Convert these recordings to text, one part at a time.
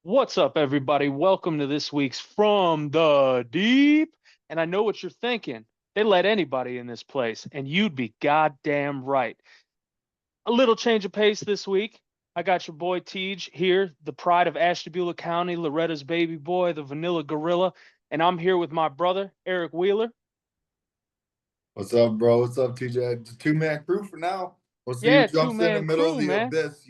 What's up, everybody? Welcome to this week's From the Deep. And I know what you're thinking. They let anybody in this place, and you'd be goddamn right. A little change of pace this week. I got your boy Tej here, the pride of Ashtabula County, Loretta's baby boy, the vanilla gorilla. And I'm here with my brother, Eric Wheeler. What's up, bro? What's up, TJ? It's a two-man crew for now. We'll see who Yeah, jumps in the two-man middle of crew, the man. abyss.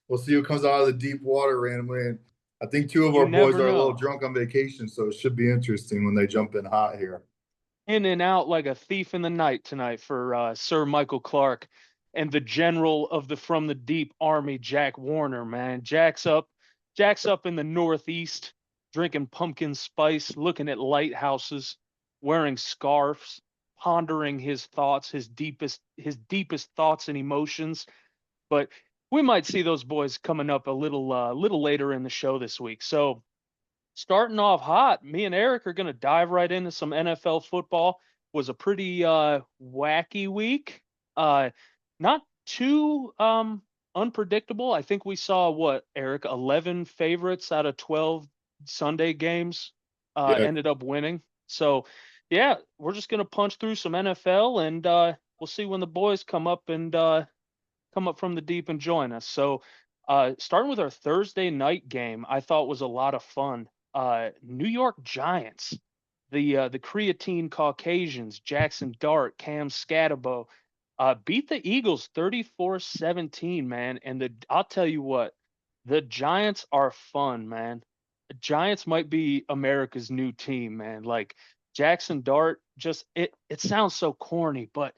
We'll see who comes out of the deep water randomly. And I think two of You our boys never are a little know. drunk on vacation, so it should be interesting when they jump in hot here. In and out like a thief in the night tonight for Sir Michael Clark and the general of the From the Deep Army, Jack Warner. Man, Jack's up in the Northeast, drinking pumpkin spice, looking at lighthouses, wearing scarves, pondering his thoughts, his deepest thoughts and emotions. But we might see those boys coming up a little later in the show this week. So starting off hot, me and Eric are going to dive right into some NFL football. Was a pretty wacky week. Uh, not too unpredictable. I think we saw what, Eric, 11 favorites out of 12 Sunday games Yeah, ended up winning. So, yeah, we're just going to punch through some NFL and we'll see when the boys come up from the deep and join us. So, starting with our Thursday night game, I thought was a lot of fun. New York Giants, the creatine Caucasians, Jackson Dart, Cam Scatabo, beat the Eagles 34-17, man. And I'll tell you what, the Giants are fun, man. The Giants might be America's new team, man. Like Jackson Dart, just it sounds so corny, but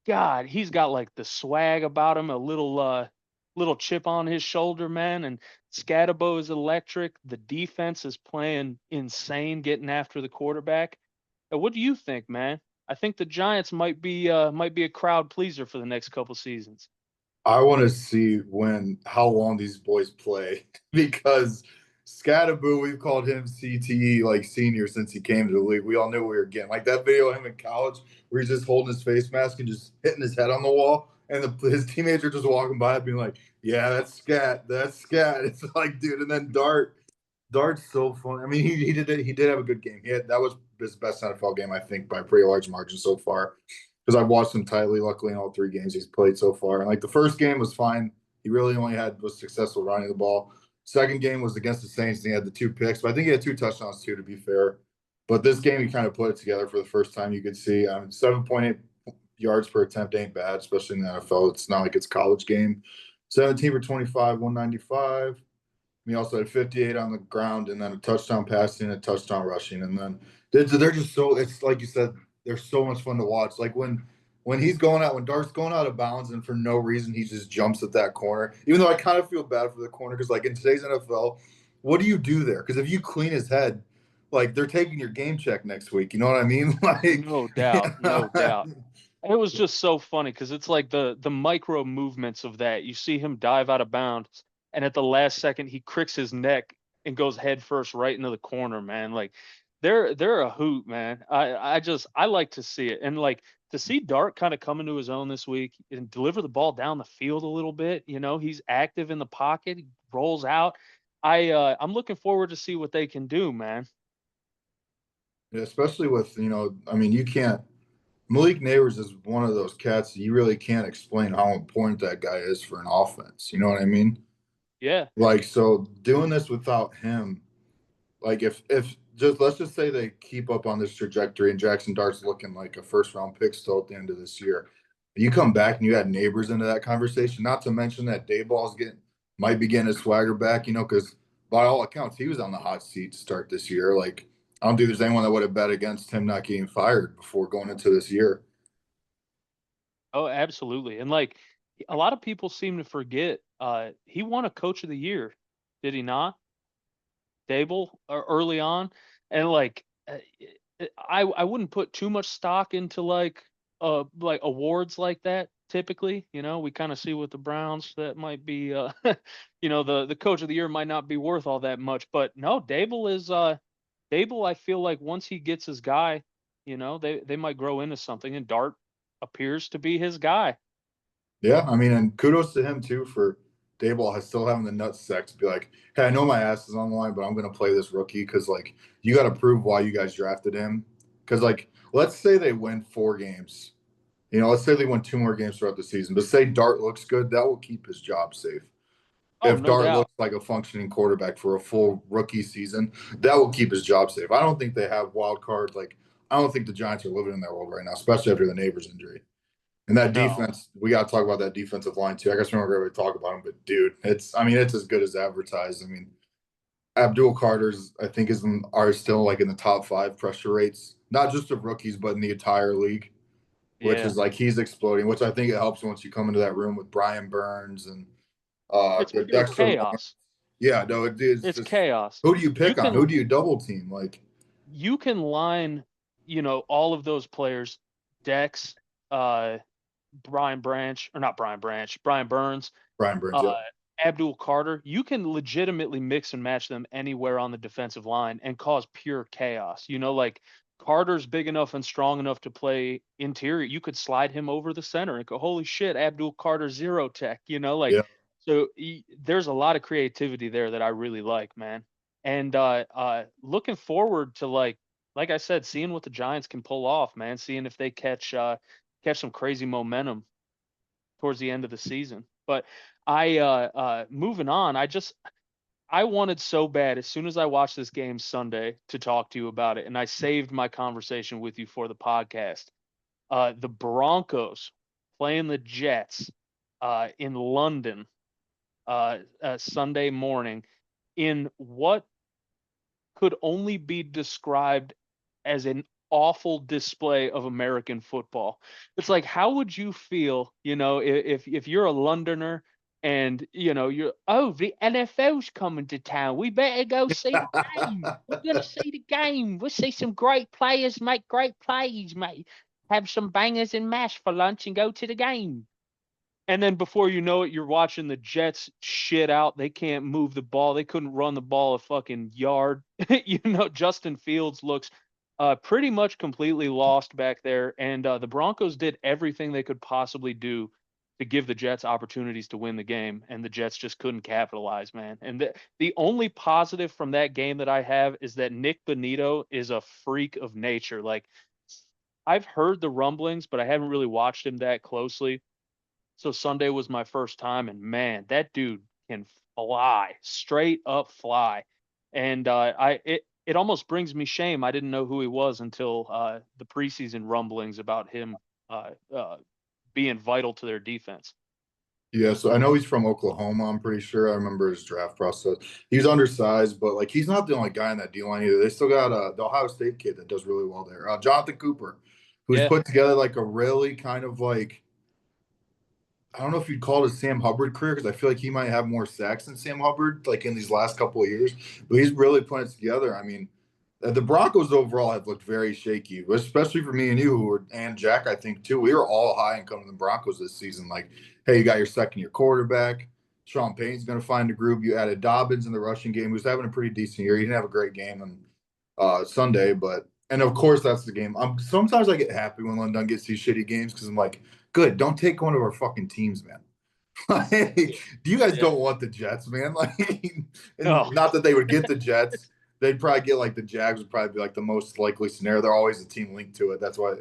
God, he's got like the swag about him, a little chip on his shoulder, man. And Scatabo is electric. The defense is playing insane, getting after the quarterback. What do you think, man? I think the Giants might be a crowd pleaser for the next couple seasons. I want to see how long these boys play because Scattaboo, we've called him CTE like senior since he came to the league. We all knew we were getting like that video of him in college where he's just holding his face mask and just hitting his head on the wall, and his teammates are just walking by being like, "Yeah, that's Scat." It's like, dude, and then Dart's so fun. I mean, he did have a good game. That was his best NFL game, I think, by a pretty large margin so far because I've watched him tightly. Luckily, in all three games he's played so far, and like the first game was fine. He really only was successful running the ball. Second game was against the Saints, and he had the two picks, but I think he had two touchdowns too, to be fair. But this game, he kind of put it together for the first time. You could see 7.8 yards per attempt ain't bad, especially in the NFL. It's not like it's a college game. 17 for 25, 195. He also had 58 on the ground and then a touchdown passing, a touchdown rushing. And then they're just so, it's like you said, they're so much fun to watch. Like when Dart's going out of bounds and for no reason he just jumps at that corner. Even though I kind of feel bad for the corner because like in today's NFL, what do you do there? Because if you clean his head, like they're taking your game check next week. You know what I mean? Like, No doubt, no doubt. It was just so funny because it's like the micro movements of that. You see him dive out of bounds, and at the last second he cricks his neck and goes head first right into the corner, man. Like they're a hoot, man. I like to see it. And like to see Dart kind of come into his own this week and deliver the ball down the field a little bit. He's active in the pocket, he rolls out. I'm looking forward to see what they can do, man. especially with, I mean, you can't Malik Neighbors is one of those cats you really can't explain how important that guy is for an offense. You know what I mean? Yeah. Like, so doing this without him, like if just let's just say they keep up on this trajectory and Jackson Dart's looking like a first round pick still at the end of this year. You come back and you add Neighbors into that conversation, not to mention that Dayball's might be getting his swagger back, because by all accounts he was on the hot seat to start this year. Like I don't think there's anyone that would have bet against him not getting fired before going into this year. Oh, absolutely. And like a lot of people seem to forget, he won a coach of the year, did he not? Dable early on. And like I wouldn't put too much stock into like awards like that typically. We kind of see with the Browns that might be the coach of the year might not be worth all that much. But no, Dable, I feel like once he gets his guy, they might grow into something, and Dart appears to be his guy. Yeah, I mean, and kudos to him too for Dayball has still having the nutsack to be like, hey, I know my ass is on the line, but I'm going to play this rookie because, like, you got to prove why you guys drafted him. Because, like, let's say they win 4 games. Let's say they win 2 more games throughout the season, but say Dart looks good, that will keep his job safe. Oh, If no Dart doubt. looks like a functioning quarterback for a full rookie season, that will keep his job safe. I don't think they have wild card. Like, I don't think the Giants are living in that world right now, especially after the neighbor's injury. And that No. defense, we got to talk about that defensive line too. I guess we're not going to talk about them, but dude, it's as good as advertised. I mean, Abdul Carter's, I think, are still like in the top 5 pressure rates, not just of rookies, but in the entire league, which Yeah. is like he's exploding, which I think it helps once you come into that room with Brian Burns and It's pure Dexter Lawrence. chaos. Yeah, no, it's It's just chaos. who do you You pick on? can Who do you double team? Like you can line, all of those players, Dex, uh, Brian Branch, or not Brian Branch, Brian Burns, Brian Burns. uh, Yep. Abdul Carter. You can legitimately mix and match them anywhere on the defensive line and cause pure chaos. Like Carter's big enough and strong enough to play interior. You could slide him over the center and go, holy shit, Abdul Carter zero tech. Yeah. So there's a lot of creativity there that I really like, man. And looking forward to like I said, seeing what the Giants can pull off, man. Seeing if they catch some crazy momentum towards the end of the season. But moving on, I wanted so bad as soon as I watched this game Sunday to talk to you about it, and I saved my conversation with you for the podcast. The Broncos playing the Jets in London Sunday morning in what could only be described as an awful display of American football. It's like, how would you feel, if you're a Londoner and the NFL's coming to town. We better go see the game. We're gonna see the game. We'll see some great players make great plays, mate. Have some bangers and mash for lunch and go to the game. And then before you know it, you're watching the Jets shit out. They can't move the ball. They couldn't run the ball a fucking yard. Justin Fields looks pretty much completely lost back there. And the Broncos did everything they could possibly do to give the Jets opportunities to win the game. And the Jets just couldn't capitalize, man. And the only positive from that game that I have is that Nick Bonito is a freak of nature. Like, I've heard the rumblings, but I haven't really watched him that closely. So Sunday was my first time, and man, that dude can fly, straight up fly. And it almost brings me shame. I didn't know who he was until the preseason rumblings about him being vital to their defense. Yeah, so I know he's from Oklahoma. I'm pretty sure. I remember his draft process. He's undersized, but like he's not the only guy in that D line either. They still got the Ohio State kid that does really well there, Jonathan Cooper, who's Yeah, put together like a really kind of like I don't know if you'd call it a Sam Hubbard career because I feel like he might have more sacks than Sam Hubbard like in these last couple of years, but he's really putting it together. I mean, the Broncos overall have looked very shaky, especially for me and you, and Jack. I think too. We were all high in coming to the Broncos this season. Like, hey, you got your second-year quarterback. Sean Payton's going to find a groove. You added Dobbins in the rushing game, who's having a pretty decent year. He didn't have a great game on Sunday, but and of course that's the game. Sometimes I get happy when London gets these shitty games because I'm like, good, don't take one of our fucking teams, man. Like, you guys yeah. don't want the Jets, man. Like, and No, not that they would get the Jets. They'd probably get like the Jags would probably be like the most likely scenario. They're always a team linked to it. That's why.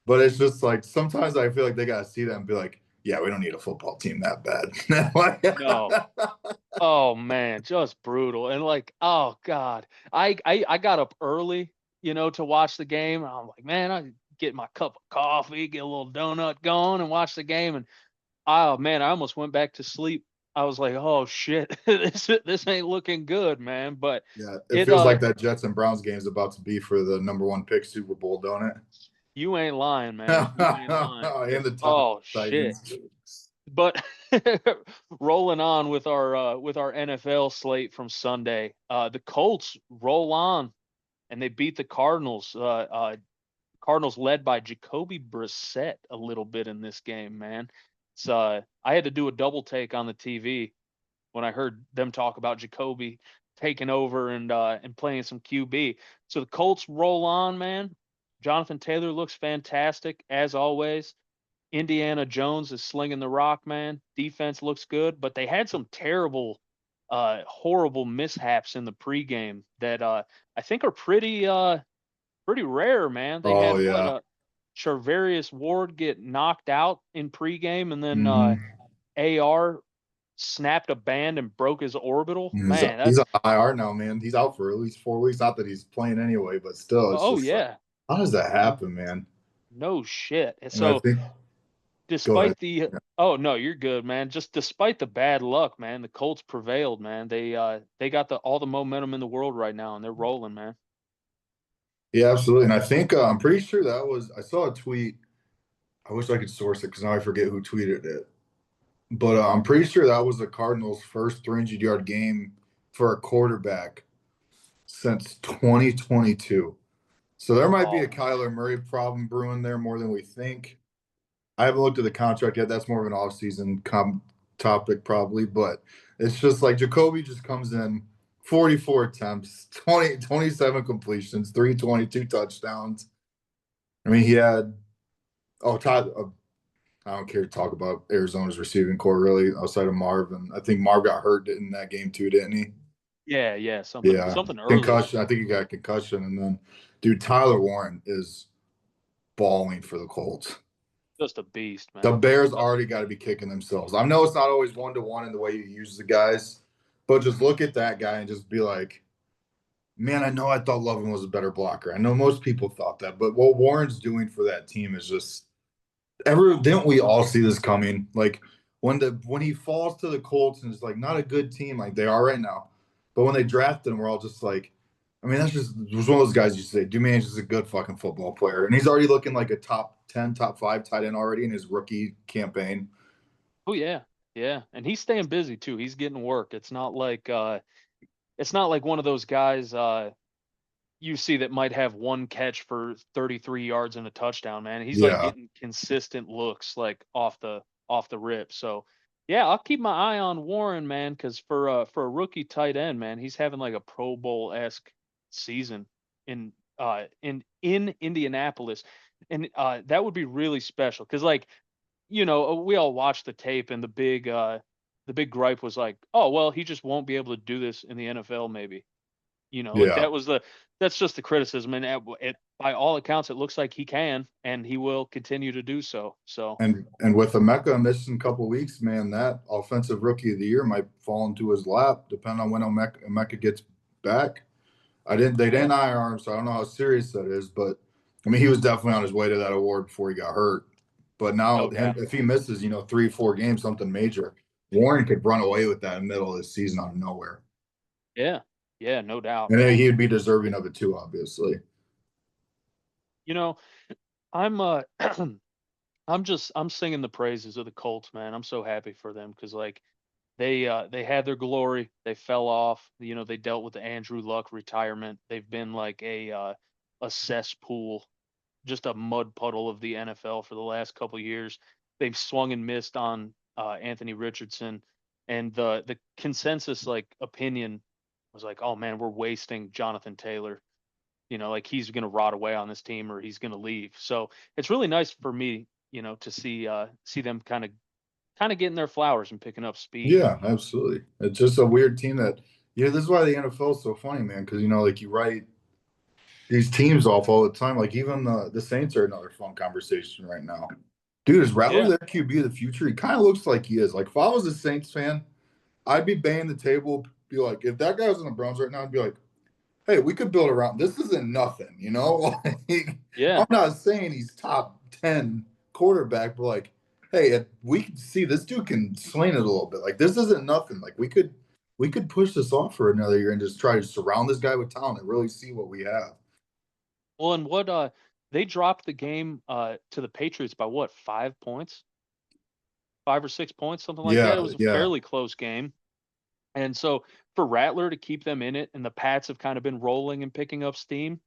But it's just like sometimes I feel like they gotta see that and be like, yeah, we don't need a football team that no. bad. Oh man, just brutal. And like, oh God. I got up early, to watch the game. And I'm like, man, I get my cup of coffee, get a little donut going and watch the game. And oh man, I almost went back to sleep. I was like, oh shit, this ain't looking good, man. But Yeah, it it feels like that Jets and Browns game is about to be for the number 1 pick Super Bowl, don't it? you ain't lying, man. You ain't lying. And the Oh shit. Titans. But rolling on with our NFL slate from Sunday, the Colts roll on and they beat the Cardinals. Cardinals led by Jacoby Brissett a little bit in this game, man. So I had to do a double take on the TV when I heard them talk about Jacoby taking over and playing some QB. So the Colts roll on, man. Jonathan Taylor looks fantastic as always. Indiana Jones is slinging the rock, man. Defense looks good, but they had some terrible, horrible mishaps in the pregame that I think are pretty rare, man. They Oh had what yeah. Charvarius Ward get knocked out in pregame, and then Hmm. AR snapped a band and broke his orbital. Man, He's that's on IR now, man. He's out for at least 4 weeks. Not that he's playing anyway, but still, it's oh just like, yeah, how does that happen, man? no shit. And And I so think, go ahead. despite the oh no, you're good, man. Just despite the bad luck, man, the Colts prevailed, man. They got the all the momentum in the world right now, and they're rolling, man. Yeah, absolutely. And I think I'm pretty sure that was I saw a tweet. I wish I could source it because now I forget who tweeted it. But I'm pretty sure that was the Cardinals' first 300-yard game for a quarterback since 2022. So there might be a Oh, Kyler Murray problem brewing there more than we think. I haven't looked at the contract yet. That's more of an off-season topic probably, but it's just like Jacoby just comes in 44 attempts, 27 completions, 322 touchdowns. I mean, he had Todd. I don't care to talk about Arizona's receiving core really outside of Marv, and I think Marv got hurt in that game too, didn't he? yeah, yeah, something Yeah, something early. concussion. I think he got concussion, and then, dude, Tyler Warren is balling for the Colts. Just a beast, The man. Bears already got to be kicking themselves. I know it's not always 1-to-1 in the way you use the guys, but just look at that guy and just be like, man, I know I thought Lovin was a better blocker. I know most people thought that, but what Warren's doing for that team is just ever didn't we all see this coming? Like when he falls to the Colts and it's like not a good team like they are right now, but when they drafted him, we're all just like, I mean, that's just it was one of those guys you say, Dumaine is a good fucking football player, and he's already looking like a top 10, top 5 tight end already in his rookie campaign. Oh yeah, yeah, and he's staying busy too. He's getting work. It's not like one of those guys you see that might have one catch for 33 yards and a touchdown, man. He's like Yeah, getting consistent looks like off the rip. So yeah, I'll keep my eye on Warren, man, because for a rookie tight end, man, he's having like a Pro Bowl esque season in in Indianapolis. And that would be really special because like, we all watched the tape and the big gripe was like, oh well, he just won't be able to do this in the NFL maybe. Like yeah. that's just the criticism, and by all accounts, it looks like he can, and he will continue to do so. So, And with Emeka missing a couple weeks, man, that offensive rookie of the year might fall into his lap, depending on when Emeka gets back. They yeah, didn't IR him, so I don't know how serious that is, but I mean, he was definitely on his way to that award before he got hurt. But now, no doubt. if he misses, 3, 4 games, something major, Warren could run away with that in the middle of the season out of nowhere, Yeah, yeah, no doubt, and then man. he'd be deserving of it too, obviously. You know, I'm I'm singing the praises of the Colts, man. I'm so happy for them because like they had their glory, they fell off. They dealt with the Andrew Luck retirement. They've been like a cesspool, just a mud puddle of the NFL for the last couple years. They've swung and missed on Anthony Richardson, and the consensus like opinion was like, oh man, we're wasting Jonathan Taylor. Like he's going to rot away on this team or he's going to leave. So it's really nice for me, to see them kind of getting their flowers and picking up speed. Yeah, absolutely. It's just a weird team that, this is why the NFL is so funny, man, because, like you write these teams off all the time. Like even the Saints are another fun conversation right now. Dude, is Rattler Yeah, their QB of the future? He kind of looks like he is. Like if I was a Saints fan, I'd be banging the table, be like, if that guy was in the Browns right now, I'd be like, hey, we could build around. This isn't nothing, you know? Like, yeah. I'm not saying he's top 10 quarterback, but like, hey, if we can see this dude can sling it a little bit. Like this isn't nothing. Like we could push this off for another year and just try to surround this guy with talent and really see what we have. Well, and what they dropped the game to the Patriots by what, 5 points? 5 or 6 points, something like that. It Yeah, was a yeah. fairly close game. And so for Rattler to keep them in it and the Pats have kind of been rolling and picking up steam,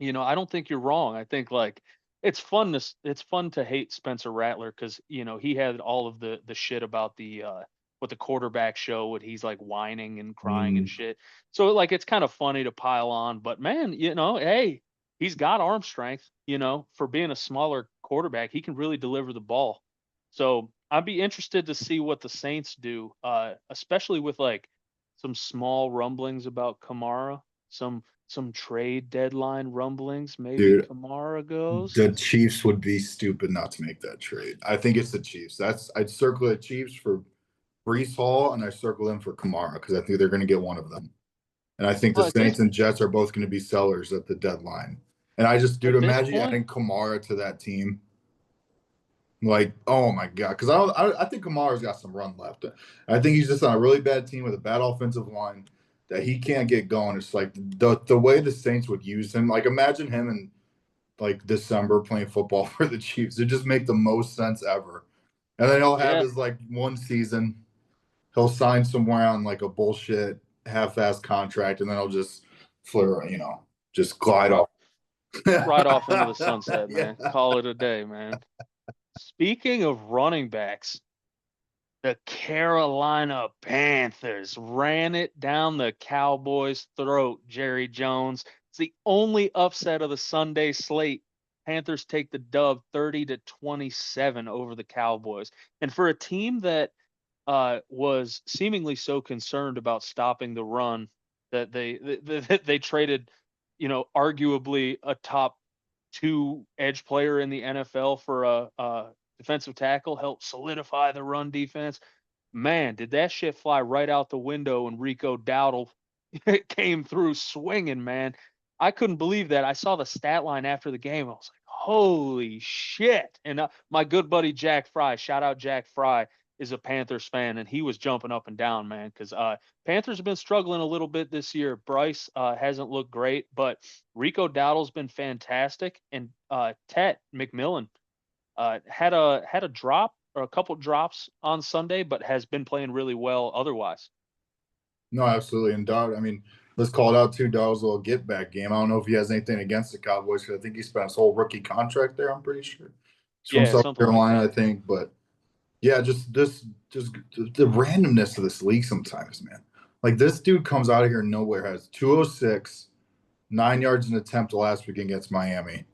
I don't think you're wrong. I think like it's fun to hate Spencer Rattler because he had all of the shit about the what the quarterback show, what he's like whining and crying and Mm, shit. So like it's kind of funny to pile on, but man, hey, he's got arm strength, for being a smaller quarterback. He can really deliver the ball. So I'd be interested to see what the Saints do, especially with like some small rumblings about Kamara, some trade deadline rumblings. Maybe Dude, Kamara goes. the Chiefs would be stupid not to make that trade. I think it's the Chiefs. I'd circle the Chiefs for Brees Hall, and I circle them for Kamara because I think they're going to get one of them. And I think the Well, Saints and Jets are both going to be sellers at the deadline. And I just, dude, at this imagine point, adding Kamara to that team. Like, oh my god, because I think Kamara's got some run left. I think he's just on a really bad team with a bad offensive line that he can't get going. It's like the way the Saints would use him. Like, imagine him in like December playing football for the Chiefs. It just make the most sense ever. And then he'll have yeah, his like one season. He'll sign somewhere on like a bullshit half-ass contract, and then he'll just flare, just glide right, off. right off into the sunset, man. Yeah. Call it a day, man. Speaking of running backs, the Carolina Panthers ran it down the Cowboys' throat, Jerry Jones. It's the only upset of the Sunday slate. Panthers take the dub 30-27 over the Cowboys. And for a team that was seemingly so concerned about stopping the run that they traded, arguably a top two edge player in the NFL for a defensive tackle, help solidify the run defense. Man, did that shit fly right out the window when Rico Dowdle came through swinging, man. I couldn't believe that. I saw the stat line after the game. I was like, holy shit. And my good buddy Jack Fry, shout out Jack Fry, is a Panthers fan, and he was jumping up and down, man, because Panthers have been struggling a little bit this year. Bryce hasn't looked great, but Rico Dowdle's been fantastic, and Tet McMillan had a drop or a couple drops on Sunday, but has been playing really well otherwise. No, absolutely. And Dowd, I mean, let's call it out too. Dowd's little get back game. I don't know if he has anything against the Cowboys because I think he spent his whole rookie contract there. I'm pretty sure. He's from Yeah, South something like Carolina, that. I think. But yeah, just the randomness of this league sometimes, man. Like this dude comes out of here nowhere, has 206, 9 yards an attempt last week against Miami,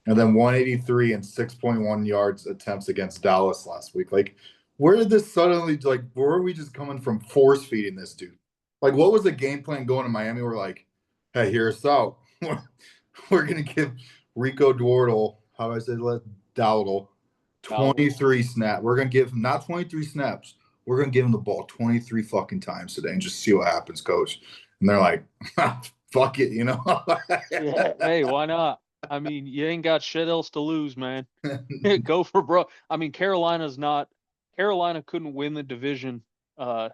and then 183 and 6.1 yards attempts against Dallas last week. Like, where did this suddenly, like, where are we just coming from force feeding this dude? Like, what was the game plan going to Miami? We're like, hey, here's out. We're going to give Rico Dwardle, how do I say that? Dowdle, Dowdle. 23 snaps. We're going to give him not 23 snaps. We're going to give him the ball 23 fucking times today and just see what happens, coach. And they're like, fuck it, Yeah, hey, why not? I mean, you ain't got shit else to lose, man. Go for bro. I mean, Carolina couldn't win the division uh,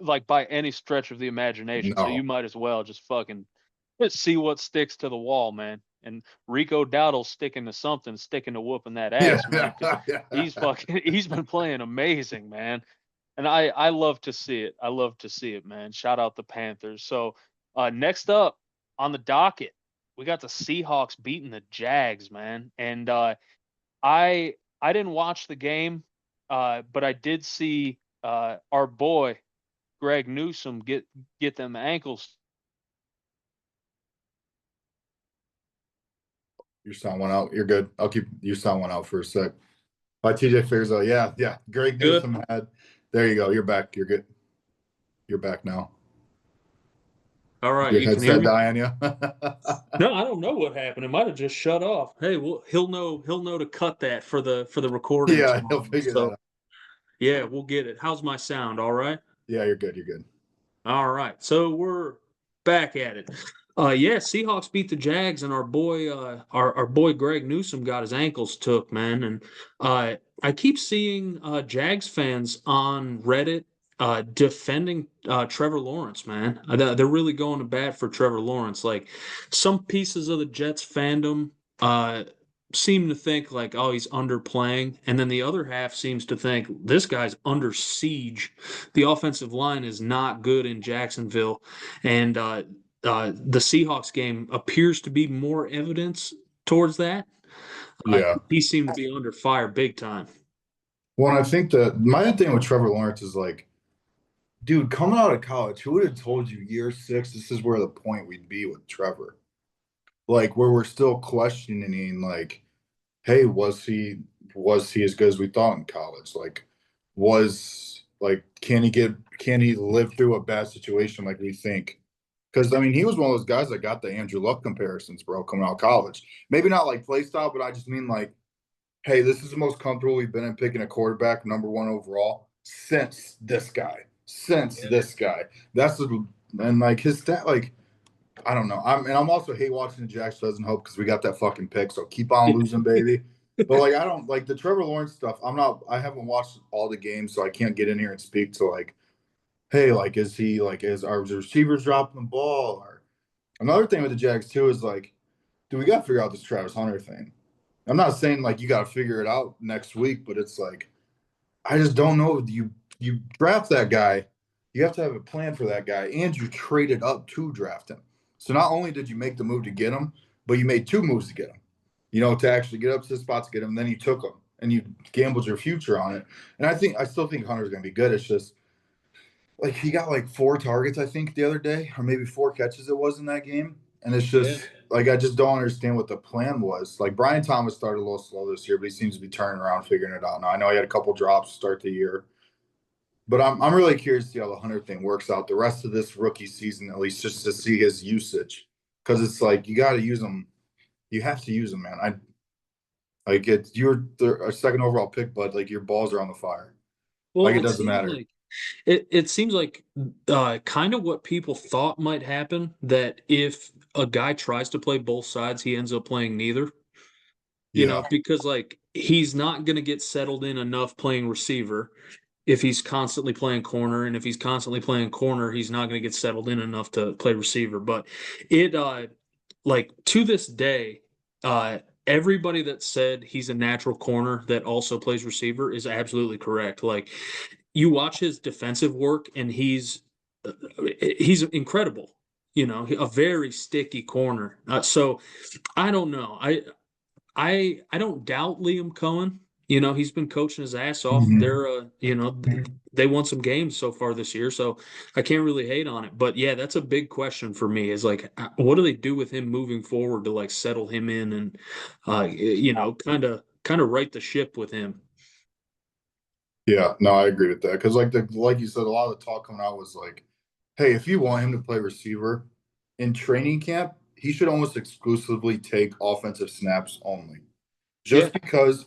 like by any stretch of the imagination. So you No. might as well just fucking see what sticks to the wall, man. And Rico Dowdle's sticking to something, sticking to whooping that Yeah. ass, man, because he's been playing amazing, man. And I love to see it. I love to see it, man. Shout out the Panthers. So next up on the docket, we got the Seahawks beating the Jags, man. And I didn't watch the game, but I did see our boy Greg Newsome get them ankles. Your sound went out. You're good. I'll keep your sound went out for a sec. By TJ figures out. Yeah, yeah. Greg Good. Newsome had. There you go. You're back. You're good. You're back now. All right, Your you can hear headset me. die on you. No, I don't know what happened. It might have just shut off. Hey, well, he'll know to cut that for the recording Yeah, he'll tomorrow. figure that So out. yeah, we'll get it. How's my sound? All right. Yeah, you're good. You're good. All right. So we're back at it. Yeah, Seahawks beat the Jags, and our boy Greg Newsome got his ankles took, man. And I keep seeing Jags fans on Reddit defending Trevor Lawrence, man. They're really going to bat for Trevor Lawrence. Like some pieces of the Jets fandom seem to think like, oh, he's underplaying, and then the other half seems to think this guy's under siege. The offensive line is not good in Jacksonville, and the Seahawks game appears to be more evidence towards that. Yeah. He seemed to be under fire big time. Well, I think that my thing with Trevor Lawrence is like, dude, coming out of college, who would have told you year 6, this is where the point we'd be with Trevor? Like, where we're still questioning, like, hey, was he as good as we thought in college? Like, can he live through a bad situation like we think? Because I mean, he was one of those guys that got the Andrew Luck comparisons, bro, coming out of college. Maybe not like play style, but I just mean like, hey, this is the most comfortable we've been in picking a quarterback, #1 overall, since this guy. Since this guy. And like his stat, like, I don't know. I'm also hate watching the Jacks doesn't help because we got that fucking pick. So keep on losing, baby. But like I don't like the Trevor Lawrence stuff. I haven't watched all the games, so I can't get in here and speak to like, hey, like is our receivers dropping the ball? Or another thing with the Jags too is like, do we gotta figure out this Travis Hunter thing? I'm not saying like you gotta figure it out next week, but it's like I just don't know. You draft that guy, you have to have a plan for that guy, and you traded up to draft him. So not only did you make the move to get him, but you made two moves to get him. You know, to actually get up to the spot to get him. And then you took him and you gambled your future on it. And I still think Hunter's gonna be good. It's just like he got like 4 targets, I think, the other day, or maybe 4 catches it was in that game. And it's Yeah. just like I just don't understand what the plan was. Like Brian Thomas started a little slow this year, but he seems to be turning around, figuring it out now. I know he had a couple drops to start the year, but I'm really curious to see how the Hunter thing works out the rest of this rookie season, at least just to see his usage. Because it's like you got to use him. You have to use him, man. I like it. You're a second overall pick, but like your balls are on the fire. Like Well, it doesn't matter. it seems like kind of what people thought might happen, that if a guy tries to play both sides, he ends up playing neither. Yeah. Because like he's not going to get settled in enough playing receiver if he's constantly playing corner, and if he's constantly playing corner, he's not going to get settled in enough to play receiver. But it like to this day, everybody that said he's a natural corner that also plays receiver is absolutely correct. Like you watch his defensive work, and he's incredible. A very sticky corner. So I don't know. I don't doubt Liam Cohen. He's been coaching his ass off. Mhm. They won some games so far this year, so I can't really hate on it. But yeah, that's a big question for me, is like, what do they do with him moving forward to like settle him in and, kind of right the ship with him. Yeah, no, I agree with that. Because like you said, a lot of the talk coming out was like, hey, if you want him to play receiver in training camp, he should almost exclusively take offensive snaps only. Yeah, Just because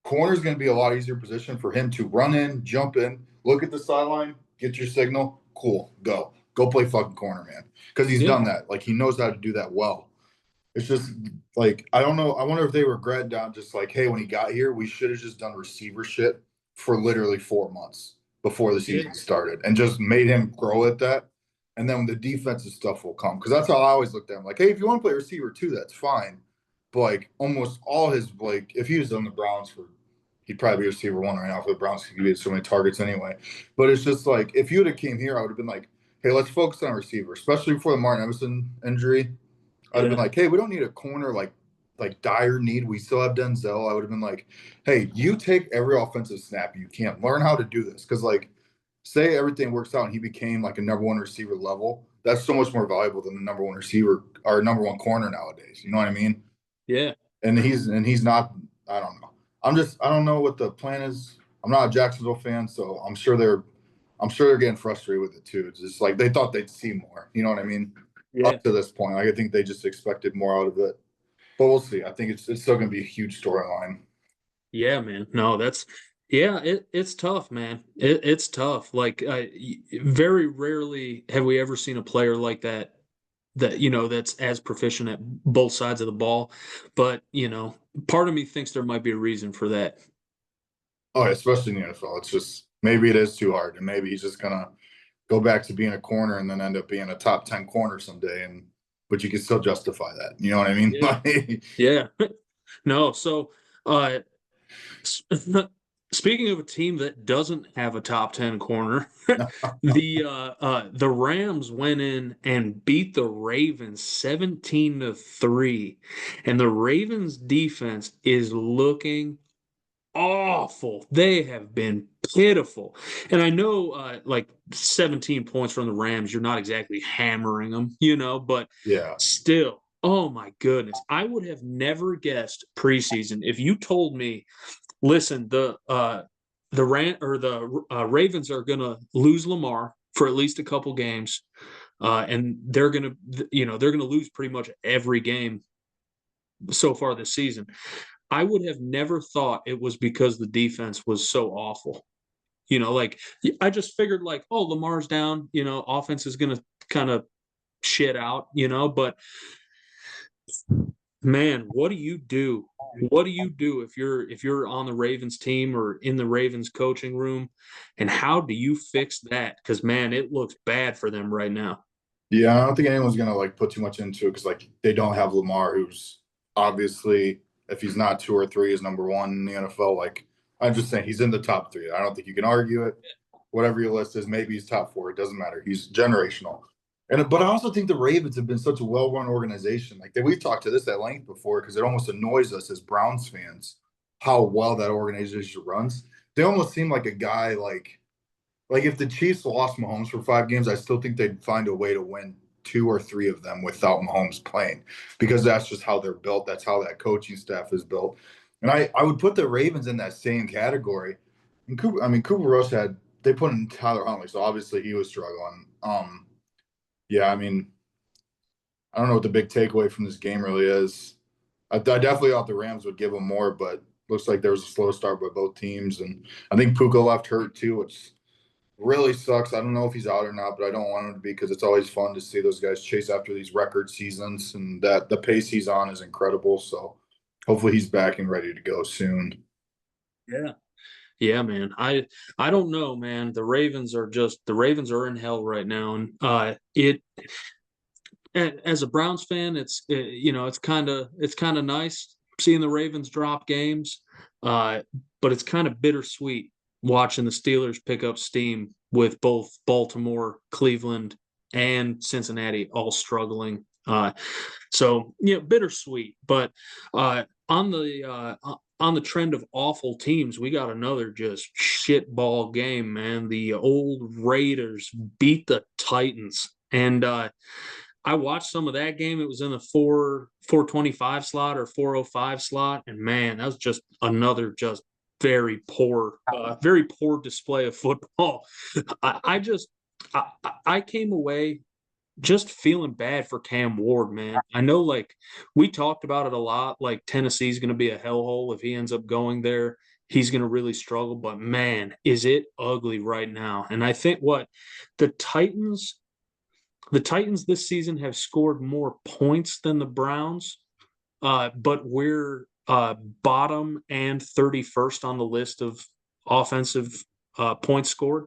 corner is going to be a lot easier position for him to run in, jump in, look at the sideline, get your signal, cool, go. Go play fucking corner, man. Because he's yeah, done that. Like he knows how to do that well. It's just like I don't know. I wonder if they regret down just like, hey, when he got here, we should have just done receiver shit for literally 4 months before the yeah, season started and just made him grow at that. And then the defensive stuff will come. Because that's how I always looked at him. Like, hey, if you want to play receiver too, that's fine. But like almost all his like if he was on the Browns for he'd probably be receiver one right now for the Browns because he had so many targets anyway. But it's just like if you would have came here, I would have been like, hey, let's focus on receiver, especially before the Martin Emerson injury. I'd have been yeah, like, hey, we don't need a corner like dire need. We still have Denzel. I would have been like, hey, you take every offensive snap you can. Learn how to do this. Because like say everything works out and he became like a #1 receiver level, that's so much more valuable than the #1 receiver or #1 corner nowadays. You know what I mean? yeah, And he's not, I don't know. I don't know what the plan is. I'm not a Jacksonville fan, so I'm sure they're getting frustrated with it too. It's just like they thought they'd see more. You know what I mean? yeah. Up to this point. Like, I think they just expected more out of it. But we'll see. I think it's still going to be a huge storyline. Yeah, man. No, yeah, it's tough, man. It's tough. Like, very rarely have we ever seen a player like that that's as proficient at both sides of the ball. But, part of me thinks there might be a reason for that. Oh, especially in the NFL. It's just maybe it is too hard, and maybe he's just gonna go back to being a corner and then end up being a top 10 corner someday. And but you can still justify that. You know what I mean? Yeah. Yeah. No, so uh s- speaking of a team that doesn't have a top 10 corner, the Rams went in and beat the Ravens 17-3. And the Ravens defense is looking awful. They have been pitiful. And I know like 17 points from the Rams, you're not exactly hammering them, but Yeah. still Oh my goodness. I would have never guessed preseason if you told me, listen, the Ravens are going to lose Lamar for at least a couple games. And they're going to lose pretty much every game so far this season. I would have never thought it was because the defense was so awful. Like I just figured like, oh, Lamar's down, offense is going to kind of shit out, but man, what do you do? What do you do if you're on the Ravens team or in the Ravens coaching room? And how do you fix that? Because man, it looks bad for them right now. Yeah, I don't think anyone's gonna like put too much into it because like they don't have Lamar, who's obviously, if he's not 2 or 3, is number 1 in the NFL. Like I'm just saying, he's in the top 3. I don't think you can argue it. Whatever your list is, maybe he's top 4. It doesn't matter. He's generational. But I also think the Ravens have been such a well-run organization. Like we've talked to this at length before because it almost annoys us as Browns fans how well that organization runs. They almost seem like a guy like if the Chiefs lost Mahomes for 5 games, I still think they'd find a way to win 2 or 3 of them without Mahomes playing because that's just how they're built. That's how that coaching staff is built. And I would put the Ravens in that same category. And Cooper Rush they put in Tyler Huntley, so obviously he was struggling. Yeah, I mean, I don't know what the big takeaway from this game really is. I definitely thought the Rams would give them more, but looks like there was a slow start by both teams. And I think Puka left hurt too, which really sucks. I don't know if he's out or not, but I don't want him to be because it's always fun to see those guys chase after these record seasons, and that the pace he's on is incredible. So hopefully he's back and ready to go soon. Yeah. Yeah, man. I don't know, man. The Ravens are in hell right now. And as a Browns fan, it's kind of nice seeing the Ravens drop games. But it's kind of bittersweet watching the Steelers pick up steam with both Baltimore, Cleveland, and Cincinnati all struggling. So bittersweet. But on the trend of awful teams, we got another just shitball game, man. The old Raiders beat the Titans, and I watched some of that game. It was in the 425 slot or 405 slot, and man, that was just another just very poor display of football. I came away just feeling bad for Cam Ward, man. I know, like, we talked about it a lot. Like, Tennessee's going to be a hellhole if he ends up going there. He's going to really struggle, but man, is it ugly right now. And I think the Titans this season have scored more points than the Browns, but we're bottom and 31st on the list of offensive points scored.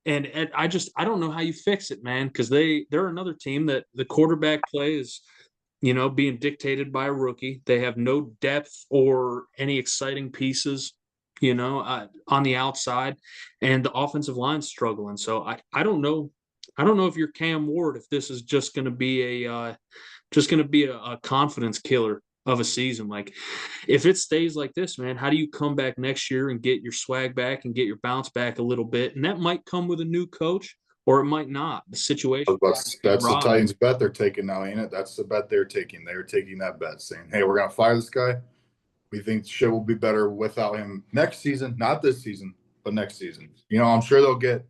And I don't know how you fix it, man, because they're another team that the quarterback play is, being dictated by a rookie. They have no depth or any exciting pieces, on the outside, and the offensive line's struggling. So I don't know. I don't know if you're Cam Ward, if this is just going to be a confidence killer of a season. Like, if it stays like this, man, how do you come back next year and get your swag back and get your bounce back a little bit? And that might come with a new coach, or it might not. The situation. That's the Titans' bet they're taking now, ain't it? That's the bet they're taking. They're taking that bet, saying, "Hey, we're gonna fire this guy. We think shit will be better without him next season, not this season, but next season." I'm sure they'll get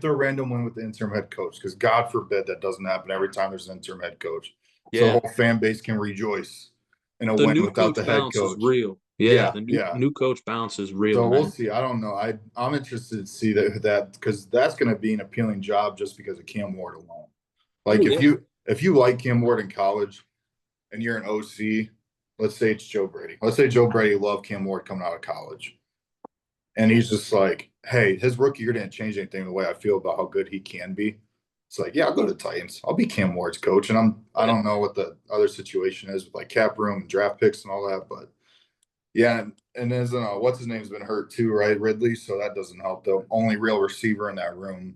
their random win with the interim head coach because God forbid that doesn't happen every time there's an interim head coach. Yeah. So the whole fan base can rejoice in a win without the head coach. Is real. Yeah, the new coach bounce is real. So we'll see. I don't know. I'm interested to see that because that's going to be an appealing job just because of Cam Ward alone. Like if you like Cam Ward in college and you're an OC, let's say it's Joe Brady. Let's say Joe Brady loved Cam Ward coming out of college. And he's just like, hey, his rookie year didn't change anything the way I feel about how good he can be. It's like, yeah, I'll go to the Titans. I'll be Cam Ward's coach. And I don't know what the other situation is with like cap room and draft picks and all that, but yeah, and as what's his name's been hurt too, right? Ridley. So that doesn't help. The only real receiver in that room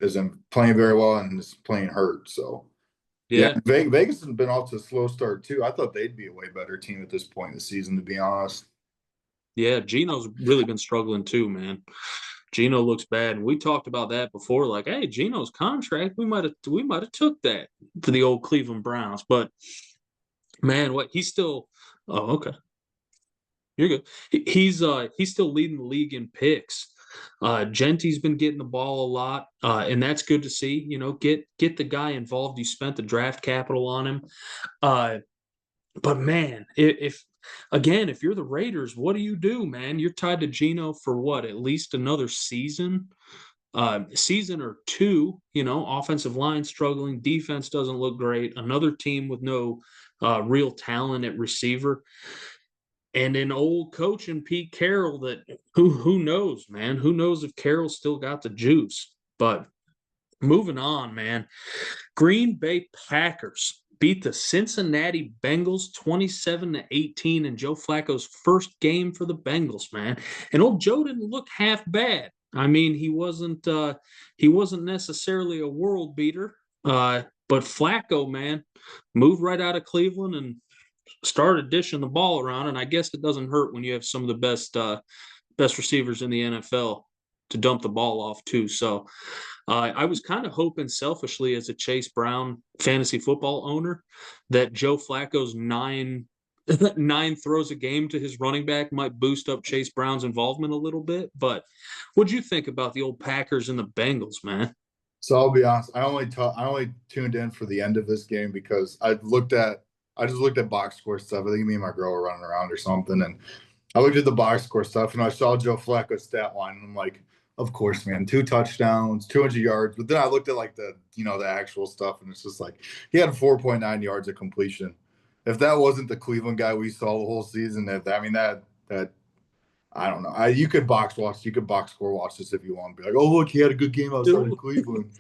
isn't playing very well and is playing hurt. So yeah, Vegas has been off to a slow start too. I thought they'd be a way better team at this point in the season, to be honest. Yeah, Geno's really been struggling too, man. Geno looks bad. And we talked about that before, like, hey, Geno's contract, we might have took that to the old Cleveland Browns. But man, what he's still okay. You're good. He's still leading the league in picks. Genty's been getting the ball a lot, and that's good to see. You know, get the guy involved. You spent the draft capital on him. But man, if you're the Raiders, what do you do, man? You're tied to Geno for what? At least another season, season or two. You know, offensive line struggling, defense doesn't look great. Another team with no real talent at receiver. And an old coach in Pete Carroll that who knows, man? Who knows if Carroll's still got the juice? But moving on, man. Green Bay Packers beat the Cincinnati Bengals 27-18 in Joe Flacco's first game for the Bengals, man. And old Joe didn't look half bad. I mean, he wasn't necessarily a world beater. But Flacco, man, moved right out of Cleveland and started dishing the ball around, and I guess it doesn't hurt when you have some of the best receivers in the NFL to dump the ball off too. So I was kind of hoping selfishly as a Chase Brown fantasy football owner that Joe Flacco's nine throws a game to his running back might boost up Chase Brown's involvement a little bit. But what'd you think about the old Packers and the Bengals, man? So I'll be honest, I only tuned in for the end of this game because I just looked at box score stuff. I think me and my girl were running around or something, and I looked at the box score stuff, and I saw Joe Flacco's stat line, and I'm like, of course, man, 2 touchdowns, 200 yards. But then I looked at like the actual stuff, and it's just like he had 4.9 yards of completion. If that wasn't the Cleveland guy we saw the whole season, that I don't know. You could box score watch this if you want to be like, oh look, he had a good game outside of Cleveland.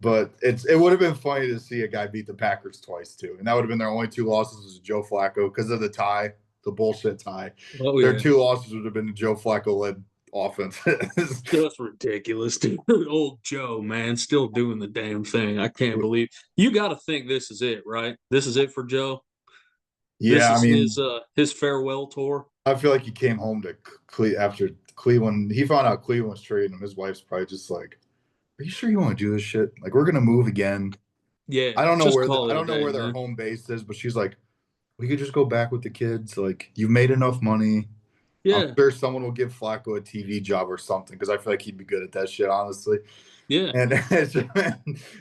But it would have been funny to see a guy beat the Packers twice too, and that would have been their only 2 losses was Joe Flacco because of the bullshit tie. Oh, their yeah. 2 losses would have been the Joe Flacco led offense. That's ridiculous, dude. Old Joe, man, still doing the damn thing. I can't believe you. Got to think this is it, right? This is it for Joe. Yeah, I mean, his farewell tour. I feel like he came home to after Cleveland. He found out Cleveland was trading him. His wife's probably just like, "Are you sure you want to do this shit? Like, we're gonna move again." Yeah, I don't know where their home base is, but she's like, "We could just go back with the kids. Like, you've made enough money. Yeah, I'm sure someone will give Flacco a TV job or something because I feel like he'd be good at that shit, honestly." Yeah, and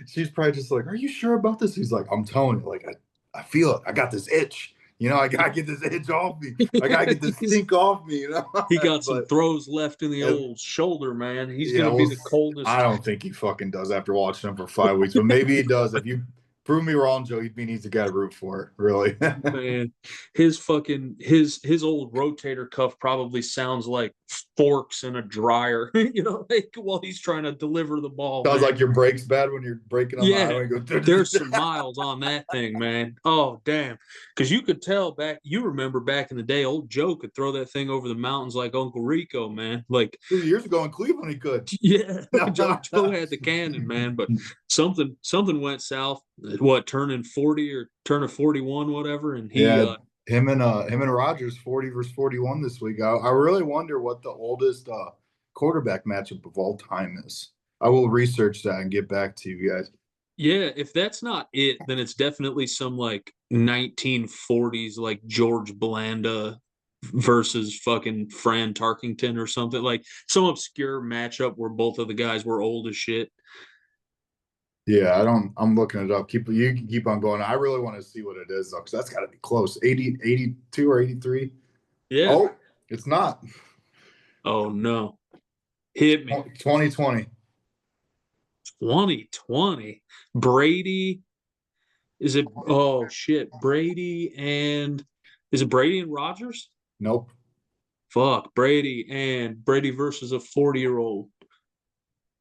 she's probably just like, "Are you sure about this?" He's like, "I'm telling you, like, I feel it. I got this itch. You know, I gotta get this itch off me. I gotta get this stink off me. You know." He got some throws left in the old shoulder, man. He's gonna be the coldest. I don't think he fucking does after watching him for 5 weeks, but maybe he does. If you prove me wrong, Joe, he needs to get a root for it, really. Man, his old rotator cuff probably sounds like forks in a dryer, you know, like while he's trying to deliver the ball. Sounds like your brakes bad when you're braking on the highway. There's some miles on that thing, man. Oh, damn. Because you could tell you remember back in the day, old Joe could throw that thing over the mountains like Uncle Rico, man. Like 2 years ago in Cleveland, he could. Yeah, Joe had the cannon, man, but something went south. What, turning 40 or turning 41, whatever, and him and Rodgers 40 versus 41 this week. I really wonder what the oldest quarterback matchup of all time is. I will research that and get back to you guys. Yeah, if that's not it, then it's definitely some like 1940s like George Blanda versus fucking Fran Tarkington or something, like some obscure matchup where both of the guys were old as shit. Yeah, I'm looking it up. You can keep on going. I really want to see what it is though, because that's got to be close. 82 or 83. Yeah. Oh, it's not. Oh no. Hit me. 2020. 2020. Brady. Is it? Oh shit. Brady and Rodgers? Nope. Fuck. Brady versus a 40-year-old.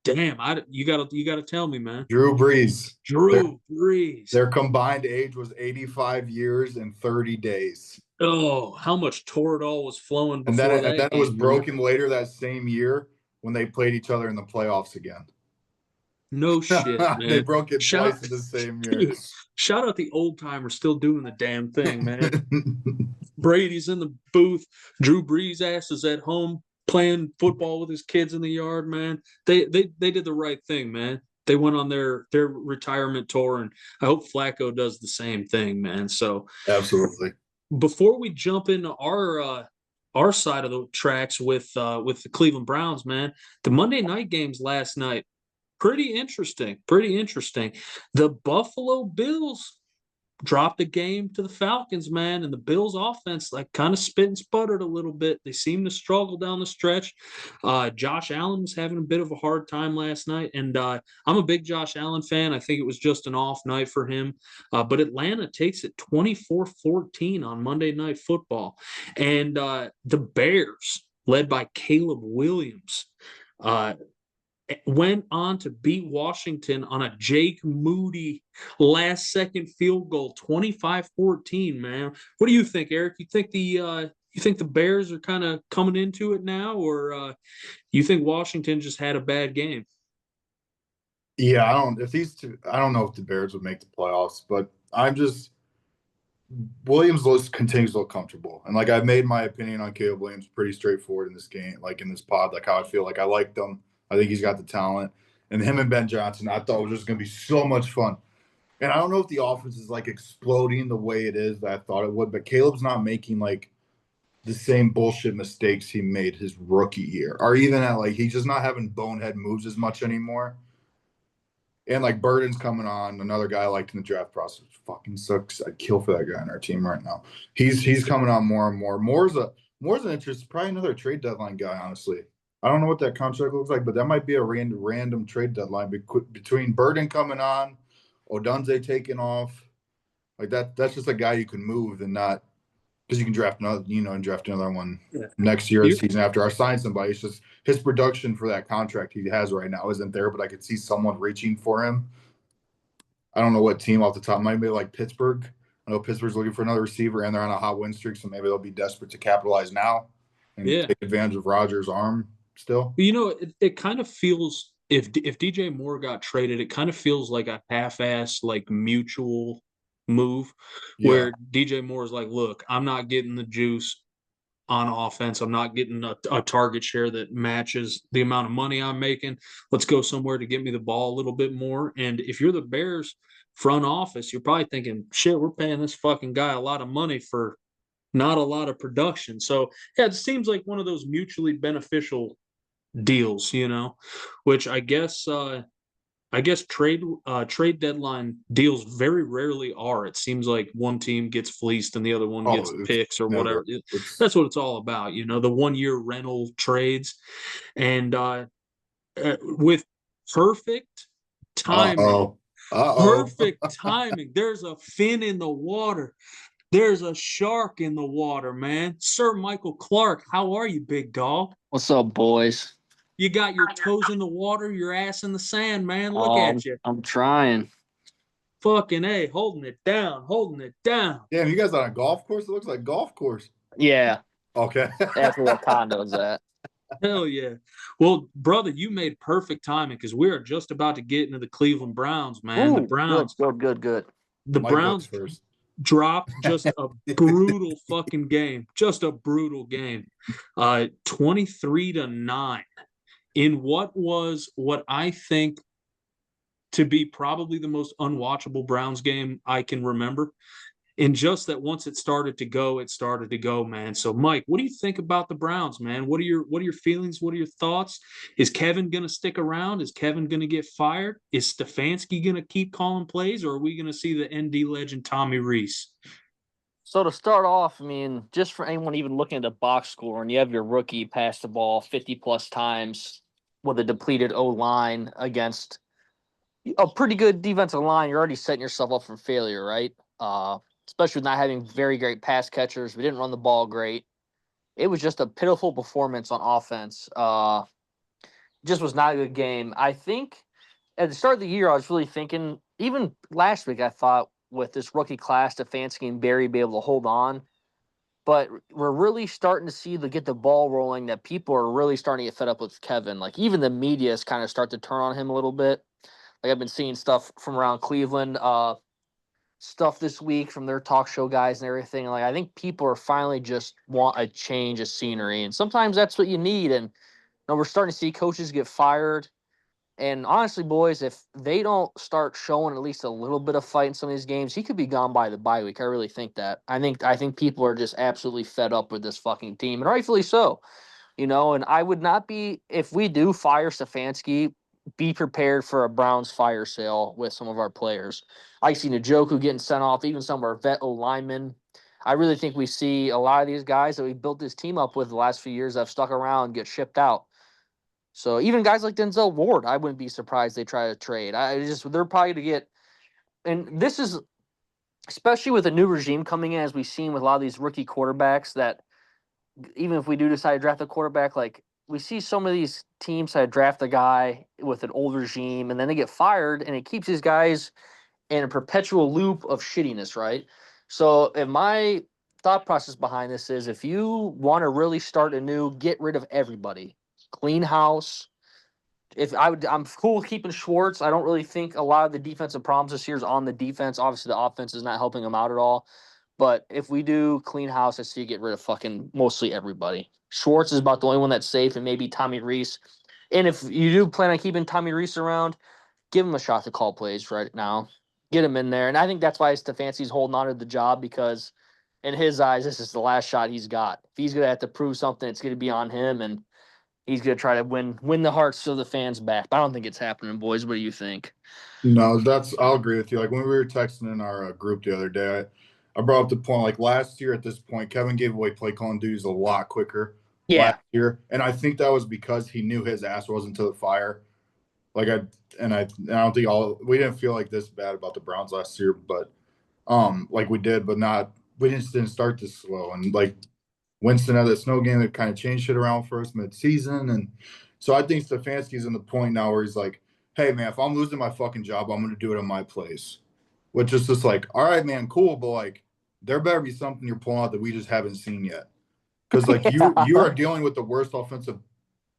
Damn, you gotta tell me, man. Drew Brees. Brees. Their combined age was 85 years and 30 days. Oh, how much Toradol was flowing before and then it was broken later that same year when they played each other in the playoffs again. No shit, man. They broke it twice in the same year. Dude, shout out the old timers still doing the damn thing, man. Brady's in the booth. Drew Brees' ass is at home playing football with his kids in the yard, man. They did the right thing, man. They went on their retirement tour, and I hope Flacco does the same thing, man. So Absolutely. before we jump into our side of the tracks with the Cleveland Browns, man, the Monday night games last night, pretty interesting. Pretty interesting. The Buffalo Bills dropped a game to the Falcons, man, and the Bills offense like kind of spit and sputtered a little bit. They seemed to struggle down the stretch. Josh Allen was having a bit of a hard time last night, and I'm a big Josh Allen fan. I think it was just an off night for him. But Atlanta takes it 24-14 on Monday Night Football. And the Bears, led by Caleb Williams, went on to beat Washington on a Jake Moody last second field goal, 25-14, man. What do you think, Eric? You think the Bears are kind of coming into it now, or you think Washington just had a bad game? Yeah, I don't know if the Bears would make the playoffs, but Williams continues to look comfortable. And like I've made my opinion on Caleb Williams pretty straightforward in this game, like in this pod, like how I feel like I liked him. I think he's got the talent. And him and Ben Johnson, I thought was just going to be so much fun. And I don't know if the offense is like exploding the way it is that I thought it would, but Caleb's not making like the same bullshit mistakes he made his rookie year, or even at like he's just not having bonehead moves as much anymore. And like Burden's coming on, another guy I liked in the draft process. Fucking sucks. I'd kill for that guy on our team right now. He's coming on more and more. Moore's an interest, probably another trade deadline guy, honestly. I don't know what that contract looks like, but that might be a random trade deadline between Burden coming on, Odunze taking off. Like that's just a guy you can move and not because you can draft another one next year or the season after. I signed somebody. It's just his production for that contract he has right now isn't there, but I could see someone reaching for him. I don't know what team off the top. Might be like Pittsburgh. I know Pittsburgh's looking for another receiver, and they're on a hot win streak, so maybe they'll be desperate to capitalize now and take advantage of Rodgers' arm still. You know, it kind of feels if DJ Moore got traded, it kind of feels like a half-ass, like mutual move where DJ Moore is like, look, I'm not getting the juice on offense. I'm not getting a target share that matches the amount of money I'm making. Let's go somewhere to get me the ball a little bit more. And if you're the Bears front office, you're probably thinking, shit, we're paying this fucking guy a lot of money for not a lot of production. So yeah, it seems like one of those mutually beneficial deals, which I guess trade deadline deals very rarely are. It seems like one team gets fleeced and the other one gets picks or whatever. That's what it's all about, the 1 year rental trades. And with perfect timing, there's a fin in the water. There's a shark in the water, man. Sir Michael Clark, how are you, big dog? What's up, boys? You got your toes in the water, your ass in the sand, man. Look at you. I'm trying. Fucking A, holding it down. Damn, you guys on a golf course? It looks like golf course. Yeah. Okay. That's where the condo's at. Hell yeah. Well, brother, you made perfect timing because we are just about to get into the Cleveland Browns, man. Ooh, the Browns. Good. The Browns first. Dropped just a brutal fucking game. Just a brutal game. 23-9 in what I think to be probably the most unwatchable Browns game I can remember. And just that once it started to go, man. So, Mike, what do you think about the Browns, man? What are your feelings? What are your thoughts? Is Kevin going to stick around? Is Kevin going to get fired? Is Stefanski going to keep calling plays, or are we going to see the ND legend Tommy Rees? So to start off, I mean, just for anyone even looking at the box score, and you have your rookie pass the ball 50-plus times with a depleted O-line against a pretty good defensive line, you're already setting yourself up for failure, right? Especially with not having very great pass catchers. We didn't run the ball great. It was just a pitiful performance on offense. Just was not a good game. I think at the start of the year, I was really thinking, even last week, I thought with this rookie class, Stefanski and Barry be able to hold on. But we're really starting to see get the ball rolling, that people are really starting to get fed up with Kevin. Like even the media is kind of start to turn on him a little bit. Like I've been seeing stuff from around Cleveland. stuff this week from their talk show guys and everything. Like, I think people are finally just want a change of scenery, and sometimes that's what you need. And we're starting to see coaches get fired. And honestly, boys, if they don't start showing at least a little bit of fight in some of these games, he could be gone by the bye week. I really think that. I think people are just absolutely fed up with this fucking team, and rightfully so. And I would not be, if we do fire Stefanski, be prepared for a Browns fire sale with some of our players. I see Njoku getting sent off, even some of our vet linemen. I really think we see a lot of these guys that we built this team up with the last few years that have stuck around get shipped out. So even guys like Denzel Ward, I wouldn't be surprised they try to trade. They're probably to get, and this is especially with a new regime coming in, as we've seen with a lot of these rookie quarterbacks, that even if we do decide to draft a quarterback, like we see some of these teams that draft a guy with an old regime and then they get fired, and it keeps these guys in a perpetual loop of shittiness, right? So if my thought process behind this is, if you want to really start anew, get rid of everybody, clean house. I'm cool with keeping Schwartz. I don't really think a lot of the defensive problems this year is on the defense. Obviously, the offense is not helping them out at all. But if we do clean house, I see you get rid of fucking mostly everybody. Schwartz is about the only one that's safe, and maybe Tommy Reese. And if you do plan on keeping Tommy Reese around, give him a shot to call plays right now. Get him in there. And I think that's why Stefanski's holding on to the job, because in his eyes, this is the last shot he's got. If he's going to have to prove something, it's going to be on him, and he's going to try to win the hearts of the fans back. But I don't think it's happening, boys. What do you think? No, I'll agree with you. Like when we were texting in our group the other day, I brought up the point, like last year at this point, Kevin gave away play calling duties a lot quicker last year. And I think that was because he knew his ass wasn't to the fire. Like I don't think we didn't feel like this bad about the Browns last year, but like we did, but we just didn't start this slow. And like Winston had that snow game that kind of changed shit around for us mid-season. And so I think Stefanski's in the point now where he's like, hey man, if I'm losing my fucking job, I'm gonna do it on my place. Which is just like, all right, man, cool, but like there better be something you're pulling out that we just haven't seen yet. Because like you are dealing with the worst offensive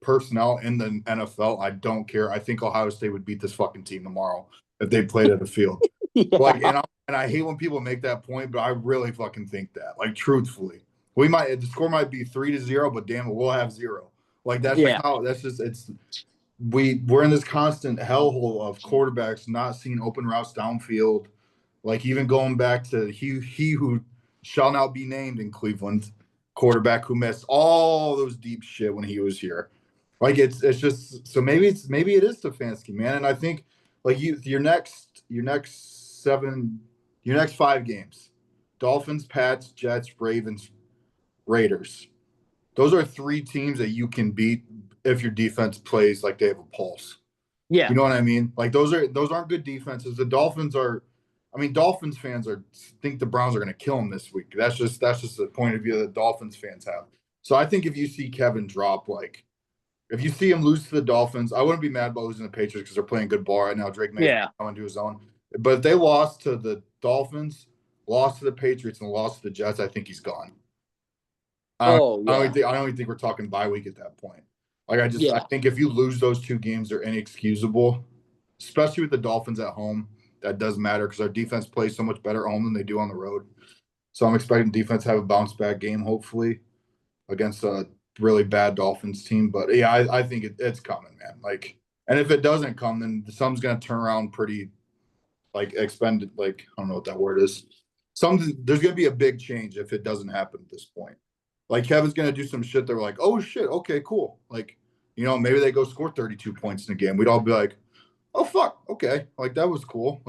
personnel in the NFL. I don't care. I think Ohio State would beat this fucking team tomorrow if they played at the field. Like, and I hate when people make that point, but I really fucking think that. Like, truthfully, the score might be 3-0, but damn it, we'll have 0. Like that's just we're in this constant hellhole of quarterbacks not seeing open routes downfield. Like even going back to he who shall not be named in Cleveland, quarterback who missed all those deep shit when he was here. Like it's just so maybe it is Stefanski, man. And I think like your next 5 games, Dolphins, Pats, Jets, Ravens, Raiders. Those are 3 teams that you can beat if your defense plays like they have a pulse. Yeah. You know what I mean? Like those aren't good defenses. The Dolphins fans think the Browns are going to kill them this week. That's just the point of view that Dolphins fans have. So I think if you see Kevin drop, like if you see him lose to the Dolphins, I wouldn't be mad about losing the Patriots because they're playing good ball right now. Drake May going to his own. But if they lost to the Dolphins, lost to the Patriots, and lost to the Jets, I think he's gone. I don't even think we're talking bye week at that point. Like I think if you lose those 2 games, they're inexcusable, especially with the Dolphins at home. That does matter because our defense plays so much better at home than they do on the road. So I'm expecting defense to have a bounce back game, hopefully, against a really bad Dolphins team. But yeah, I think it's coming, man. Like, and if it doesn't come, then something's gonna turn around pretty, like expended. Like I don't know what that word is. There's gonna be a big change if it doesn't happen at this point. Like Kevin's gonna do some shit. They're like, oh shit, okay, cool. Like, maybe they go score 32 points in a game. We'd all be like, oh fuck, okay, like that was cool.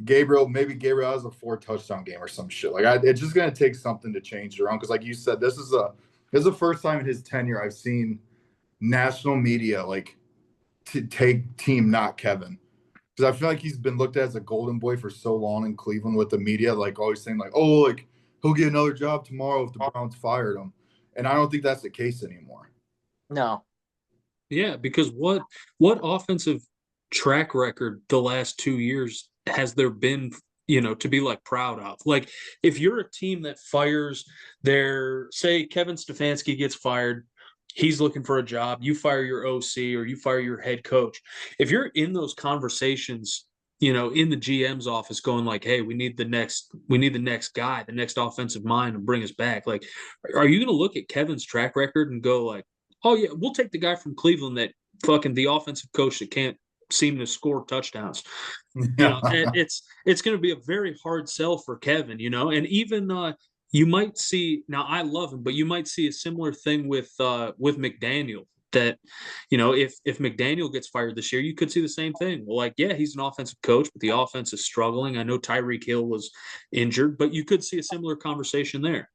Gabriel has a 4 touchdown game or some shit. Like it's just gonna take something to change it around because, like you said, this is the first time in his tenure I've seen national media like to take team not Kevin, because I feel like he's been looked at as a golden boy for so long in Cleveland with the media, like always saying like, oh, like he'll get another job tomorrow if the Browns fired him, and I don't think that's the case anymore. No. Yeah, because what offensive track record the last 2 years has there been, to be like proud of? Like if you're a team that fires say Kevin Stefanski gets fired, he's looking for a job, you fire your OC or you fire your head coach. If you're in those conversations in the GM's office going like, hey, we need the next guy, the next offensive mind, and bring us back. Like, are you going to look at Kevin's track record and go like, oh yeah, we'll take the guy from Cleveland that fucking the offensive coach that can't seem to score touchdowns. It's going to be a very hard sell for Kevin, and even you might see, now I love him, but you might see a similar thing with McDaniel. That, if McDaniel gets fired this year, you could see the same thing. Well, like, yeah, he's an offensive coach, but the offense is struggling. I know Tyreek Hill was injured, but you could see a similar conversation there.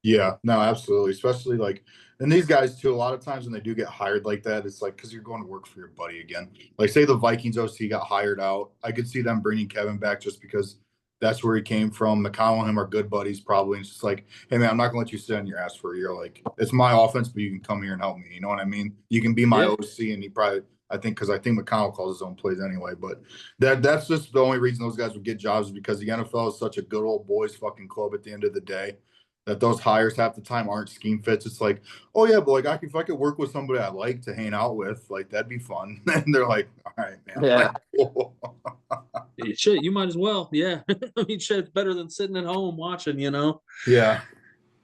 Yeah, no, absolutely. Especially like, and these guys too, a lot of times when they do get hired like that, it's like, because you're going to work for your buddy again. Like, say the Vikings OC got hired out. I could see them bringing Kevin back just because that's where he came from. McConnell and him are good buddies probably. And it's just like, hey, man, I'm not going to let you sit on your ass for a year. Like, it's my offense, but you can come here and help me. You know what I mean? You can be my OC. And he probably, because I think McConnell calls his own plays anyway. But that's just the only reason those guys would get jobs, is because the NFL is such a good old boys fucking club at the end of the day, that those hires half the time aren't scheme fits. It's like, oh yeah, but like if I could work with somebody I like to hang out with, like that'd be fun. And they're like, all right, man. Yeah. Cool. Shit, you might as well. Yeah. I mean, shit, it's better than sitting at home watching, Yeah.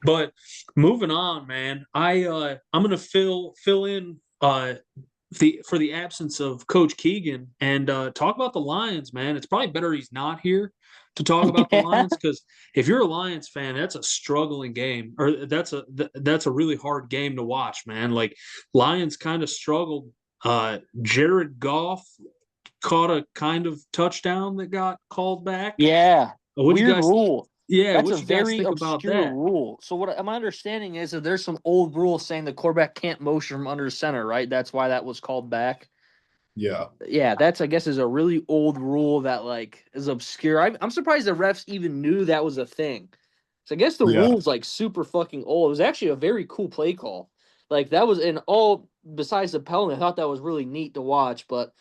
But moving on, man, I'm gonna fill in for the absence of Coach Keegan and talk about the Lions, man. It's probably better he's not here to talk about the Lions, because if you're a Lions fan, that's a struggling game, or that's a really hard game to watch, man. Like, Lions kind of struggled. Jared Goff caught a kind of touchdown that got called back. Yeah. What do you Weird guys? rule. Yeah, That's what a you guys very think about obscure that? rule. So what my understanding is that there's some old rule saying the quarterback can't motion from under center, right? That's why that was called back. Yeah. Yeah, that's, I guess, is a really old rule that like is obscure. I'm surprised the refs even knew that was a thing. So I guess the Yeah. rule's like super fucking old. It was actually a very cool play call. Like, that was in all besides the penalty. I thought that was really neat to watch. But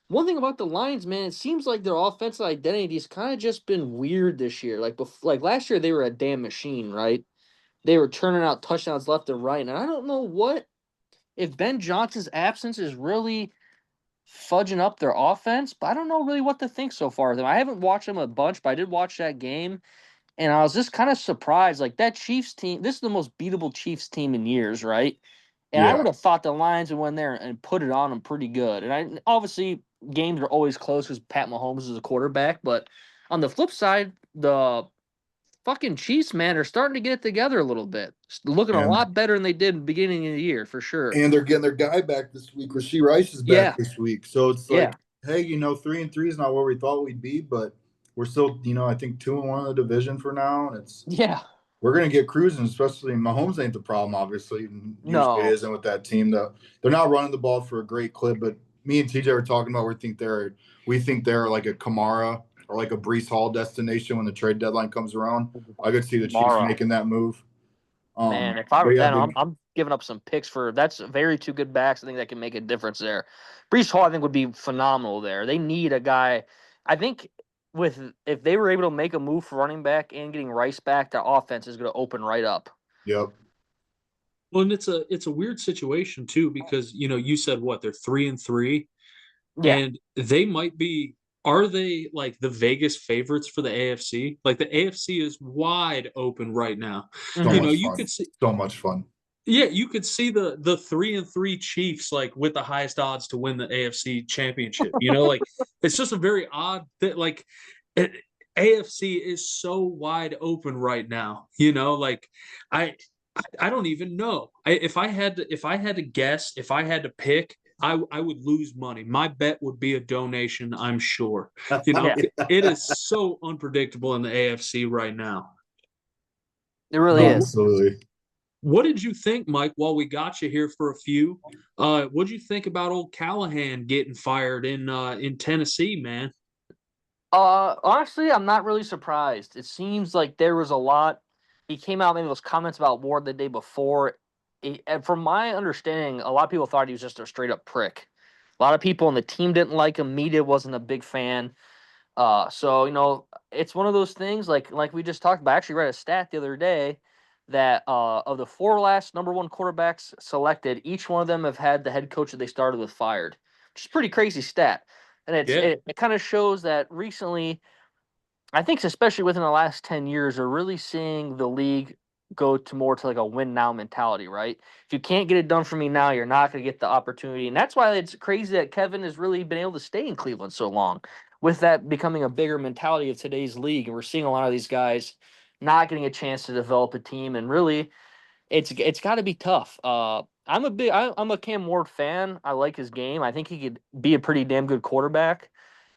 one thing about the Lions, man, it seems like their offensive identity has kind of just been weird this year. Like last year, they were a damn machine, right? They were turning out touchdowns left and right, and I don't know if Ben Johnson's absence is really fudging up their offense, but I don't know really what to think so far of them. I haven't watched them a bunch, but I did watch that game, and I was just kind of surprised. Like, that Chiefs team, this is the most beatable Chiefs team in years, right? And I Yeah. would have thought the Lions would win there and put it on them pretty good. And obviously games are always close because Pat Mahomes is a quarterback, but on the flip side, the fucking Chiefs, man, are starting to get it together a little bit. Looking a And lot better than they did in the beginning of the year, for sure. they're getting their guy back this week. Rasheed Rice is back Yeah. this week. So it's Yeah. like, hey, 3-3 is not where we thought we'd be, but we're still, I think 2-1 in the division for now. And we're gonna get cruising, especially Mahomes ain't the problem, obviously. And usually No. isn't with that team. They're not running the ball for a great clip, but me and TJ were talking about we think they're like a Kamara or like a Brees Hall destination when the trade deadline comes around. I could see the Chiefs Kamara. making that move. Man, if I but were yeah, then, I'm giving up some picks for that's very two good backs. I think that can make a difference there. Brees Hall, I think, would be phenomenal there. They need a guy. I think if they were able to make a move for running back and getting Rice back, their offense is going to open right up. Yep. Well, and it's a weird situation too, because you said what, they're 3-3, Yeah. and they might be. Are they like the Vegas favorites for the AFC? Like, the AFC is wide open right now. So Mhm. much You fun. could see. So much fun. Yeah, you could see the 3-3 Chiefs like with the highest odds to win the AFC championship. Like, it's just a very odd that like AFC is so wide open right now. Like I don't even know. If I had to guess, if I had to pick, I would lose money. My bet would be a donation, I'm sure. It is so unpredictable in the AFC right now. It really is. Absolutely. What did you think, Mike, while we got you here for a few? What did you think about old Callahan getting fired in Tennessee, man? Honestly, I'm not really surprised. It seems like there was a lot. He came out, maybe those comments about Ward the day before. And from my understanding, a lot of people thought he was just a straight up prick. A lot of people on the team didn't like him. Media wasn't a big fan. So it's one of those things like we just talked about. I actually read a stat the other day that of the 4 last number 1 quarterbacks selected, each one of them have had the head coach that they started with fired, which is a pretty crazy stat. And it kind of shows that recently, I think especially within the last 10 years, we're really seeing the league go to more to like a win now mentality, right? If you can't get it done for me now, you're not going to get the opportunity. And that's why it's crazy that Kevin has really been able to stay in Cleveland so long, with that becoming a bigger mentality of today's league. And we're seeing a lot of these guys not getting a chance to develop a team. And really, it's got to be tough. I'm a Cam Ward fan. I like his game. I think he could be a pretty damn good quarterback.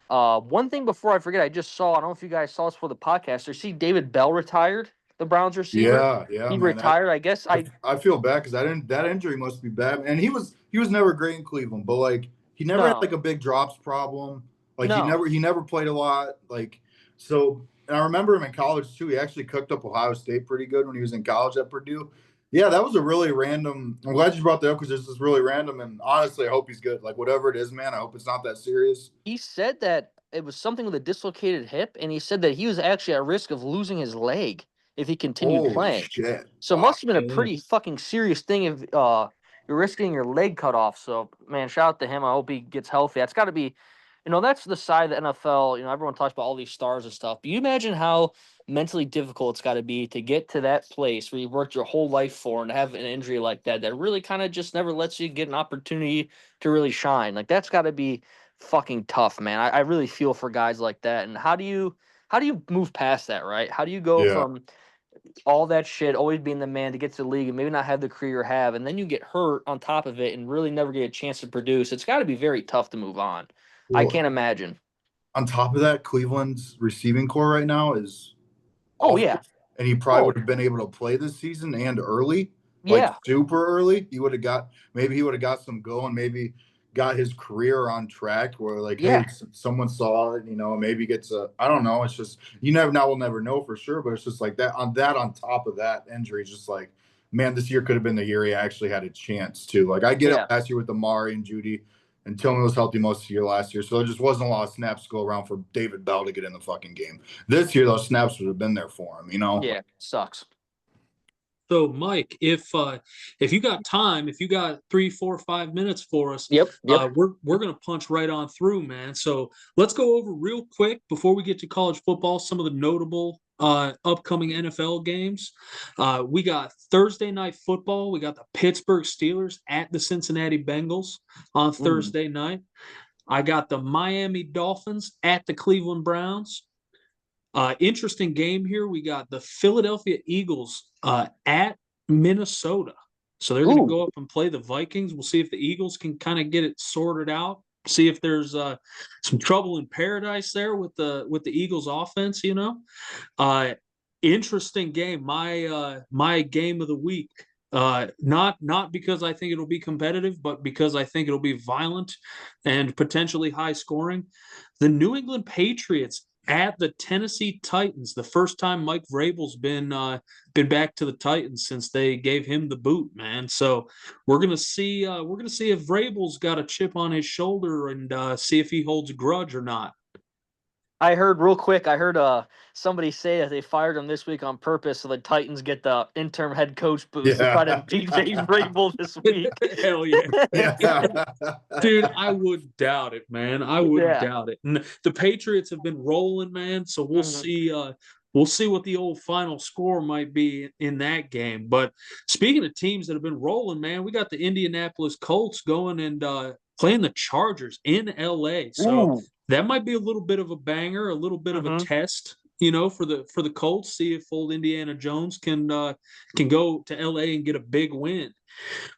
One thing before I forget, I just saw, I don't know if you guys saw this for the podcast, or see David Bell retired, the Browns receiver. Yeah, He man. retired. I guess I feel bad because that injury must be bad. And he was never great in Cleveland, but like he never had No. like a big drops problem. Like No. he never played a lot. Like so, and I remember him in college too. He actually cooked up Ohio State pretty good when he was in college at Purdue. Yeah, that was a really random. I'm glad you brought that up because this is really random. And honestly, I hope he's good. Like whatever it is, man, I hope it's not that serious. He said that it was something with a dislocated hip, and he said that he was actually at risk of losing his leg if he continued Holy playing. shit! So it Wow. must have been a pretty fucking serious thing if you're risking your leg cut off. So, man, shout out to him. I hope he gets healthy. That's got to be, that's the side of the NFL. Everyone talks about all these stars and stuff. But you imagine how mentally difficult it's got to be to get to that place where you've worked your whole life for and to have an injury like that really kind of just never lets you get an opportunity to really shine. Like, that's got to be fucking tough, man. I really feel for guys like that. And how do you move past that, right? How do you go Yeah. from all that shit, always being the man, to get to the league and maybe not have the career you have, and then you get hurt on top of it and really never get a chance to produce? It's got to be very tough to move on. I can't imagine. On top of that, Cleveland's receiving core right now is Oh, awful. yeah. And he probably would have been able to play this season and early, like Yeah. super early. He would have got some going, maybe got his career on track where like, Yeah. hey, someone saw it, maybe gets I don't know. It's just, we'll never know for sure, but it's just like that on top of that injury, just like, man, this year could have been the year he actually had a chance to. Like I get it last year with Amari and Judy, and Tillman was healthy most of the year last year. So there just wasn't a lot of snaps to go around for David Bell to get in the fucking game. This year, those snaps would have been there for him, Yeah, sucks. So, Mike, if you got time, if you got 3, 4, 5 minutes for us, Yep. we're gonna punch right on through, man. So let's go over real quick before we get to college football some of the notable upcoming NFL games. We got Thursday night football. We got the Pittsburgh Steelers at the Cincinnati Bengals on Thursday night. I got the Miami Dolphins at the Cleveland Browns. Interesting game here. We got the Philadelphia Eagles at Minnesota. So they're going to go up and play the Vikings. We'll see if the Eagles can kind of get it sorted out. See if there's some trouble in paradise there with the Eagles offense, Interesting game. My game of the week. Not because I think it'll be competitive, but because I think it'll be violent and potentially high scoring. The New England Patriots at the Tennessee Titans. The first time Mike Vrabel's been back to the Titans since they gave him the boot, man. So we're gonna see if Vrabel's got a chip on his shoulder and see if he holds a grudge or not. I heard somebody say that they fired him this week on purpose so the Titans get the interim head coach boost to try to beat Vrabel this week. Hell yeah. Dude, I would doubt it, man. I wouldn't doubt it. And the Patriots have been rolling, man, so we'll see what the old final score might be in that game. But speaking of teams that have been rolling, man, we got the Indianapolis Colts going and playing the Chargers in LA. So that might be a little bit of a banger, a little bit of a test, for the Colts. See if old Indiana Jones can go to LA and get a big win.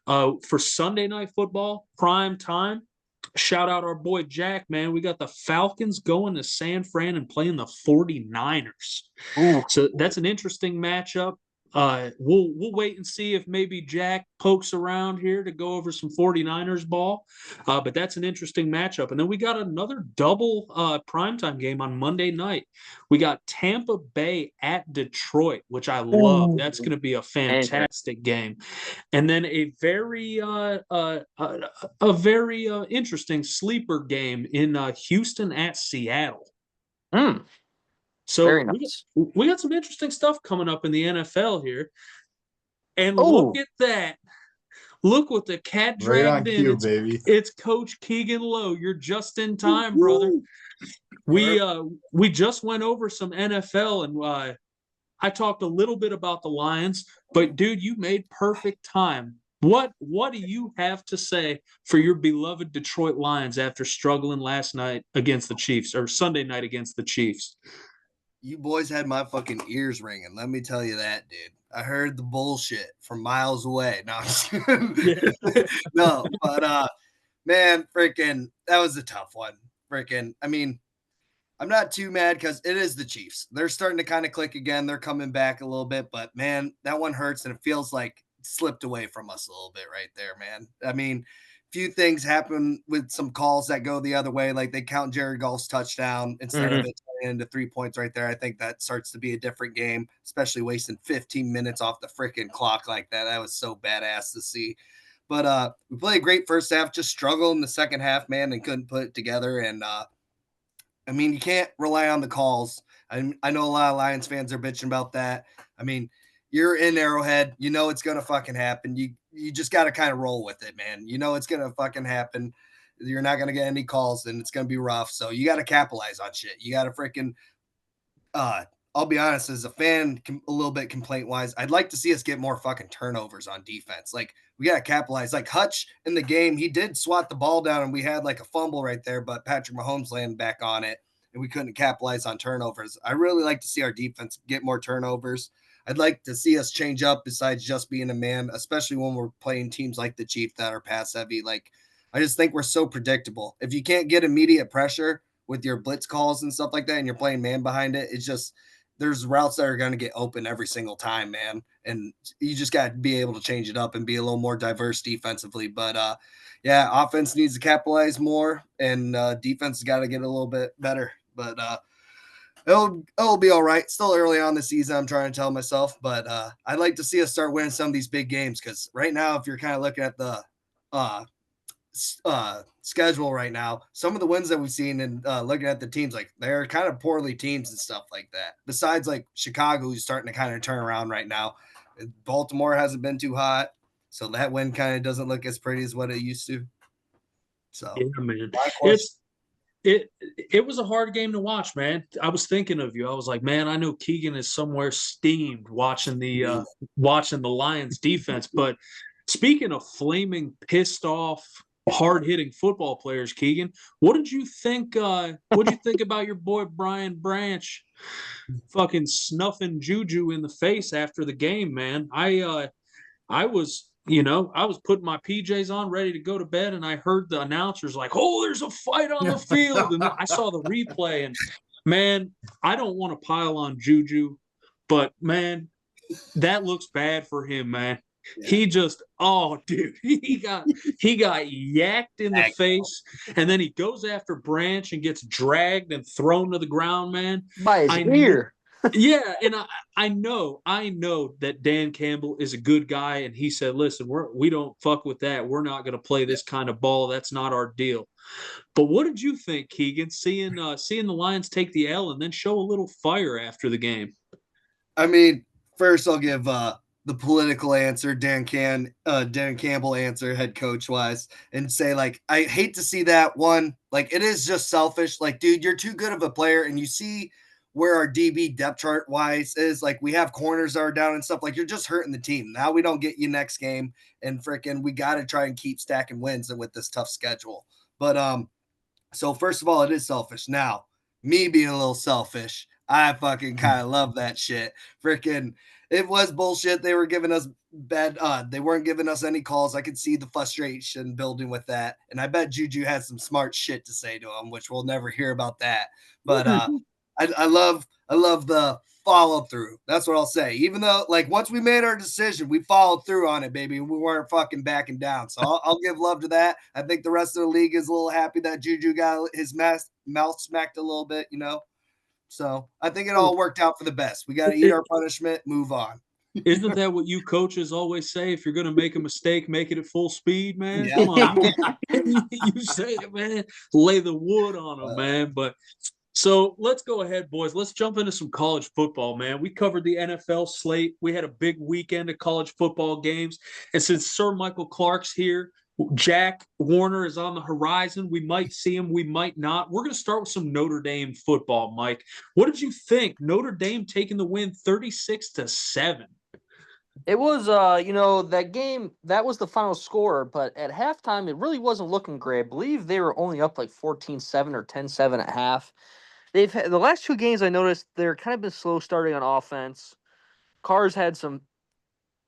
For Sunday night football, prime time. Shout out our boy Jack, man. We got the Falcons going to San Fran and playing the 49ers. So that's an interesting matchup. We'll wait and see if maybe Jack pokes around here to go over some 49ers ball. But that's an interesting matchup. And then we got another double primetime game on Monday night. We got Tampa Bay at Detroit, which I love. That's going to be a fantastic game. And then a very interesting sleeper game in Houston at Seattle. So we got some interesting stuff coming up in the NFL here. And look at that. Look what the cat Right on dragged in. cue, baby. It's Coach Keegan Lowe. You're just in time, brother. We just went over some NFL, and I talked a little bit about the Lions, but dude, you made perfect time. What do you have to say for your beloved Detroit Lions after struggling last night against the Chiefs, or Sunday night against the Chiefs? You boys had my fucking ears ringing. Let me tell you that, dude. I heard the bullshit from miles away. No, no, but man, freaking, that was a tough one. Freaking, I mean, I'm not too mad because it is the Chiefs. They're starting to kind of click again. They're coming back a little bit, but man, that one hurts and it feels like it slipped away from us a little bit right there, man. I mean, few things happen with some calls that go the other way, like they count Jared Goff's touchdown instead of it turning into 3 points right there. I think that starts to be a different game, especially wasting 15 minutes off the freaking clock like that. That was so badass to see. But we played a great first half, just struggled in the second half, man, and couldn't put it together. And I mean, you can't rely on the calls. I know a lot of Lions fans are bitching about that. I mean, you're in Arrowhead. You know it's going to fucking happen. You just got to kind of roll with it, man. You know it's going to fucking happen. You're not going to get any calls, and it's going to be rough. So you got to capitalize on shit. You got to freaking I'll be honest, as a fan, a little bit complaint-wise, I'd like to see us get more fucking turnovers on defense. Like, we got to capitalize. Like, Hutch in the game, he did swat the ball down, and we had, like, a fumble right there, but Patrick Mahomes landed back on it, and we couldn't capitalize on turnovers. I really like to see our defense get more turnovers. I'd like to see us change up besides just being a man, especially when we're playing teams like the Chiefs that are pass-heavy. Like, I just think we're so predictable. If you can't get immediate pressure with your blitz calls and stuff like that, and you're playing man behind it, it's just – there's routes that are going to get open every single time, man. And you just got to be able to change it up and be a little more diverse defensively. But yeah, offense needs to capitalize more, and defense has got to get a little bit better. But it'll be all right. Still early on the season, I'm trying to tell myself. But I'd like to see us start winning some of these big games, because right now, if you're kind of looking at the schedule right now, some of the wins that we've seen and looking at the teams, like they're kind of poorly teams and stuff like that. Besides like Chicago, who's starting to kind of turn around right now. Baltimore hasn't been too hot, so that win kind of doesn't look as pretty as what it used to. So yeah, man, it was a hard game to watch, man. I was thinking of you. I was like, man, I know Keegan is somewhere steamed watching the Lions defense. But speaking of flaming, pissed off, hard-hitting football players, Keegan, what did you think? What did you think about your boy Brian Branch, fucking snuffing Juju in the face after the game, man? I was putting my PJs on, ready to go to bed, and I heard the announcers like, "Oh, there's a fight on the field," and I saw the replay, and man, I don't want to pile on Juju, but man, that looks bad for him, man. Yeah. He just, dude, he got yacked in the face, and then he goes after Branch and gets dragged and thrown to the ground, man. By his ear. Yeah, and I know that Dan Campbell is a good guy, and he said, listen, we don't fuck with that. We're not going to play this kind of ball. That's not our deal. But what did you think, Keegan, seeing the Lions take the L and then show a little fire after the game? I mean, first I'll give the political answer, Dan Campbell answer, head coach wise, and say, like, I hate to see that one. Like, it is just selfish. Like, dude, you're too good of a player, and you see where our DB depth chart wise is. Like, we have corners that are down and stuff. Like, you're just hurting the team. Now we don't get you next game, and freaking we got to try and keep stacking wins with this tough schedule. But so first of all, it is selfish. Now, me being a little selfish, I fucking kind of love that shit. Freaking, it was bullshit. They were giving us bad. They weren't giving us any calls. I could see the frustration building with that, and I bet Juju had some smart shit to say to him, which we'll never hear about that. But I love the follow through. That's what I'll say. Even though, like, once we made our decision, we followed through on it, baby. We weren't fucking backing down. So I'll give love to that. I think the rest of the league is a little happy that Juju got his mouth smacked a little bit, you know. So I think it all worked out for the best. We got to eat our punishment, move on. Isn't that what you coaches always say? If you're going to make a mistake, make it at full speed, man. Yeah. Come on. You say it, man. Lay the wood on them, man. But So let's go ahead, boys. Let's jump into some college football, man. We covered the NFL slate. We had a big weekend of college football games. And since Sir Michael Clark's here, Jack Warner is on the horizon. We might see him, we might not. We're going to start with some Notre Dame football, Mike. What did you think? Notre Dame taking the win 36-7. It was, that game, that was the final score, but at halftime, it really wasn't looking great. I believe they were only up like 14-7 or 10-7 at half. They've had the last two games I noticed they're kind of been slow starting on offense. Carr's had some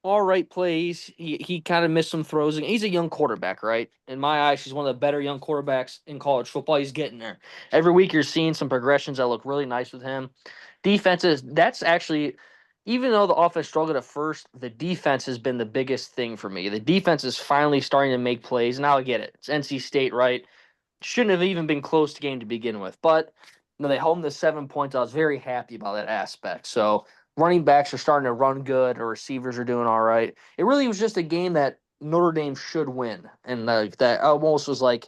all right plays. He kind of missed some throws. And he's a young quarterback, right? In my eyes, he's one of the better young quarterbacks in college football. He's getting there. Every week you're seeing some progressions that look really nice with him. Defenses, that's actually, even though the offense struggled at first, the defense has been the biggest thing for me. The defense is finally starting to make plays. Now I get it. It's NC State, right? Shouldn't have even been close to game to begin with. But they held them to 7 points. I was very happy about that aspect. So running backs are starting to run good, or receivers are doing all right. It really was just a game that Notre Dame should win, and that almost was like,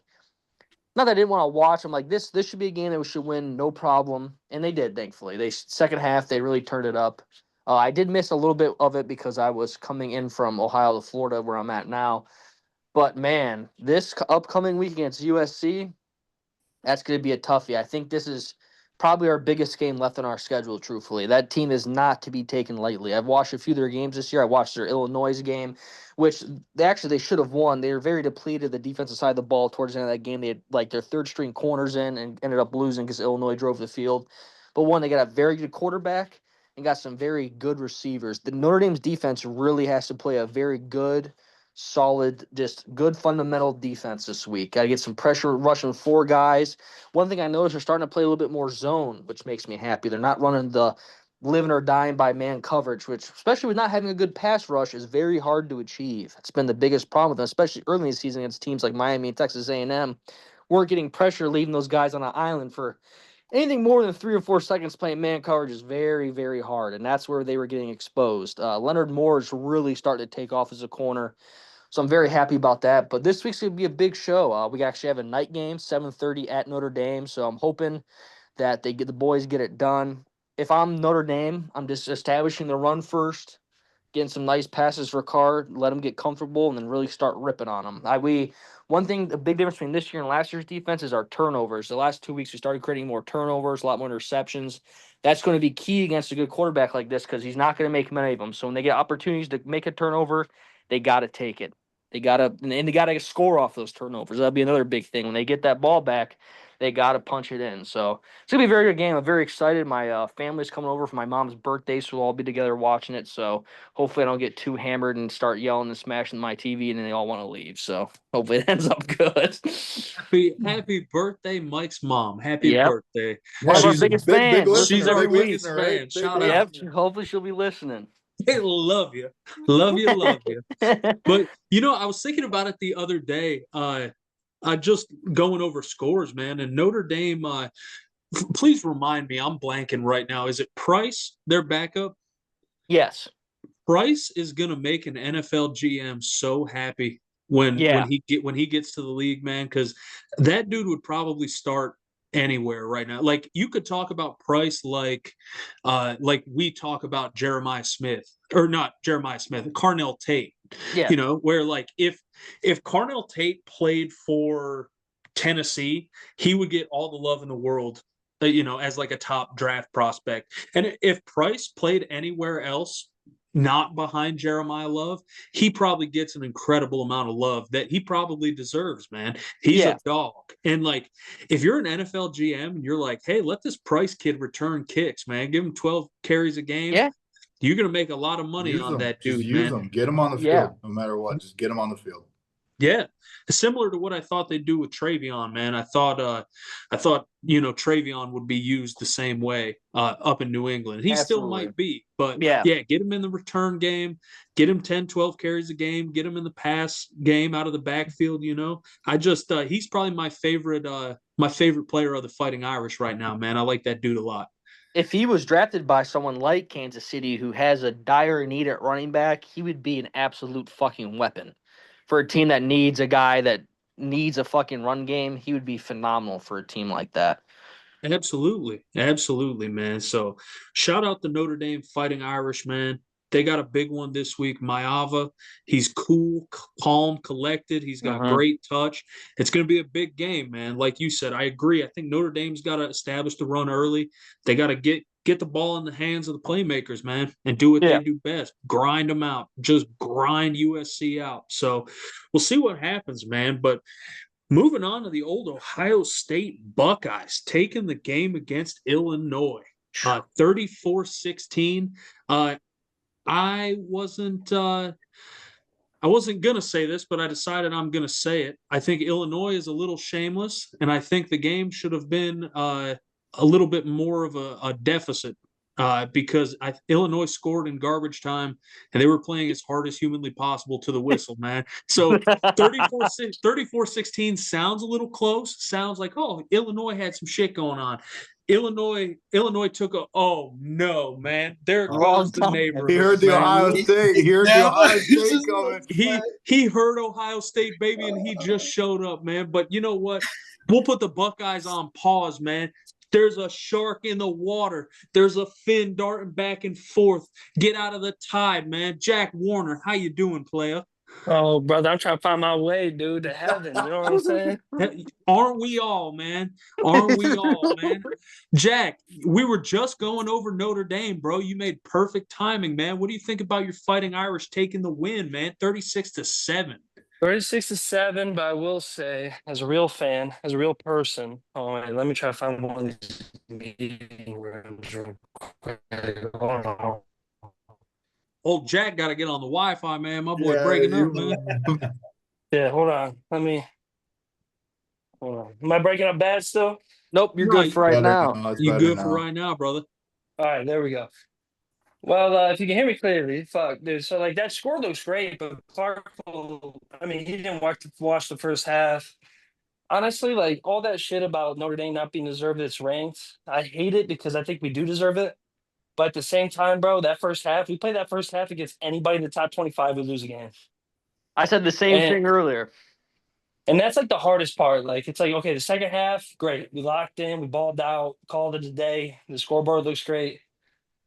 not that I didn't want to watch. I'm like, this should be a game that we should win, no problem, and they did. Thankfully, they second half they really turned it up. I did miss a little bit of it because I was coming in from Ohio to Florida, where I'm at now. But man, this upcoming week against USC, that's going to be a toughie. I think this is probably our biggest game left on our schedule, truthfully. That team is not to be taken lightly. I've watched a few of their games this year. I watched their Illinois game, which they should have won. They were very depleted the defensive side of the ball towards the end of that game. They had like their third string corners in and ended up losing because Illinois drove the field. But one, they got a very good quarterback and got some very good receivers. The Notre Dame's defense really has to play a very good, solid, just good fundamental defense this week. Got to get some pressure rushing four guys. One thing I noticed, they're starting to play a little bit more zone, which makes me happy. They're not running the living or dying by man coverage, which, especially with not having a good pass rush, is very hard to achieve. It's been the biggest problem with them, especially early in the season against teams like Miami and Texas A&M. We're getting pressure, leaving those guys on an island for anything more than 3 or 4 seconds playing man coverage is very, very hard, and that's where they were getting exposed. Leonard Moore is really starting to take off as a corner. So I'm very happy about that. But this week's going to be a big show. We actually have a night game, 7:30 at Notre Dame. So I'm hoping that the boys get it done. If I'm Notre Dame, I'm just establishing the run first, getting some nice passes for Carr, let them get comfortable, and then really start ripping on them. One thing, the big difference between this year and last year's defense is our turnovers. The last 2 weeks, we started creating more turnovers, a lot more interceptions. That's going to be key against a good quarterback like this because he's not going to make many of them. So when they get opportunities to make a turnover, they got to take it. They got to score off those turnovers. That'll be another big thing. When they get that ball back, they got to punch it in. So it's going to be a very good game. I'm very excited. My family's coming over for my mom's birthday, so we'll all be together watching it. So hopefully I don't get too hammered and start yelling and smashing my TV, and then they all want to leave. So hopefully it ends up good. Happy birthday, Mike's mom. Happy Yep. birthday. One of our She's biggest big fans. listener, she's every big week's listener, right? fan. Big Shout listener. out. Yep. Hopefully she'll be listening. They love you. Love you, love you. But, I was thinking about it the other day. I just going over scores, man. And Notre Dame, please remind me, I'm blanking right now. Is it Price, their backup? Yes. Price is going to make an NFL GM so happy when he gets to the league, man, because that dude would probably start anywhere right now. Like you could talk about Price like we talk about Jeremiah Smith, or not Jeremiah Smith, Carnell Tate. Yeah. Where like if Carnell Tate played for Tennessee, he would get all the love in the world, as like a top draft prospect. And if Price played anywhere else, not behind Jeremiah Love, he probably gets an incredible amount of love that he probably deserves, man. He's a dog. And like, if you're an NFL GM and you're like, hey, let this Price kid return kicks, man, give him 12 carries a game. Yeah. You're going to make a lot of money on that dude, Just use man. them. Get them on the field, no matter what. Just get them on the field. Yeah, similar to what I thought they'd do with Travion, man. I thought Travion would be used the same way up in New England. He still might be, but yeah, get him in the return game, get him 10, 12 carries a game, get him in the pass game out of the backfield. I just he's probably my favorite player of the Fighting Irish right now, man. I like that dude a lot. If he was drafted by someone like Kansas City who has a dire need at running back, he would be an absolute fucking weapon. For a team that needs a guy that needs a fucking run game, he would be phenomenal for a team like that. Absolutely. Absolutely, man. So shout out to Notre Dame Fighting Irish, man. They got a big one this week. Mayava, he's cool, calm, collected. He's got Mhm. great touch. It's going to be a big game, man. Like you said, I agree. I think Notre Dame's got to establish the run early. They got to get the ball in the hands of the playmakers, man, and do what Yeah. they do best. Grind them out. Just grind USC out. So we'll see what happens, man. But moving on to the old Ohio State Buckeyes, taking the game against Illinois, 34-16. I wasn't gonna say this, but I decided I'm gonna say it. I think Illinois is a little shameless, and I think the game should have been a little bit more of a deficit because Illinois scored in garbage time, and they were playing as hard as humanly possible to the whistle, man. So 34-16 sounds a little close. Sounds like, oh, Illinois had some shit going on. Illinois took oh no, man. There Wrong goes the time. neighborhood. He heard the man. Ohio State. He heard the Ohio State coming. He heard Ohio State, baby, and he just showed up, man. But you know what? We'll put the Buckeyes on pause, man. There's a shark in the water. There's a fin darting back and forth. Get out of the tide, man. Jack Warner, how you doing, player? Oh, brother, I'm trying to find my way, dude, to heaven. You know what I'm saying? Aren't we all, man? Aren't we all, man? Jack, we were just going over Notre Dame, bro. You made perfect timing, man. What do you think about your Fighting Irish taking the win, man? 36-7. 36-7, but I will say, as a real fan, as a real person, oh, wait, let me try to find one of these meeting rooms real quick. Hold on. Old Jack got to get on the Wi-Fi, man. My boy breaking up, man. Yeah, hold on. Hold on. Am I breaking up bad still? Nope, you're No, good for right Better now. It's You better good now. for right now, brother? All right, there we go. Well, if you can hear me clearly, fuck, dude. So, like, that score looks great, but Clark, I mean, he didn't watch the first half. Honestly, like, all that shit about Notre Dame not being deserved its ranked, I hate it because I think we do deserve it. But at the same time, bro, that first half, we play that first half against anybody in the top 25, we lose a game. I said the same thing earlier. And that's like the hardest part. Like, it's like, okay, the second half, great. We locked in, we balled out, called it a day. The scoreboard looks great.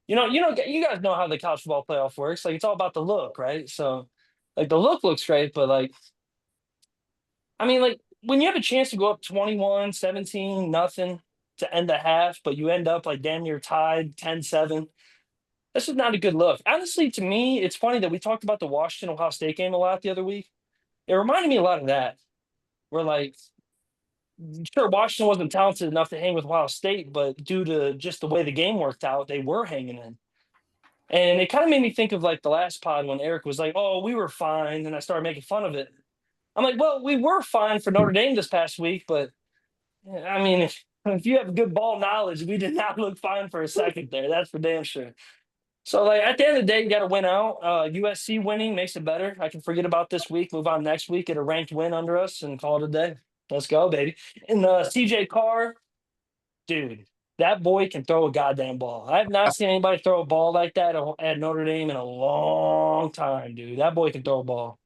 You guys know how the college football playoff works. Like, it's all about the look, right? So, like, the look looks great, but like, I mean, like, when you have a chance to go up 21, 17, nothing to end the half, but you end up like damn near tied 10-7. This is not a good look. Honestly, to me, it's funny that we talked about the Washington Ohio State game a lot the other week. It reminded me a lot of that. Where, like, sure, Washington wasn't talented enough to hang with Ohio State, but due to just the way the game worked out, they were hanging in. And it kind of made me think of like the last pod when Eric was like, "Oh, we were fine," and I started making fun of it. I'm like, "Well, we were fine for Notre Dame this past week, but I mean, if you have good ball knowledge, we did not look fine for a second there. That's for damn sure." So, like, at the end of the day, you got to win out. USC winning makes it better. I can forget about this week, move on next week, get a ranked win under us, and call it a day. Let's go, baby. And CJ Carr, dude, that boy can throw a goddamn ball. I have not seen anybody throw a ball like that at Notre Dame in a long time, dude. That boy can throw a ball.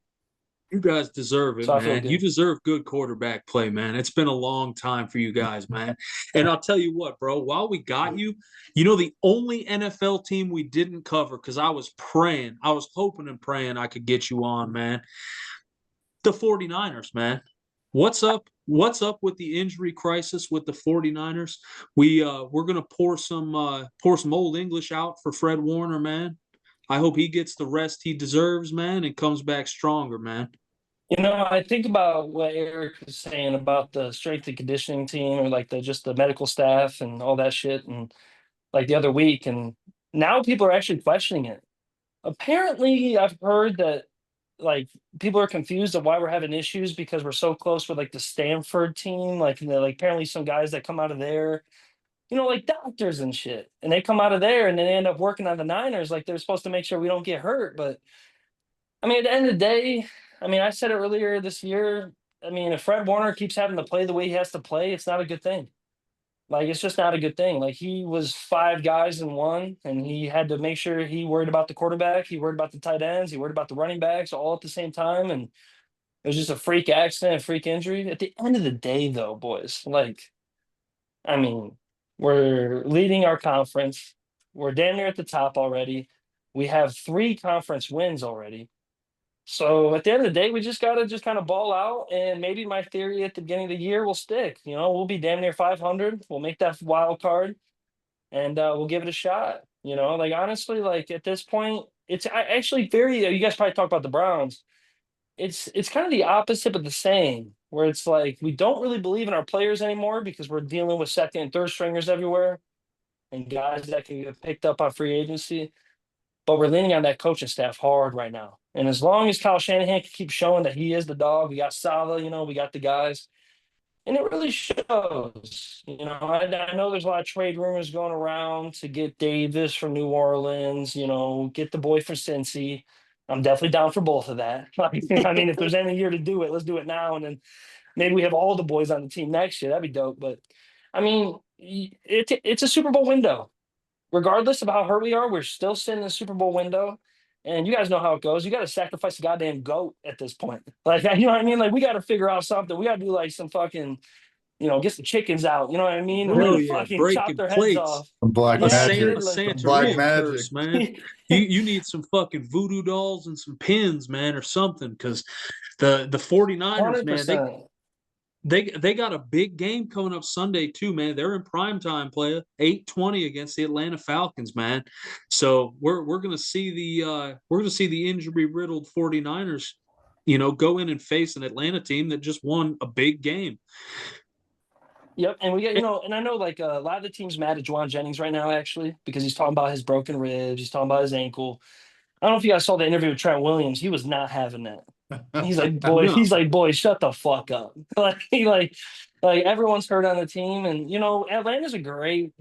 You guys deserve it, So I feel man. You good. deserve good quarterback play, man. It's been a long time for you guys, man. And I'll tell you what, bro, while we got you, the only NFL team we didn't cover, because I was hoping and praying I could get you on, man. The 49ers, man. What's up? What's up with the injury crisis with the 49ers? We're gonna pour some old English out for Fred Warner, man. I hope he gets the rest he deserves, man, and comes back stronger, man. I think about what Eric was saying about the strength and conditioning team, or like just the medical staff and all that shit, and like the other week, and now people are actually questioning it. Apparently, I've heard that like people are confused of why we're having issues because we're so close with like the Stanford team. Like, apparently some guys that come out of there, like doctors and shit, and they come out of there and then they end up working on the Niners. Like, they're supposed to make sure we don't get hurt, but I mean, at the end of the day, I mean, I said it earlier this year. I mean, if Fred Warner keeps having to play the way he has to play, it's not a good thing. Like, it's just not a good thing. Like, he was five guys in one, and he had to make sure he worried about the quarterback, he worried about the tight ends, he worried about the running backs all at the same time. And it was just a freak accident, a freak injury. At the end of the day, though, boys, like, I mean, We're leading our conference. We're damn near at the top already. We have 3 conference wins already. So at the end of the day, we just gotta just kind of ball out, and maybe my theory at the beginning of the year will stick. We'll be damn near 500. We'll make that wild card, and we'll give it a shot. Like honestly, like at this point, it's actually very. You guys probably talk about the Browns. It's kind of the opposite but the same, where it's like we don't really believe in our players anymore because we're dealing with second and third stringers everywhere, and guys that can get picked up on free agency. But we're leaning on that coaching staff hard right now. And as long as Kyle Shanahan can keep showing that he is the dog, we got Sala, we got the guys. And it really shows. I know there's a lot of trade rumors going around to get Davis from New Orleans, get the boy for Cincy. I'm definitely down for both of that. I mean, if there's any year to do it, let's do it now. And then maybe we have all the boys on the team next year. That'd be dope. But I mean, it's a Super Bowl window. Regardless of how hurt we are, we're still sitting in the Super Bowl window. And you guys know how it goes. You got to sacrifice a goddamn goat at this point. Like, you know what I mean? Like, we got to figure out something. We got to do like some fucking, get some chickens out. You know what I mean? Hell Really yeah, fucking breaking chop their heads plates. off. Black A magic. Santa Black Santeria magic. curse, man. You need some fucking voodoo dolls and some pins, man, or something, because the 49ers, man, 100%. they got a big game coming up Sunday too, man. They're in prime time, player 8:20 against the Atlanta Falcons, man. So we're gonna see the injury riddled 49ers, go in and face an Atlanta team that just won a big game. Yep, and we get and I know like a lot of the teams mad at Juwan Jennings right now, actually, because he's talking about his broken ribs, he's talking about his ankle. I don't know if you guys saw the interview with Trent Williams. He was not having that. He's like, boy, No. he's like, boy, shut the fuck up. like everyone's hurt on the team, and Atlanta's a great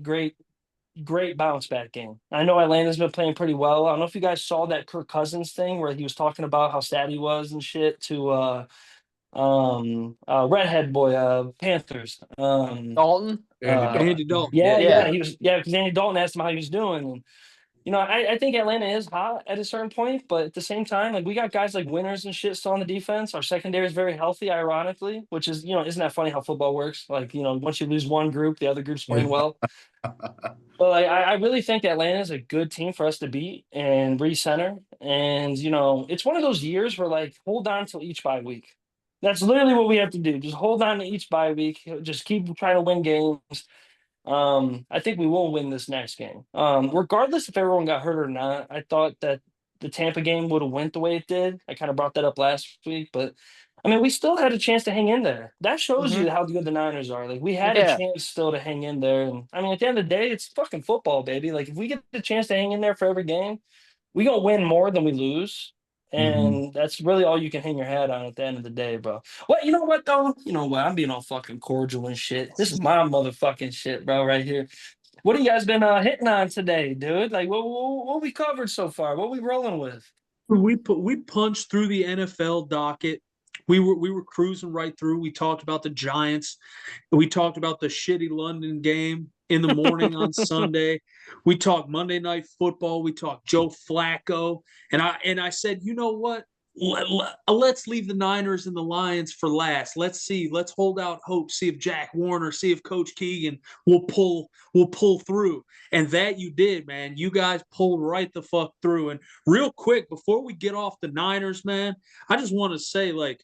bounce back game. I know Atlanta's been playing pretty well. I don't know if you guys saw that Kirk Cousins thing where he was talking about how sad he was and shit to redhead boy, Panthers. Dalton. Andy Dalton. Yeah, he was because Andy Dalton asked him how he was doing, and I think Atlanta is hot at a certain point, but at the same time, like we got guys like Winners and shit still on the defense. Our secondary is very healthy, ironically, which is isn't that funny how football works? Like once you lose one group, the other group's playing well. But like, I really think Atlanta is a good team for us to beat and recenter. And it's one of those years where like hold on till each bye week. That's literally what we have to do. Just hold on to each bye week. Just keep trying to win games. I think we will win this next game. Regardless if everyone got hurt or not, I thought that the Tampa game would have went the way it did. I kind of brought that up last week, but I mean, we still had a chance to hang in there. That shows you how good the Niners are. Like we had a chance still to hang in there. And I mean, at the end of the day, it's fucking football, baby. Like if we get the chance to hang in there for every game, we gonna win more than we lose. And that's really all you can hang your hat on at the end of the day, bro. Well, you know what though? You know what? I'm being all fucking cordial and shit. This is my motherfucking shit, bro, right here. What have you guys been hitting on today, dude? Like, what we covered so far? What we rolling with? We punched through the NFL docket. We were cruising right through. We talked about the Giants. We talked about the shitty London game in the morning on Sunday. We talked Monday Night Football. We talked Joe Flacco. And I said, you know what? Let's leave the Niners and the Lions for last. Let's hold out hope. See if Jack Warner, see if Coach Keegan will pull through. And that you did, man. You guys pulled right the fuck through. And real quick, before we get off the Niners, man, I just want to say, like,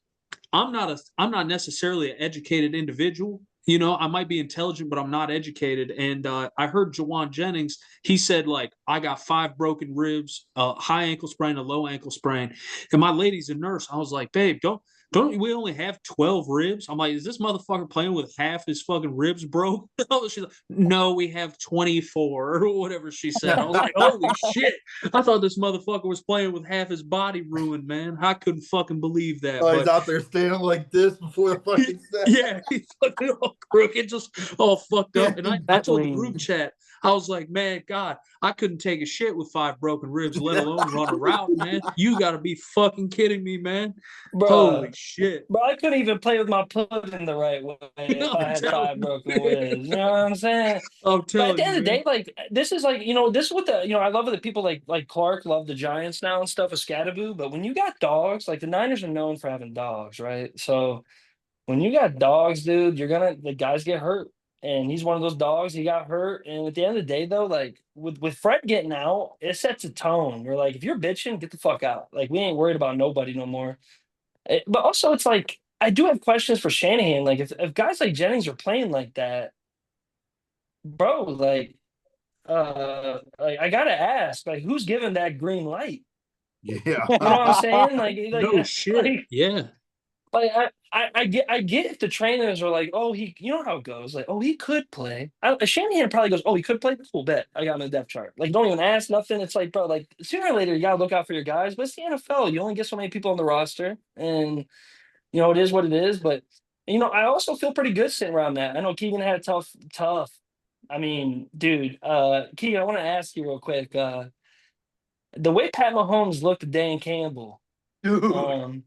I'm not necessarily an educated individual. I might be intelligent, but I'm not educated. And I heard Juwan Jennings. He said, like, I got 5 broken ribs, a high ankle sprain, a low ankle sprain. And my lady's a nurse. I was like, babe, don't we only have 12 ribs? I'm like, is this motherfucker playing with half his fucking ribs broke? She's like, no, we have 24 or whatever she said. I was like, holy shit. I thought this motherfucker was playing with half his body ruined, man. I couldn't fucking believe that. Oh, he's out there standing like this before the fucking set. Yeah, he's fucking all crooked, just all fucked up. And I told the group chat, I was like, man, God, I couldn't take a shit with 5 broken ribs, let alone run a route, man. You got to be fucking kidding me, man. Bruh. Holy shit. Bro, I couldn't even play with my pudding the right way if I had 5 broken ribs. You know what I'm saying? I'm telling you. But at the end of the day, like, this is like, this is what I love that people like Clark love the Giants now and stuff with Scatterboo. But when you got dogs, like the Niners are known for having dogs, right? So when you got dogs, dude, the guys get hurt. and he's one of those dogs. He got hurt, and at the end of the day, though, like with Fred getting out, it sets a tone. We're like, if you're bitching, get the fuck out. Like we ain't worried about nobody no more. But also, it's like I do have questions for Shanahan. Like if guys like Jennings are playing like that, bro, like I gotta ask, like who's giving that green light? Yeah. You know what I'm saying? No shit. like Yeah. Like I get if the trainers are like, oh, you know how it goes, like, oh, he could play. Shanahan probably goes, oh, he could play. Cool, bet I got him in the depth chart. Like, don't even ask nothing. It's like, bro, like sooner or later you gotta look out for your guys. But it's the NFL. You only get so many people on the roster, and it is what it is. But I also feel pretty good sitting around that. I know Keegan had a tough. I mean, dude, Keegan, I want to ask you real quick. The way Pat Mahomes looked at Dan Campbell, Dude.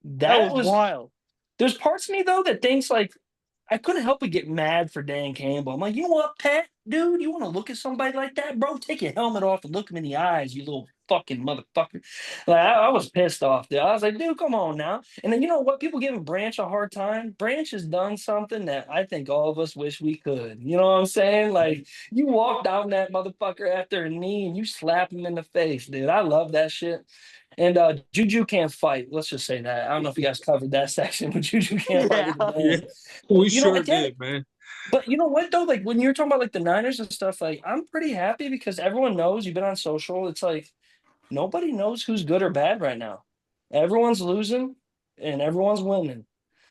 That was wild. There's parts of me though that thinks like I couldn't help but get mad for Dan Campbell. I'm like, you know what, Pat, dude, you want to look at somebody like that, bro? Take your helmet off and look him in the eyes, you little fucking motherfucker. Like I was pissed off, dude. I was like, dude, come on now. And then you know what? People giving Branch a hard time. Branch has done something that I think all of us wish we could. You know what I'm saying? Like you walk down that motherfucker after a knee and you slap him in the face, dude. I love that shit. And Juju can't fight. Let's just say that. I don't know if you guys covered that section, but Juju can't fight with the Yeah. man. We You know, sure at the end- did, man. But you know what though? Like when you're talking about like the Niners and stuff, like I'm pretty happy because everyone knows you've been on social. It's like nobody knows who's good or bad right now. Everyone's losing and everyone's winning.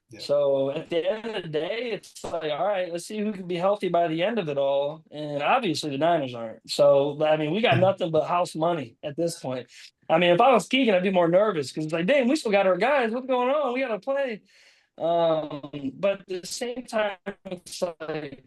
Yeah. So at the end of the day, it's like, all right, let's see who can be healthy by the end of it all. And obviously the Niners aren't. So I mean, we got nothing but house money at this point. I mean, if I was Keegan, I'd be more nervous because it's like, damn, we still got our guys. What's going on? We got to play. But at the same time, it's like,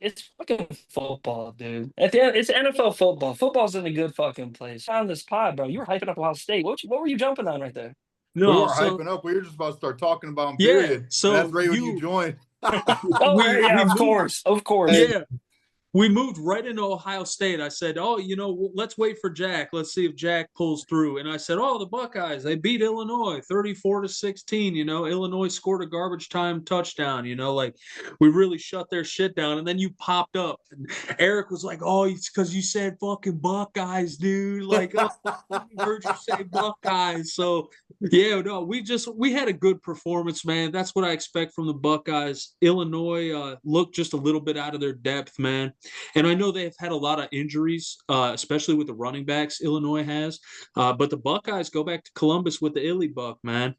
it's fucking football, dude. At the end, it's NFL football. Football's in a good fucking place. On this pod, bro, you were hyping up Ohio State. What were you jumping on right there? We No, were so hyping up. We were just about to start talking about them, Yeah, period. so And that's right when you joined. Oh, we yeah, of moved- course, of course. Yeah. We moved right into Ohio State. I said, oh, let's wait for Jack. Let's see if Jack pulls through. And I said, oh, the Buckeyes, they beat Illinois 34-16. Illinois scored a garbage time touchdown. Like we really shut their shit down. And then you popped up. And Eric was like, oh, it's because you said fucking Buckeyes, dude. Like, oh, I heard you say Buckeyes. So, yeah, no, we had a good performance, man. That's what I expect from the Buckeyes. Illinois looked just a little bit out of their depth, man. And I know they've had a lot of injuries, especially with the running backs Illinois has. But the Buckeyes go back to Columbus with the Illy Buck, man.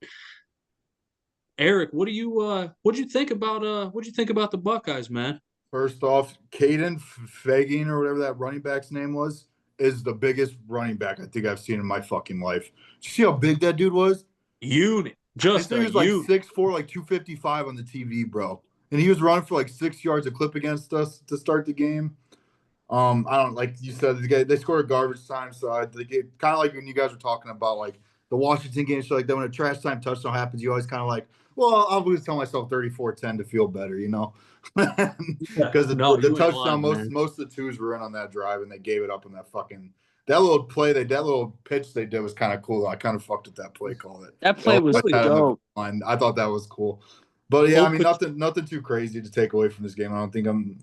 Eric, what'd you think about the Buckeyes, man? First off, Caden Fagin or whatever that running back's name was is the biggest running back I think I've seen in my fucking life. Did you see how big that dude was? Unit. I Just think a he was like unit. 6'4", like 255 on the TV, bro. And he was running for like 6 yards a clip against us to start the game. I don't like you said they scored a garbage time, so I think it kind of like when you guys were talking about like the Washington game, so like that when a trash time touchdown happens, you always kind of like, well, I'll always tell myself 34-10 to feel better, because the touchdown most of the twos were in on that drive and they gave it up on that little play that little pitch they did was kind of cool. I kind of fucked with that play call. That play was dope. I thought that was cool. But yeah, I mean nothing too crazy to take away from this game. I don't think I'm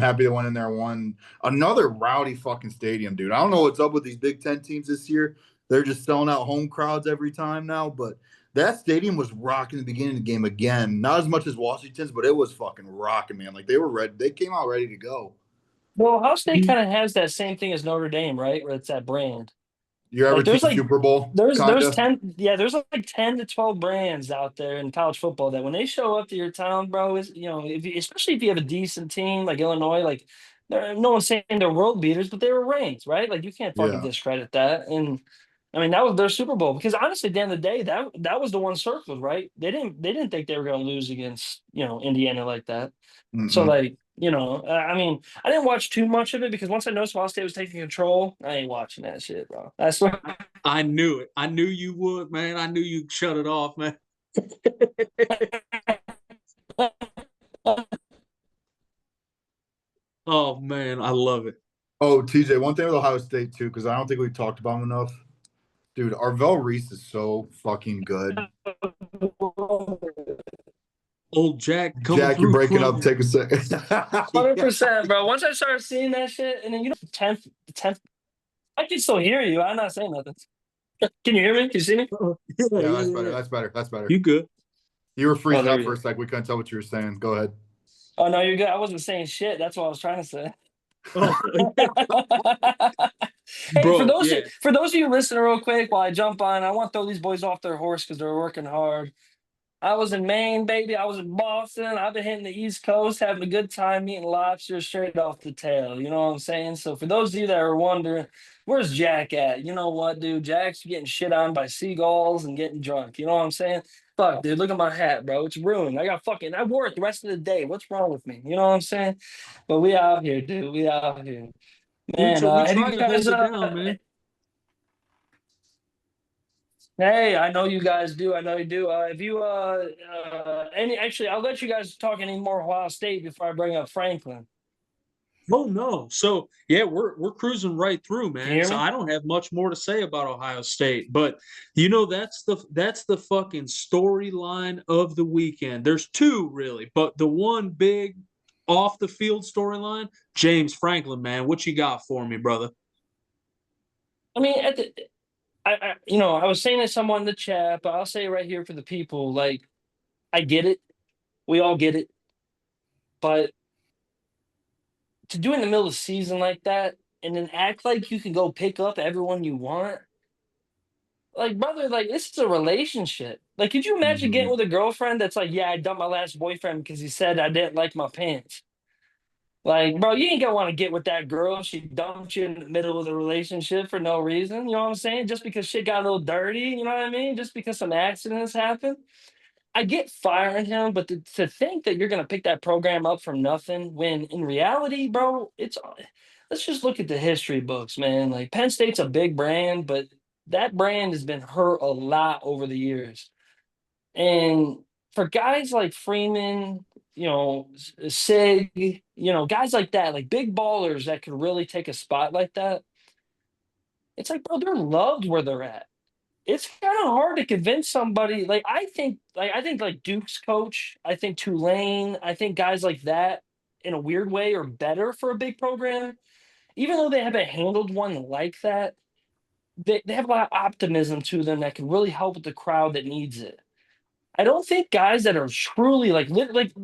happy they went in there and won another rowdy fucking stadium, dude. I don't know what's up with these Big Ten teams this year. They're just selling out home crowds every time now, but that stadium was rocking at the beginning of the game again. Not as much as Washington's, but it was fucking rocking, man. Like they were ready. They came out ready to go. Well, Ohio State kind of has that same thing as Notre Dame, right? Where it's that brand. You ever there's seen Super Bowl? There's 10, there's like 10 to 12 brands out there in college football that when they show up to your town, bro, is especially if you have a decent team like Illinois, like no one's saying they're world beaters, but they were ranked, right? Like you can't fucking discredit that. And I mean that was their Super Bowl because honestly, at the end of the day, that was the one circled, right? They didn't think they were going to lose against Indiana like that. So like. I mean, I didn't watch too much of it because once I noticed Ohio State was taking control, I ain't watching that shit, bro. I swear. I knew it. I knew you would, man. I knew you'd shut it off, man. Oh, man. I love it. Oh, TJ, one thing with Ohio State, too, because I don't think we talked about him enough. Dude, Arvell Reese is so fucking good. old Jack coming Jack, through. you're breaking clutch. up. Take a second. 100%, bro. Once I started seeing that shit, and then the 10th, I can still hear you. I'm not saying nothing. Can you hear me? Can you see me? Yeah, Yeah, that's better. That's better. That's better. You good? You were freezing there up we for a go. sec. We couldn't tell what you were saying. Go ahead. Oh no, you're good. I wasn't saying shit. That's what I was trying to say. Oh, Hey, bro, for those of you listening real quick while I jump on, I want to throw these boys off their horse because they're working hard. I was in Maine, baby. I was in Boston. I've been hitting the East Coast, having a good time eating lobsters straight off the tail. You know what I'm saying? So for those of you that are wondering, where's Jack at? You know what, dude? Jack's getting shit on by seagulls and getting drunk. You know what I'm saying? Fuck, dude, look at my hat, bro. It's ruined. I wore it the rest of the day. What's wrong with me? You know what I'm saying? But we out here, dude. We out here. we Man, we have try you to hold guys it down, man. Hey, I know you guys do. I know you do. If you any actually, I'll let you guys talk any more Ohio State before I bring up Franklin. Oh no. So yeah, we're cruising right through, Can you man. hear So me? I don't have much more to say about Ohio State, but that's the fucking storyline of the weekend. There's two really, but the one big off the field storyline, James Franklin, man. What you got for me, brother? I mean, I was saying to someone in the chat, but I'll say it right here for the people. Like, I get it. We all get it. But to do it in the middle of the season like that and then act like you can go pick up everyone you want, like, brother, like, this is a relationship. Like, could you imagine getting with a girlfriend that's like, yeah, I dumped my last boyfriend because he said I didn't like my pants? Like, bro, you ain't gonna want to get with that girl. She dumped you in the middle of the relationship for no reason. You know what I'm saying? Just because shit got a little dirty. You know what I mean? Just because some accidents happened. I get firing him, but to think that you're gonna pick that program up from nothing when in reality, bro, let's just look at the history books, man. Like Penn State's a big brand, but that brand has been hurt a lot over the years. And for guys like Freeman, Sig, guys like that, like big ballers that could really take a spot like that, it's like, bro, they're loved where they're at. It's kind of hard to convince somebody. I think like Duke's coach, I think Tulane, I think guys like that in a weird way are better for a big program. Even though they haven't handled one like that, they have a lot of optimism to them that can really help with the crowd that needs it. I don't think guys that are truly like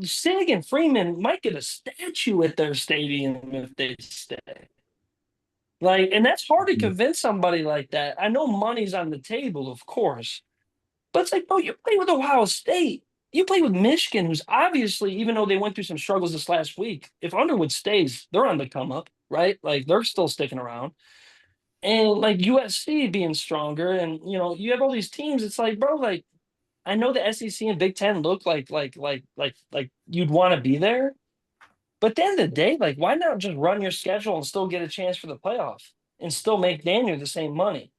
Sig and Freeman might get a statue at their stadium if they stay. Like, and that's hard to convince somebody like that. I know money's on the table, of course, but it's like, bro, you play with Ohio State. You play with Michigan, who's obviously, even though they went through some struggles this last week, if Underwood stays, they're on the come up, right? Like they're still sticking around. And like USC being stronger, and you have all these teams. It's like, bro, like I know the SEC and Big Ten look like you'd want to be there, but at the end of the day, like why not just run your schedule and still get a chance for the playoff and still make Daniel the same money?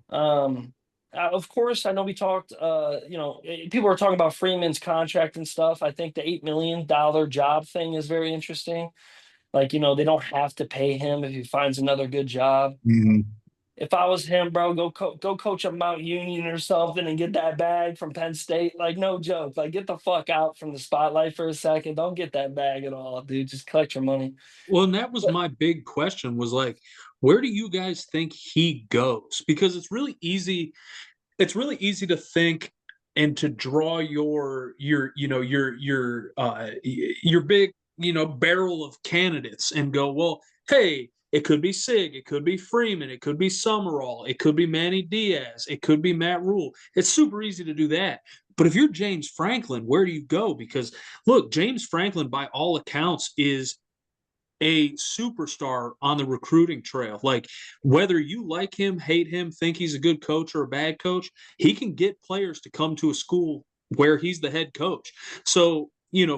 Of course, I know we talked. People were talking about Freeman's contract and stuff. I think the $8 million job thing is very interesting. Like they don't have to pay him if he finds another good job. Mhm. If I was him, bro, go coach at Mount Union or something and get that bag from Penn State. Like, no joke. Like, get the fuck out from the spotlight for a second. Don't get that bag at all, dude. Just collect your money. Well, and that was But my big question was like, where do you guys think he goes? Because it's really easy to think and to draw your big, barrel of candidates and go, well, hey, it could be Sig, it could be Freeman, it could be Summerall, it could be Manny Diaz, it could be Matt Rule. It's super easy to do that. But if you're James Franklin, where do you go? Because look, James Franklin, by all accounts, is a superstar on the recruiting trail. Like whether you like him, hate him, think he's a good coach or a bad coach, he can get players to come to a school where he's the head coach. So,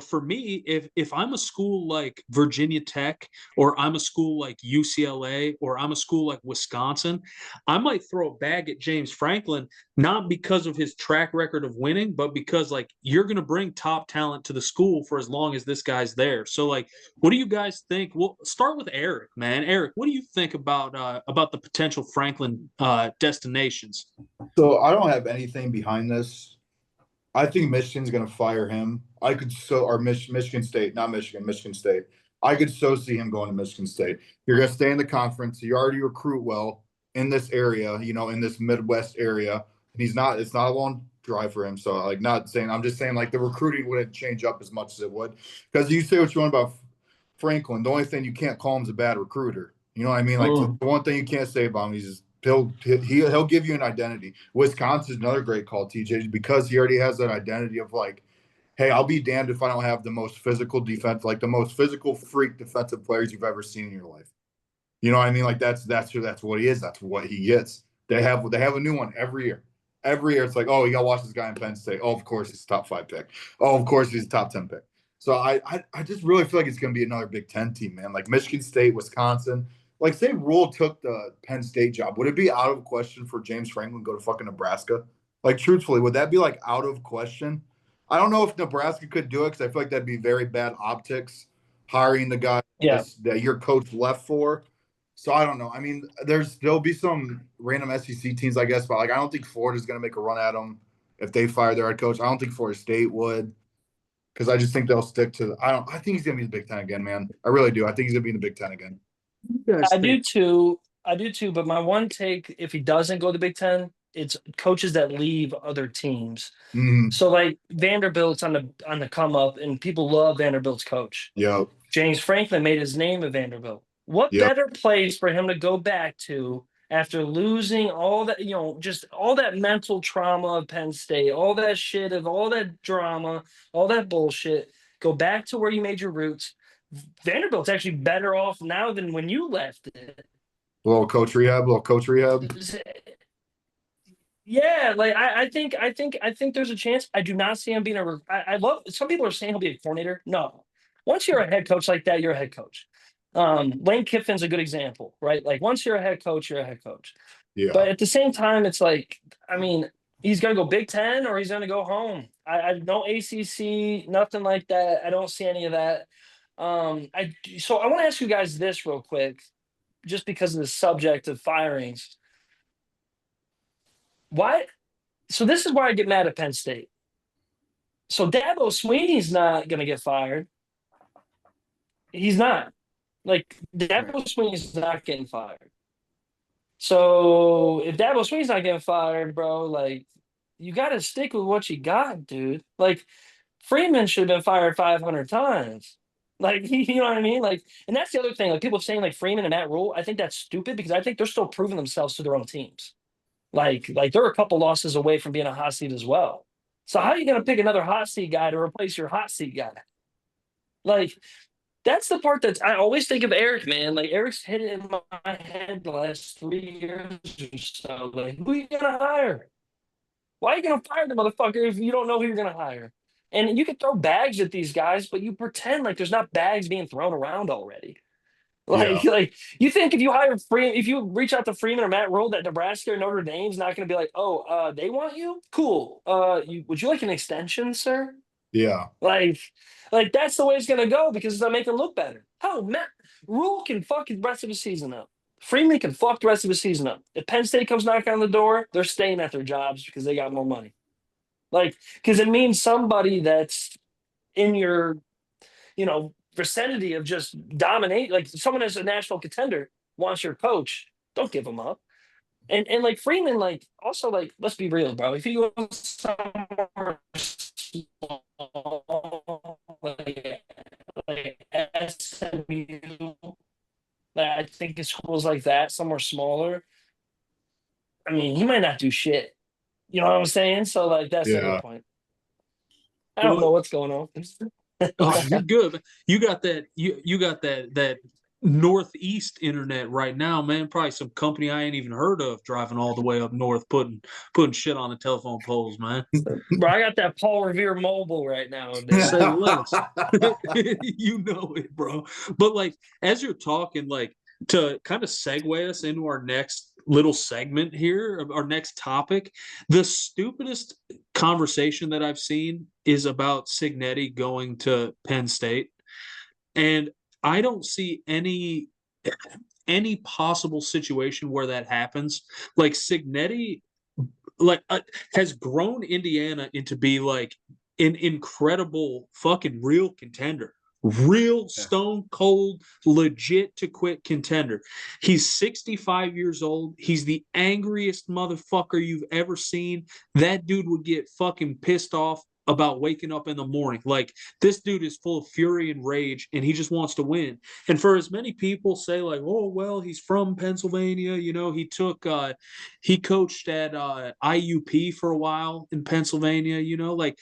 for me, if I'm a school like Virginia Tech or I'm a school like UCLA or I'm a school like Wisconsin, I might throw a bag at James Franklin, not because of his track record of winning, but because like you're going to bring top talent to the school for as long as this guy's there. So like, what do you guys think? We'll start with Eric, man. Eric, what do you think about the potential Franklin destinations? So I don't have anything behind this. I think Michigan's going to fire him. Michigan State, not Michigan, Michigan State. I could so see him going to Michigan State. You're going to stay in the conference. You already recruit well in this area, in this Midwest area. And it's not a long drive for him. So, I'm just saying, the recruiting wouldn't change up as much as it would. Because you say what you want about Franklin. The only thing you can't call him is a bad recruiter. You know what I mean? The one thing you can't say about him is he'll give you an identity. Wisconsin's another great call, TJ, because he already has that identity of hey, I'll be damned if I don't have the most physical defense, the most physical freak defensive players you've ever seen in your life. You know what I mean? That's what he is. That's what he gets. They have a new one every year. Every year it's oh, you gotta watch this guy in Penn State. Oh, of course he's a top 5 pick. Oh, of course he's a top 10 pick. So I just really feel like it's gonna be another Big Ten team, man. Michigan State, Wisconsin. Say Rule took the Penn State job. Would it be out of question for James Franklin to go to fucking Nebraska? Truthfully, would that be out of question? I don't know if Nebraska could do it because I feel like that'd be very bad optics, hiring the guy that your coach left for. So I don't know. I mean, there'll be some random SEC teams, I guess, but I don't think Florida's going to make a run at them if they fire their head coach. I don't think Florida State would, because I just think they'll stick to. I think he's going to be in the Big Ten again, man. I really do. I think he's going to be in the Big Ten again. I do too. But my one take, if he doesn't go to the Big Ten, it's coaches that leave other teams. Mm-hmm. So Vanderbilt's on the come up, and people love Vanderbilt's coach. Yep. James Franklin made his name at Vanderbilt. What better place for him to go back to after losing all that, just all that mental trauma of Penn State, all that shit of all that drama, all that bullshit. Go back to where you made your roots. Vanderbilt's actually better off now than when you left it. Little coach rehab. Yeah, I think there's a chance. I do not see him being I love. Some people are saying he'll be a coordinator. No, once you're a head coach like that, you're a head coach. Lane Kiffin's a good example, right? Once you're a head coach, you're a head coach. Yeah. But at the same time, it's he's gonna go Big Ten or he's gonna go home. I no ACC, nothing like that. I don't see any of that. So I want to ask you guys this real quick, just because of the subject of firings. Why? So this is where I get mad at Penn State. So Dabo Swinney's not going to get fired. He's not. Dabo Swinney's not getting fired. So if Dabo Swinney's not getting fired, bro, you got to stick with what you got, dude. Freeman should have been fired 500 times. You know what I mean? And that's the other thing. People saying Freeman and Matt Rule, I think that's stupid because I think they're still proving themselves to their own teams. They're a couple losses away from being a hot seat as well. So how are you going to pick another hot seat guy to replace your hot seat guy? That's the part that I always think of Eric, man. Eric's hit it in my head the last 3 years or so. Who are you going to hire? Why are you going to fire the motherfucker if you don't know who you're going to hire? And you can throw bags at these guys, but you pretend there's not bags being thrown around already. You think if you hire if you reach out to Freeman or Matt Rule, that Nebraska or Notre Dame's not going to be they want you? Cool. Would you like an extension, sir? Yeah. That's the way it's going to go because it's going to make them look better. Oh, Matt Rule can fuck the rest of his season up. Freeman can fuck the rest of his season up. If Penn State comes knocking on the door, they're staying at their jobs because they got more money. Because it means somebody that's in your, vicinity of just dominate, someone as a national contender wants your coach, don't give them up. And Freeman, also let's be real, bro. If you go somewhere small, SMU, I think it's schools like that, somewhere smaller. I mean, he might not do shit. You know what I'm saying? So that's the other point. I don't know what's going on. Oh, you're good. You got that. You got that northeast internet right now, man. Probably some company I ain't even heard of driving all the way up north, putting shit on the telephone poles, man. Bro, I got that Paul Revere mobile right now. Say less. You know it, bro. But as you're talking, to kind of segue us into our next little segment here, our next topic, the stupidest conversation that I've seen is about Cignetti going to Penn State. And I don't see any possible situation where that happens. Cignetti, has grown Indiana into be like an incredible fucking real contender. Real stone cold, legit to quit contender. He's 65 years old. He's the angriest motherfucker you've ever seen. That dude would get fucking pissed off about waking up in the morning. Like, this dude is full of fury and rage, and he just wants to win. And for as many people say, like, oh, well, he's from Pennsylvania, you know, he coached at IUP for a while in Pennsylvania, you know, like,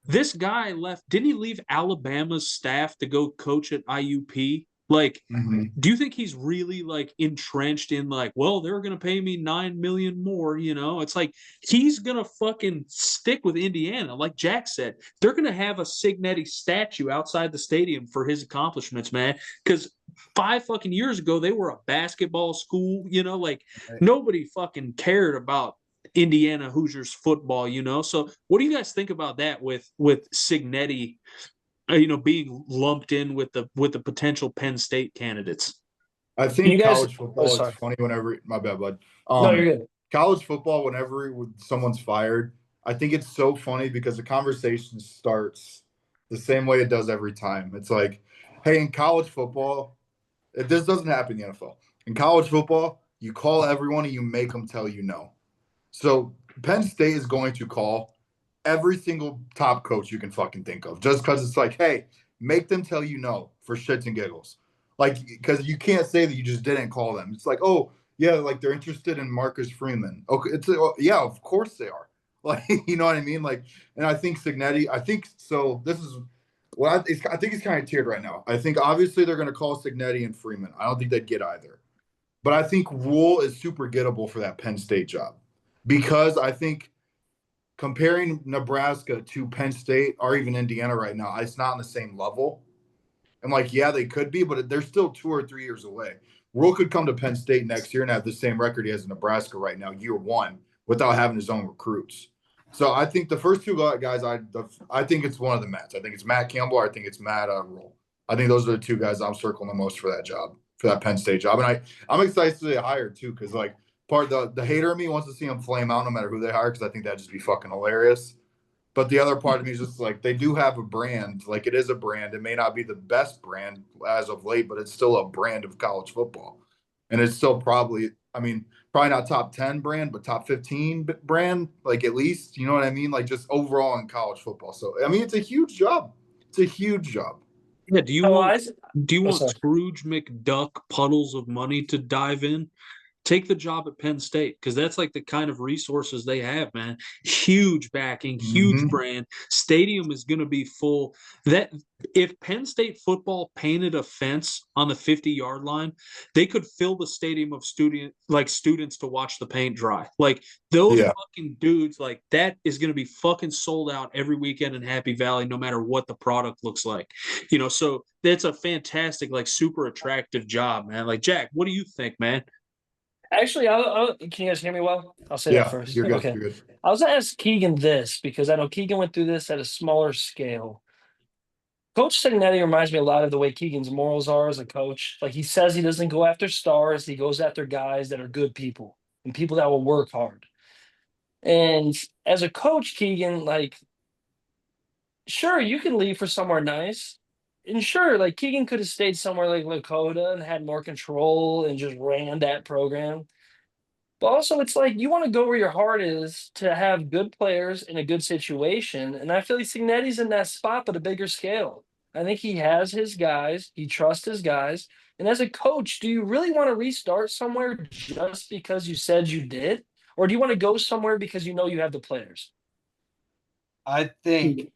this guy left, didn't he leave Alabama's staff to go coach at IUP? Like, do you think he's really like entrenched in like, well, they're gonna pay me $9 million more, you know? It's like he's gonna fucking stick with Indiana. Like Jack said, they're gonna have a Signetti statue outside the stadium for his accomplishments, man. Because 5 fucking years ago, they were a basketball school, you know, like nobody fucking cared about Indiana Hoosiers football, you know. So what do you guys think about that with Signetti, you know, being lumped in with the potential Penn State candidates? I think college football sorry. is funny whenever my bad, bud. No, you're good. College football, whenever someone's fired, I think it's so funny because the conversation starts the same way it does every time. It's like, hey, in college football, this doesn't happen in the NFL. In college football, you call everyone and you make them tell you no. So Penn State is going to call every single top coach you can fucking think of, just because it's like, hey, make them tell you no for shits and giggles. Like, because you can't say that you just didn't call them. It's like, oh, yeah, like they're interested in Marcus Freeman. Okay, yeah, of course they are. Like, you know what I mean? Like, and I think Signetti, I think so. This is what I think it's kind of tiered right now. I think obviously they're going to call Signetti and Freeman. I don't think they'd get either. But I think Rule is super gettable for that Penn State job. Because I think comparing Nebraska to Penn State or even Indiana right now, it's not on the same level. And like, yeah, they could be, but they're still 2 or 3 years away. Rule could come to Penn State next year and have the same record he has in Nebraska right now, year 1, without having his own recruits. So I think the first 2 guys, I think it's one of the Matts. I think it's Matt Campbell. Or I think it's Matt Rule. I think those are the 2 guys I'm circling the most for that job, for that Penn State job. And I'm excited to see they hired too, because like, part of the hater of me wants to see them flame out no matter who they hire, because I think that'd just be fucking hilarious. But the other part of me is just like, they do have a brand. Like, it is a brand. It may not be the best brand as of late, but it's still a brand of college football. And it's still probably not top 10 brand, but top 15 brand, like at least, you know what I mean? Like just overall in college football. So, I mean, it's a huge job. It's a huge job. Yeah. Do you want Scrooge McDuck puddles of money to dive in? Take the job at Penn State, because that's like the kind of resources they have, man. Huge backing, huge brand. Stadium is going to be full. That if Penn State football painted a fence on the 50-yard line, they could fill the stadium of students to watch the paint dry. Like those fucking dudes, like that is going to be fucking sold out every weekend in Happy Valley, no matter what the product looks like. You know, so that's a fantastic, like super attractive job, man. Like Jack, what do you think, man? Actually, can you guys hear me well? I'll say that first. You're good, okay. You're good. I was going to ask Keegan this, because I know Keegan went through this at a smaller scale. Coach Signetti reminds me a lot of the way Keegan's morals are as a coach. Like, he says he doesn't go after stars. He goes after guys that are good people and people that will work hard. And as a coach, Keegan, like, sure, you can leave for somewhere nice. And sure, like Keegan could have stayed somewhere like Lakota and had more control and just ran that program. But also, it's like you want to go where your heart is to have good players in a good situation. And I feel like Signetti's in that spot, but a bigger scale. I think he has his guys. He trusts his guys. And as a coach, do you really want to restart somewhere just because you said you did? Or do you want to go somewhere because you know you have the players? I think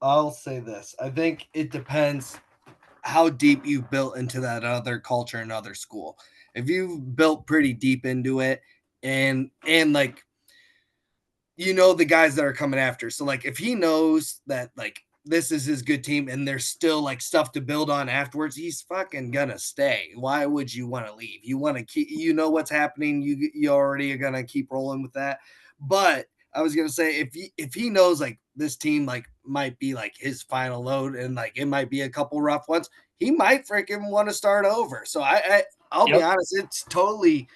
I'll say this. I think it depends how deep you've built into that other culture and other school. If you've built pretty deep into it and like, you know, the guys that are coming after. So like, if he knows that like this is his good team and there's still like stuff to build on afterwards, he's fucking gonna stay. Why would you want to leave? You want to keep, you know what's happening. You already are gonna keep rolling with that. But I was gonna say, if he knows like this team like might be like his final load and like it might be a couple rough ones, he might freaking want to start over. So I'll be honest, it's totally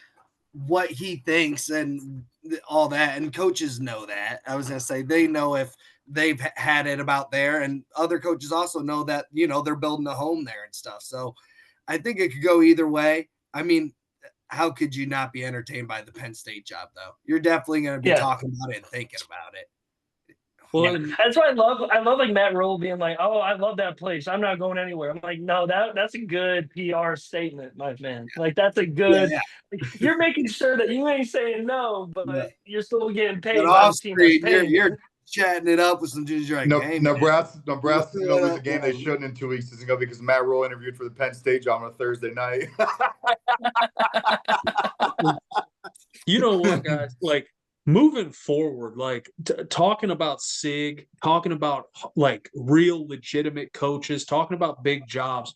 what he thinks and all that, and coaches know that. I was gonna say they know if they've had it about there, and other coaches also know that, you know, they're building a home there and stuff. So I think it could go either way. I mean, how could you not be entertained by the Penn State job, though? You're definitely going to be Yeah. talking about it and thinking about it. Well, Yeah, and that's what I love. I love like Matt Rule being like, "Oh, I love that place. I'm not going anywhere." I'm like, "No, that's a good PR statement, my man. Like that's a good. Yeah, You're making sure that you ain't saying no, but yeah. you're still getting But paid by the off team that's screen, paying you." you're chatting it up with some dudes. You're like, No, hey, man, Nebraska's what's going to lose a going game they on? shouldn't in 2 weeks. Isn't going to because Matt Rule interviewed for the Penn State job on a Thursday night. you know what, guys? Like moving forward, like talking about SIG, talking about like real legitimate coaches, talking about big jobs.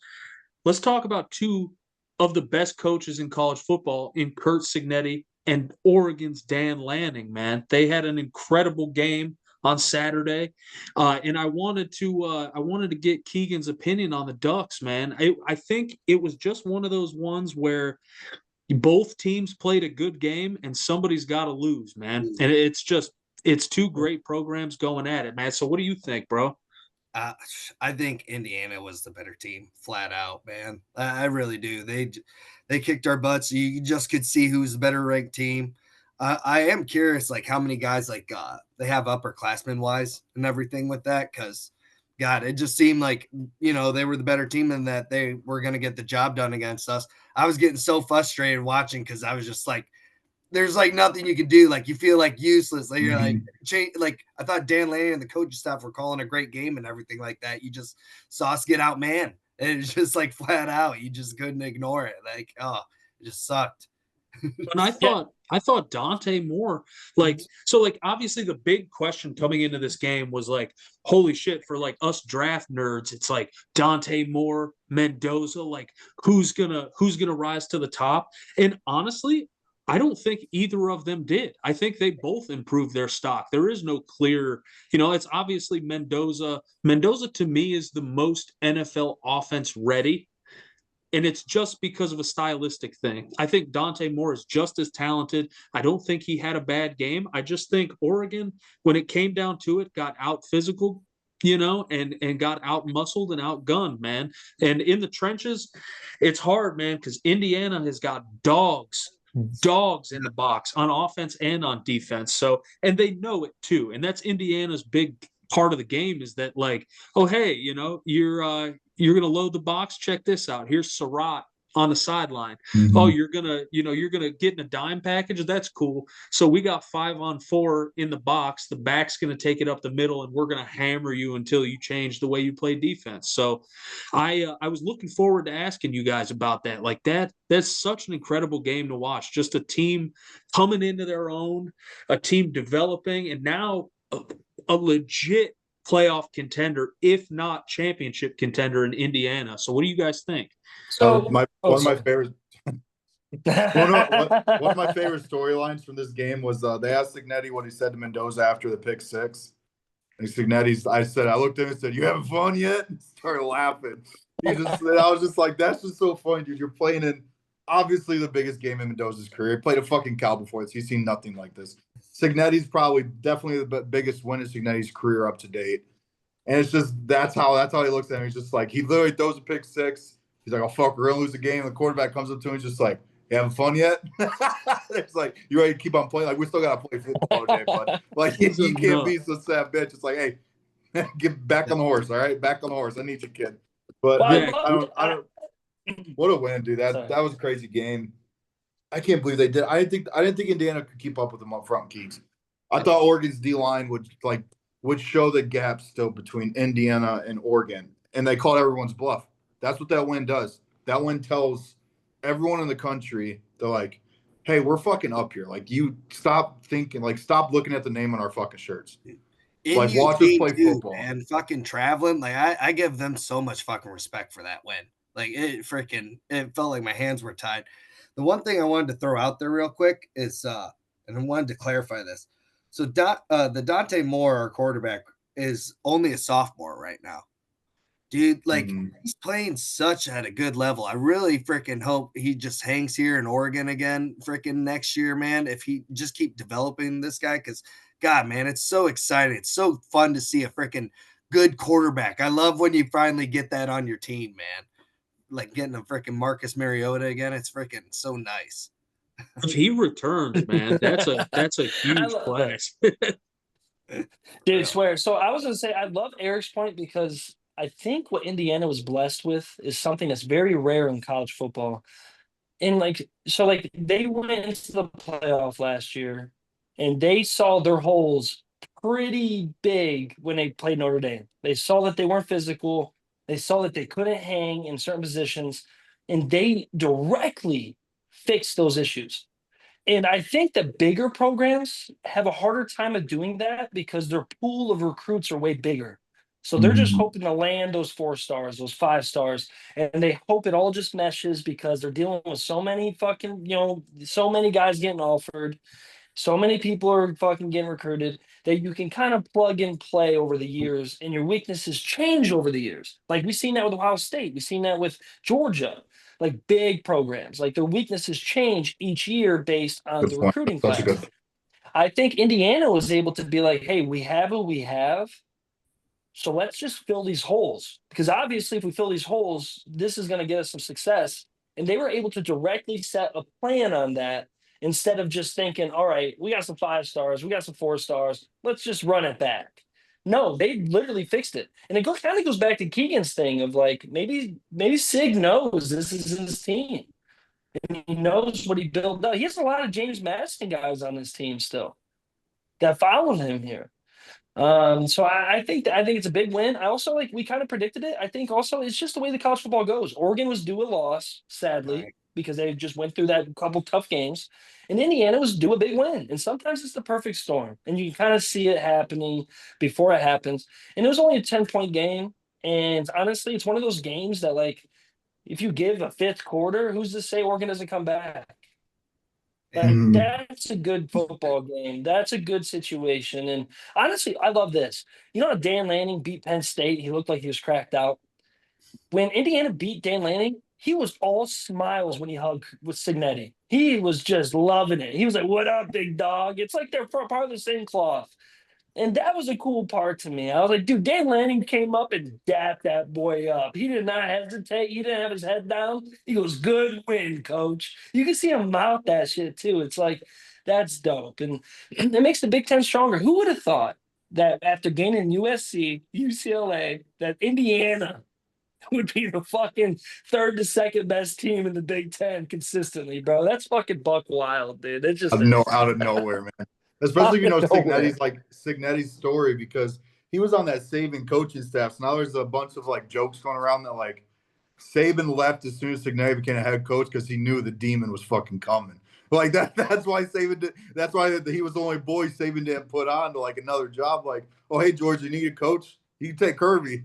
Let's talk about two of the best coaches in college football in Kurt Signetti and Oregon's Dan Lanning, man. They had an incredible game on Saturday. And I wanted to get Keegan's opinion on the Ducks, man. I think it was just one of those ones where both teams played a good game and somebody's got to lose, man. And it's two great programs going at it, man. So what do you think, bro? I think Indiana was the better team, flat out, man. I really do. They kicked our butts. You just could see who's the better ranked team. I am curious, like how many guys like they have upperclassmen wise and everything with that, because God, it just seemed like, you know, they were the better team and that they were going to get the job done against us. I was getting so frustrated watching because I was just like, there's like nothing you can do. Like you feel like useless. Like you're like I thought Dan Lanning and the coaching staff were calling a great game and everything like that. You just saw us get out, man. And it's just like flat out. You just couldn't ignore it. Like, oh, it just sucked. And I thought Dante Moore, like, so like obviously the big question coming into this game was like, holy shit, for like us draft nerds, it's like Dante Moore, Mendoza, like who's gonna rise to the top? And honestly, I don't think either of them did. I think they both improved their stock. There is no clear, it's obviously Mendoza. Mendoza to me is the most NFL offense ready. And it's just because of a stylistic thing. I think Dante Moore is just as talented. I don't think he had a bad game. I just think Oregon, when it came down to it, got out physical, and got out muscled and outgunned, man. And in the trenches, it's hard, man, because Indiana has got dogs in the box on offense and on defense. So, and they know it too. And that's Indiana's big part of the game is that like, oh, hey, you're going to load the box. Check this out. Here's Surratt on the sideline. Mm-hmm. Oh, you're going to get in a dime package. That's cool. So we got 5-on-4 in the box. The back's going to take it up the middle and we're going to hammer you until you change the way you play defense. So I was looking forward to asking you guys about that. Like that's such an incredible game to watch. Just a team coming into their own, a team developing, and now a legit playoff contender, if not championship contender in Indiana. So what do you guys think? So one of my favorite one of my favorite storylines from this game was they asked Signetti what he said to Mendoza after the pick six. And I looked at him and said, "You having fun yet?" And started laughing. I was just like, that's just so funny, dude. You're playing in obviously the biggest game in Mendoza's career. He played a fucking cow before this. He's seen nothing like this. Signetti's definitely the biggest win in Signetti's career up to date. And it's just that's how he looks at him. He's just like, he literally throws a pick six. He's like, "Oh fuck, we're gonna lose the game." And the quarterback comes up to him, he's just like, "You having fun yet?" It's like, you ready to keep on playing? Like, we still gotta play football today, but like you can't be so sad, bitch. It's like, hey, get back on the horse, all right? Back on the horse. I need you, kid. But well, I don't. What a win, dude! That was a crazy game. I can't believe they did. I didn't think Indiana could keep up with them up front, Keeks. I thought Oregon's D line would show the gap still between Indiana and Oregon, and they called everyone's bluff. That's what that win does. That win tells everyone in the country, they're like, "Hey, we're fucking up here. Like, you stop thinking, like, stop looking at the name on our fucking shirts. Like, watch us play football." And fucking traveling, like I give them so much fucking respect for that win. Like it felt like my hands were tied. The one thing I wanted to throw out there real quick is, and I wanted to clarify this. So the Dante Moore, our quarterback, is only a sophomore right now. Dude, like Mhm. he's playing such at a good level. I really freaking hope he just hangs here in Oregon again freaking next year, man. If he just keep developing this guy, because God, man, it's so exciting. It's so fun to see a freaking good quarterback. I love when you finally get that on your team, man. Like getting a freaking Marcus Mariota again. It's freaking so nice. If he returns, man, that's a I huge love it. flex. Dude, Yeah. swear. So I was gonna say I love Eric's point because I think what Indiana was blessed with is something that's very rare in college football. And like they went into the playoff last year and they saw their holes pretty big when they played Notre Dame. They saw that they weren't physical, they saw that they couldn't hang in certain positions, and they directly fixed those issues. And I think the bigger programs have a harder time of doing that because their pool of recruits are way bigger. So they're just Mhm. hoping to land those 4 stars, those 5 stars, and they hope it all just meshes because they're dealing with so many fucking, so many guys getting offered, so many people are fucking getting recruited that you can kind of plug and play over the years, and your weaknesses change over the years. Like we've seen that with Ohio State, we've seen that with Georgia, like big programs. Like their weaknesses change each year based on Good the point. recruiting Such a class. good point. I think Indiana was able to be like, hey, we have who we have. So let's just fill these holes. Because obviously, if we fill these holes, this is going to get us some success. And they were able to directly set a plan on that instead of just thinking, all right, we got some 5 stars, we got some 4 stars, let's just run it back. No, they literally fixed it. And it kind of goes back to Keegan's thing of like maybe Sig knows this is his team. And he knows what he built up. He has a lot of James Madison guys on his team still that follow him here. So I think it's a big win. I also like we kind of predicted it. I think also it's just the way the college football goes. Oregon was due a loss, sadly, Right. because they just went through that couple tough games, and Indiana was due a big win. And sometimes it's the perfect storm, and you can kind of see it happening before it happens. And it was only a 10-point game, and honestly, it's one of those games that like if you give a fifth quarter, who's to say Oregon doesn't come back? Like Mhm. that's a good football game. That's a good situation. And honestly, I love this. You know how Dan Lanning beat Penn State? He looked like he was cracked out. When Indiana beat Dan Lanning, he was all smiles when he hugged with Signetti. He was just loving it. He was like, "What up, big dog?" It's like they're part of the same cloth. And that was a cool part to me. I was like, dude, Dan Lanning came up and dapped that boy up. He did not hesitate. He didn't have his head down. He goes, good win, coach. You can see him mouth that shit too. It's like, that's dope. And it makes the Big Ten stronger. Who would have thought that after gaining USC, UCLA, that Indiana would be the fucking third to second best team in the Big Ten consistently, bro? That's fucking buck wild, dude. It just is. Out of nowhere, man. Especially Out if you know of nowhere. Signetti's story because he was on that Saban coaching staff. So now there's a bunch of like jokes going around that like Saban left as soon as Signetti became a head coach because he knew the demon was fucking coming. Like that's why Saban did, that's why he was the only boy Saban didn't put on to like another job. Like, oh hey George, you need a coach? You can take Kirby.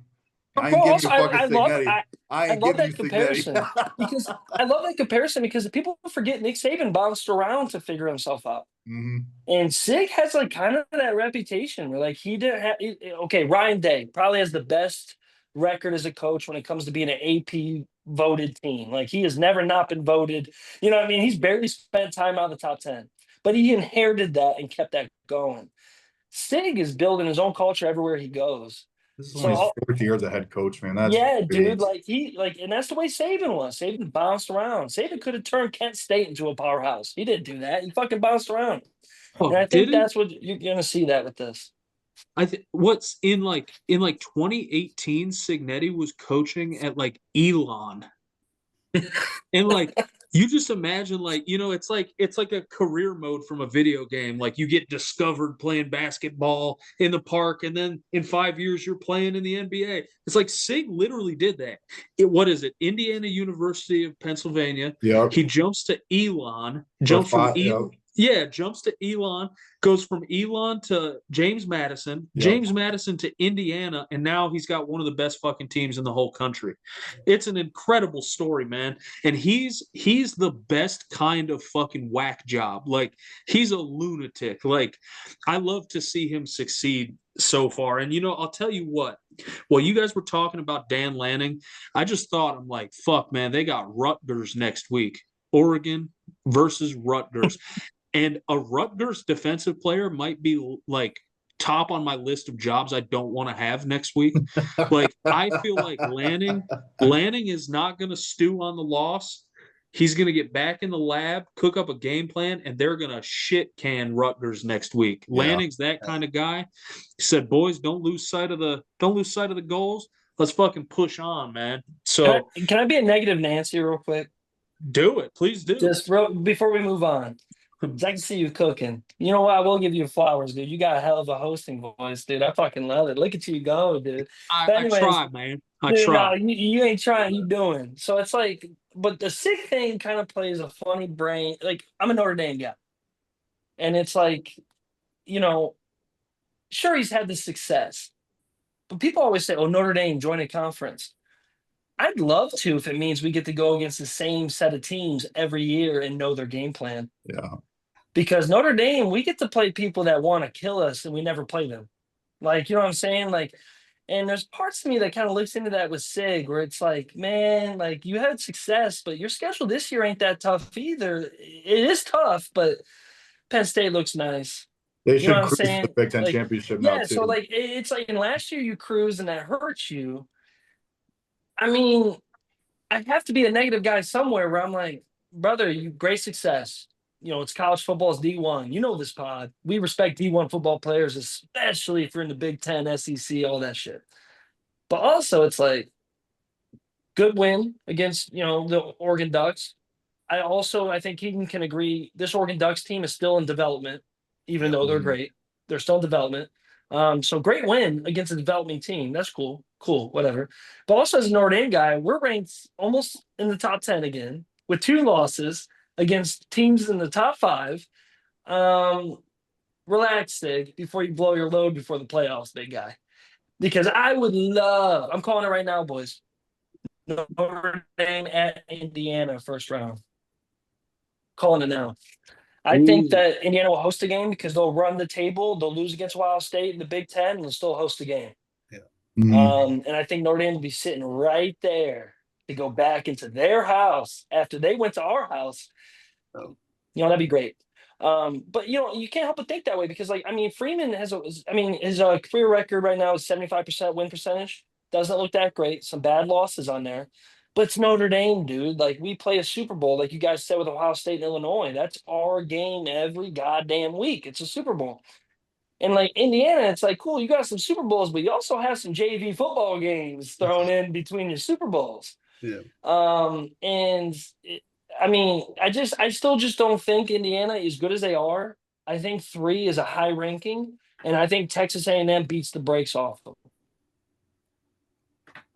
But I bro, ain't giving also you fucking I love Signetti. I I ain't love giving you that Signetti. comparison because I love that comparison because people forget Nick Saban bounced around to figure himself out. Mhm. And Sig has like kind of that reputation where like he didn't have okay, Ryan Day probably has the best record as a coach when it comes to being an AP voted team. Like he has never not been voted. You know what I mean? He's barely spent time out of the top 10. But he inherited that and kept that going. Sig is building his own culture everywhere he goes. This is only his So fourth year as a head coach, man. That's yeah, big. dude. And that's the way Saban was. Saban bounced around. Saban could have turned Kent State into a powerhouse. He didn't do that. He fucking bounced around. And Oh, I think didn't that's what you're gonna see that with this. I think what's in 2018, Signetti was coaching at like Elon. And like you just imagine like it's like a career mode from a video game. Like you get discovered playing basketball in the park, and then in 5 years you're playing in the NBA. It's like Sig literally did that. What is it? Indiana University of Pennsylvania. Yep. He jumps to Elon, For jumps from five, yep. jumps to Elon, goes from Elon to James Madison, Yep. James Madison to Indiana, and now he's got one of the best fucking teams in the whole country. It's an incredible story, man. And he's the best kind of fucking whack job. Like he's a lunatic. Like I love to see him succeed so far. And, I'll tell you what, while you guys were talking about Dan Lanning, I just thought, I'm like, fuck, man, they got Rutgers next week. Oregon versus Rutgers. And a Rutgers defensive player might be like top on my list of jobs I don't want to have next week. Like, I feel like Lanning is not going to stew on the loss. He's going to get back in the lab, cook up a game plan, and they're going to shit can Rutgers next week. Yeah. Lanning's that kind of guy. He said, "Boys, don't lose sight of the goals. Let's fucking push on, man." So, can I be a negative Nancy real quick? Do it, please do. Just before we move on, I can see you cooking. You know what? I will give you flowers, dude. You got a hell of a hosting voice, dude. I fucking love it. Look at you go, dude. I try, man. I try. No, you ain't trying. You doing. So it's like, but the sick thing kind of plays a funny brain. Like, I'm a Notre Dame guy, and it's like, sure, he's had the success, but people always say, "Oh, Notre Dame join a conference." I'd love to if it means we get to go against the same set of teams every year and know their game plan. Yeah. Because Notre Dame, we get to play people that want to kill us and we never play them. Like, you know what I'm saying? Like, and there's parts of me that kind of looks into that with Sig, where it's like, man, like you had success, but your schedule this year ain't that tough either. It is tough, but Penn State looks nice. They should cruise the Big Ten championship now, too. So like it's like, and last year you cruised and that hurts you. I mean, I have to be a negative guy somewhere where I'm like, brother, you great success. It's college football, it's D1. You know this pod. We respect D1 football players, especially if you're in the Big Ten, SEC, all that shit. But also, it's like, good win against, the Oregon Ducks. I think Keegan can agree, this Oregon Ducks team is still in development, even though they're great. They're still in development. So great win against a developing team. That's cool. Cool, whatever. But also as a Notre Dame guy, we're ranked almost in the top 10 again with 2 losses against teams in the top 5. Relax, Sig, before you blow your load before the playoffs, big guy. Because I would love, I'm calling it right now, boys. Notre Dame at Indiana first round. Calling it now. I think that Indiana will host a game because they'll run the table. They'll lose against Ohio State in the Big Ten and they'll still host a game. Yeah. And I think Notre Dame will be sitting right there to go back into their house after they went to our house. That'd be great. But you can't help but think that way because, Freeman has his career record right now is 75% win percentage. Doesn't look that great. Some bad losses on there. But it's Notre Dame, dude. Like, we play a Super Bowl, like you guys said with Ohio State and Illinois. That's our game every goddamn week. It's a Super Bowl. And, like, Indiana, it's like, cool, you got some Super Bowls, but you also have some JV football games thrown in between your Super Bowls. Yeah. I still just don't think Indiana, as good as they are, I think 3 is a high ranking, and I think Texas A&M beats the brakes off them.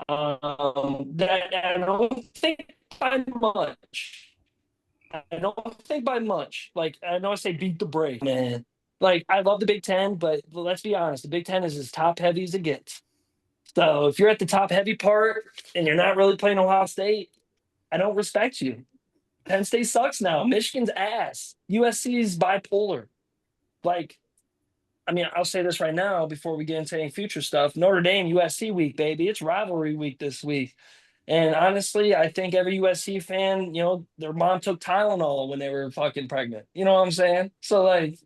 That I don't think by much. Like, I know I say beat the brake, man. Like, I love the Big Ten, but let's be honest, the Big Ten is as top heavy as it gets. So if you're at the top heavy part and you're not really playing Ohio State, I don't respect you. Penn State sucks now. Michigan's ass. USC's bipolar. Like, I'll say this right now before we get into any future stuff. Notre Dame, USC week, baby. It's rivalry week this week. And honestly, I think every USC fan, their mom took Tylenol when they were fucking pregnant. You know what I'm saying? So, like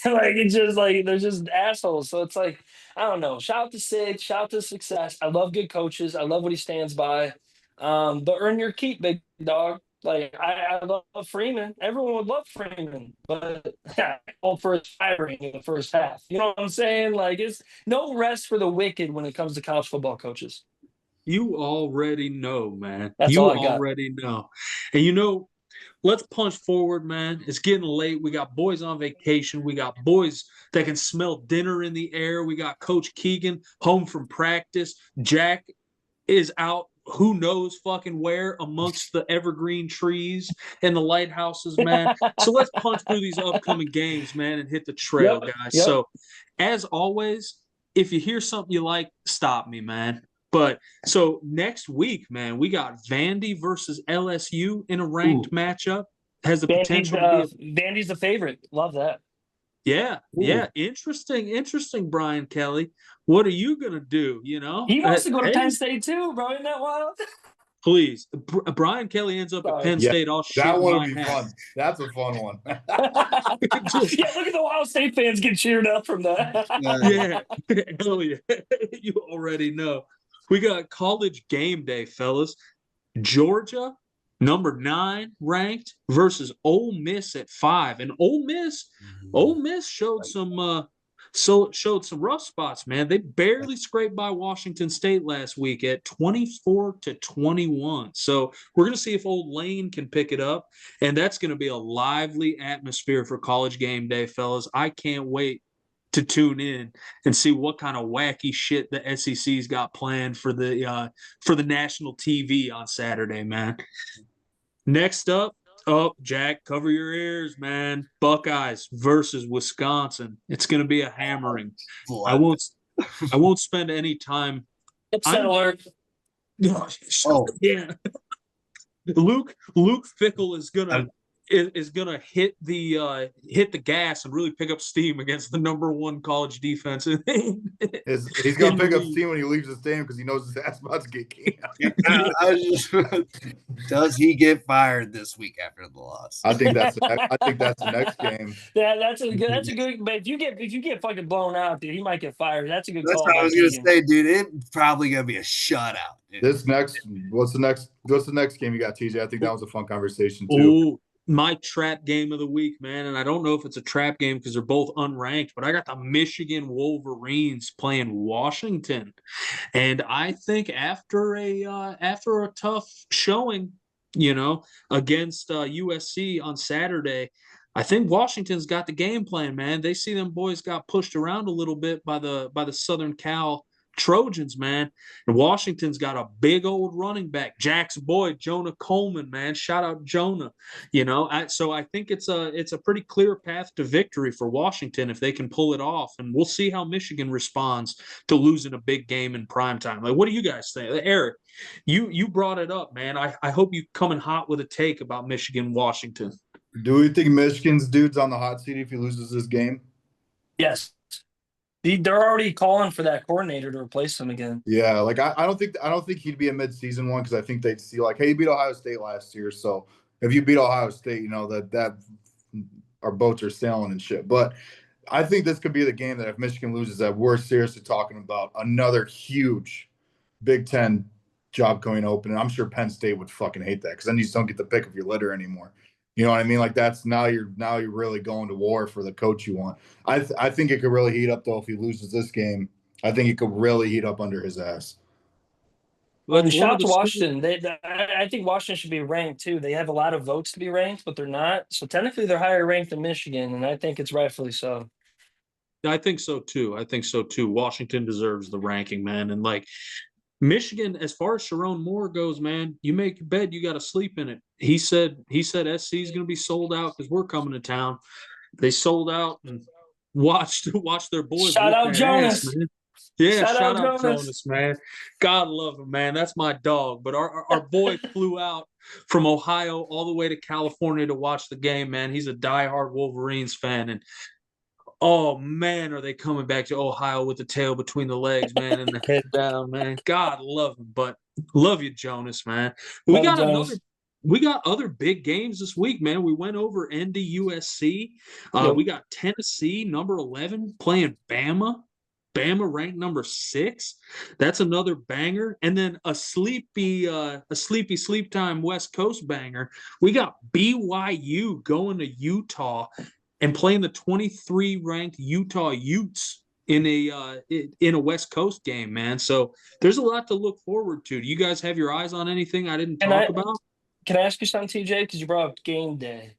it's just like, they're just assholes. So it's like, I don't know. Shout out to Sig. Shout out to success. I love good coaches. I love what he stands by. But earn your keep, big dog. Like, I love Freeman. Everyone would love Freeman, but all for his firing in the first half. You know what I'm saying? Like, it's no rest for the wicked when it comes to college football coaches. You already know, man. That's you all I got. Already know. And let's punch forward, man. It's getting late. We got boys on vacation. We got boys that can smell dinner in the air. We got Coach Keegan home from practice. Jack is out who knows fucking where amongst the evergreen trees and the lighthouses, man. So let's punch through these upcoming games, man, and hit the trail, guys. Yep. So as always, if you hear something you like, stop me, man. But so next week, man, we got Vandy versus LSU in a ranked matchup. Has the potential to be Vandy's the favorite. Love that. Yeah, yeah. Interesting, Brian Kelly. What are you gonna do? He wants to go to Hey, Penn State too, bro. Isn't that wild? please. Brian Kelly ends up at Sorry. Penn Yeah, State. I'll shit that one my would be hat. fun. That's a fun one. Yeah, look at the Ohio State fans get cheered up from that. Yeah, hell yeah. You already know. We got college game day, fellas. Georgia, number 9 ranked, versus Ole Miss at 5. And Ole Miss showed showed some rough spots, man. They barely scraped by Washington State last week at 24-21. So we're gonna see if Old Lane can pick it up, and that's gonna be a lively atmosphere for college game day, fellas. I can't wait to tune in and see what kind of wacky shit the SEC's got planned for the national TV on Saturday, man. Next up, Jack, cover your ears, man. Buckeyes versus Wisconsin. It's going to be a hammering. I won't spend any time. Upset alert. Oh. Yeah. Luke Fickle is gonna hit the gas and really pick up steam against the number 1 college defense. He's gonna pick up steam when he leaves the stadium because he knows his ass about to get canned. Does he get fired this week after the loss? I think that's the next game. Yeah, that's a good. But if you get fucking blown out, dude, he might get fired. That's a good That's call. what I by was gonna Keegan. say, dude. It's probably gonna be a shutout. Dude. What's the next game you got, TJ? I think that was a fun conversation too. Ooh, my trap game of the week, man. And I don't know if it's a trap game because they're both unranked, but I got the Michigan Wolverines playing Washington. And I think after a tough showing, against USC on Saturday, I think Washington's got the game plan, man. They see them boys got pushed around a little bit by the Southern Cal Trojans, man. And Washington's got a big old running back, Jack's boy, Jonah Coleman, man. Shout out Jonah. So I think it's a pretty clear path to victory for Washington if they can pull it off. And we'll see how Michigan responds to losing a big game in primetime. Like, what do you guys think? Eric, you brought it up, man. I hope you coming hot with a take about Michigan, Washington. Do we think Michigan's dude's on the hot seat if he loses this game? Yes. They're already calling for that coordinator to replace him again. Yeah, like I don't think he'd be a midseason one because I think they'd see like, hey, you beat Ohio State last year, so if you beat Ohio State, that our boats are sailing and shit. But I think this could be the game that if Michigan loses, that we're seriously talking about another huge Big Ten job going open. And I'm sure Penn State would fucking hate that because then you just don't get the pick of your litter anymore. You know what I mean? Like that's now you're really going to war for the coach you want. I think it could really heat up though if he loses this game. I think it could really heat up under his ass. Well, shout out to Washington. I think Washington should be ranked too. They have a lot of votes to be ranked, but they're not. So technically, they're higher ranked than Michigan, and I think it's rightfully so. I think so too. Washington deserves the ranking, man. And like Michigan, as far as Sharon Moore goes, man, you make your bed, you got to sleep in it. He said SC is going to be sold out because we're coming to town. They sold out and watched their boys. Shout out Jonas. Ass, man. Yeah, shout out Jonas, man. God love him, man. That's my dog. But our boy flew out from Ohio all the way to California to watch the game, man. He's a diehard Wolverines fan, and oh, man, are they coming back to Ohio with the tail between the legs, man, and the head down, man. God love him, but love you, Jonas, man. We got other big games this week, man. We went over ND USC. We got Tennessee, number 11, playing Bama. Bama ranked number 6. That's another banger. And then a sleepy sleep time West Coast banger. We got BYU going to Utah and playing the 23 ranked Utah Utes in a West Coast game, man. So there's a lot to look forward to. Do you guys have your eyes on anything I didn't talk about? Can I ask you something, TJ? Because you brought up game day.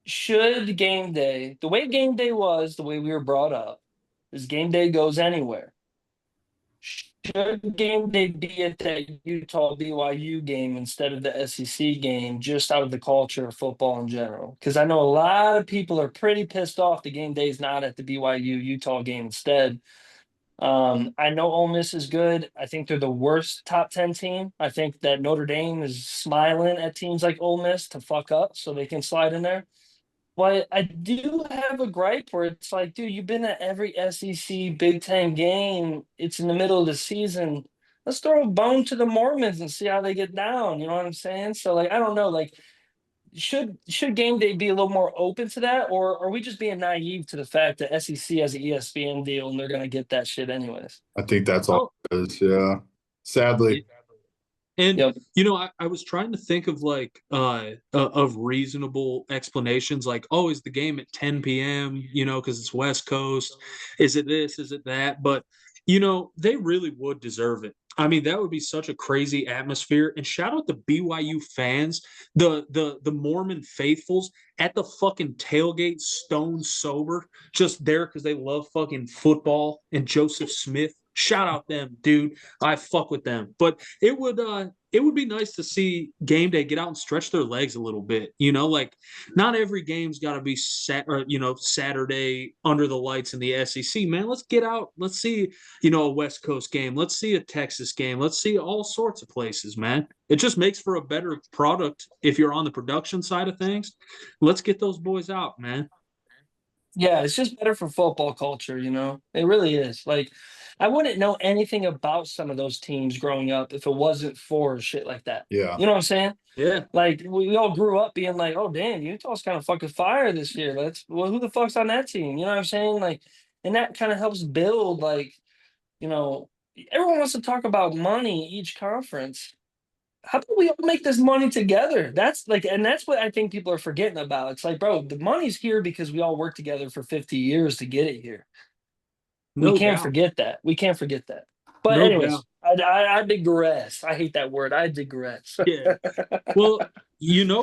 Should game day, the way game day was, the way we were brought up, is game day goes anywhere. Should game day be at that Utah BYU game instead of the SEC game, just out of the culture of football in general? Because I know a lot of people are pretty pissed off the game day is not at the BYU Utah game instead. I know Ole Miss is good. I think they're the worst top 10 team. I think that Notre Dame is smiling at teams like Ole Miss to fuck up so they can slide in there. But I do have a gripe where it's like, dude, you've been at every SEC Big Ten game. It's in the middle of the season. Let's throw a bone to the Mormons and see how they get down. You know what I'm saying? So, like, I don't know. Like, should game day be a little more open to that, or are we just being naive to the fact that SEC has an ESPN deal and they're gonna get that shit anyways? I think that's all it is. Yeah. Sadly. And Yep. I was trying to think of like of reasonable explanations, like, oh, is the game at 10 p.m., because it's West Coast? Is it this? Is it that? But they really would deserve it. I mean, that would be such a crazy atmosphere. And shout out to BYU fans, the Mormon faithfuls at the fucking tailgate, stone sober, just there because they love fucking football and Joseph Smith. Shout out them, dude. I fuck with them. But it would be nice to see game day get out and stretch their legs a little bit. Like not every game's got to be Saturday under the lights in the SEC, man. Let's get out. Let's see, a West Coast game. Let's see a Texas game. Let's see all sorts of places, man. It just makes for a better product if you're on the production side of things. Let's get those boys out, man. Yeah, it's just better for football culture, It really is. Like, I wouldn't know anything about some of those teams growing up if it wasn't for shit like that. Yeah. You know what I'm saying? Yeah. Like, we all grew up being like, oh, damn, Utah's kind of fucking fire this year. Who the fuck's on that team? You know what I'm saying? Like, and that kind of helps build, like, everyone wants to talk about money each conference. How about we all make this money together? That's what I think people are forgetting about. It's like, bro, the money's here because we all worked together for 50 years to get it here. No We can't doubt. forget that. We can't forget that. But No anyways, doubt. I digress. I hate that word. I digress. Yeah. Well,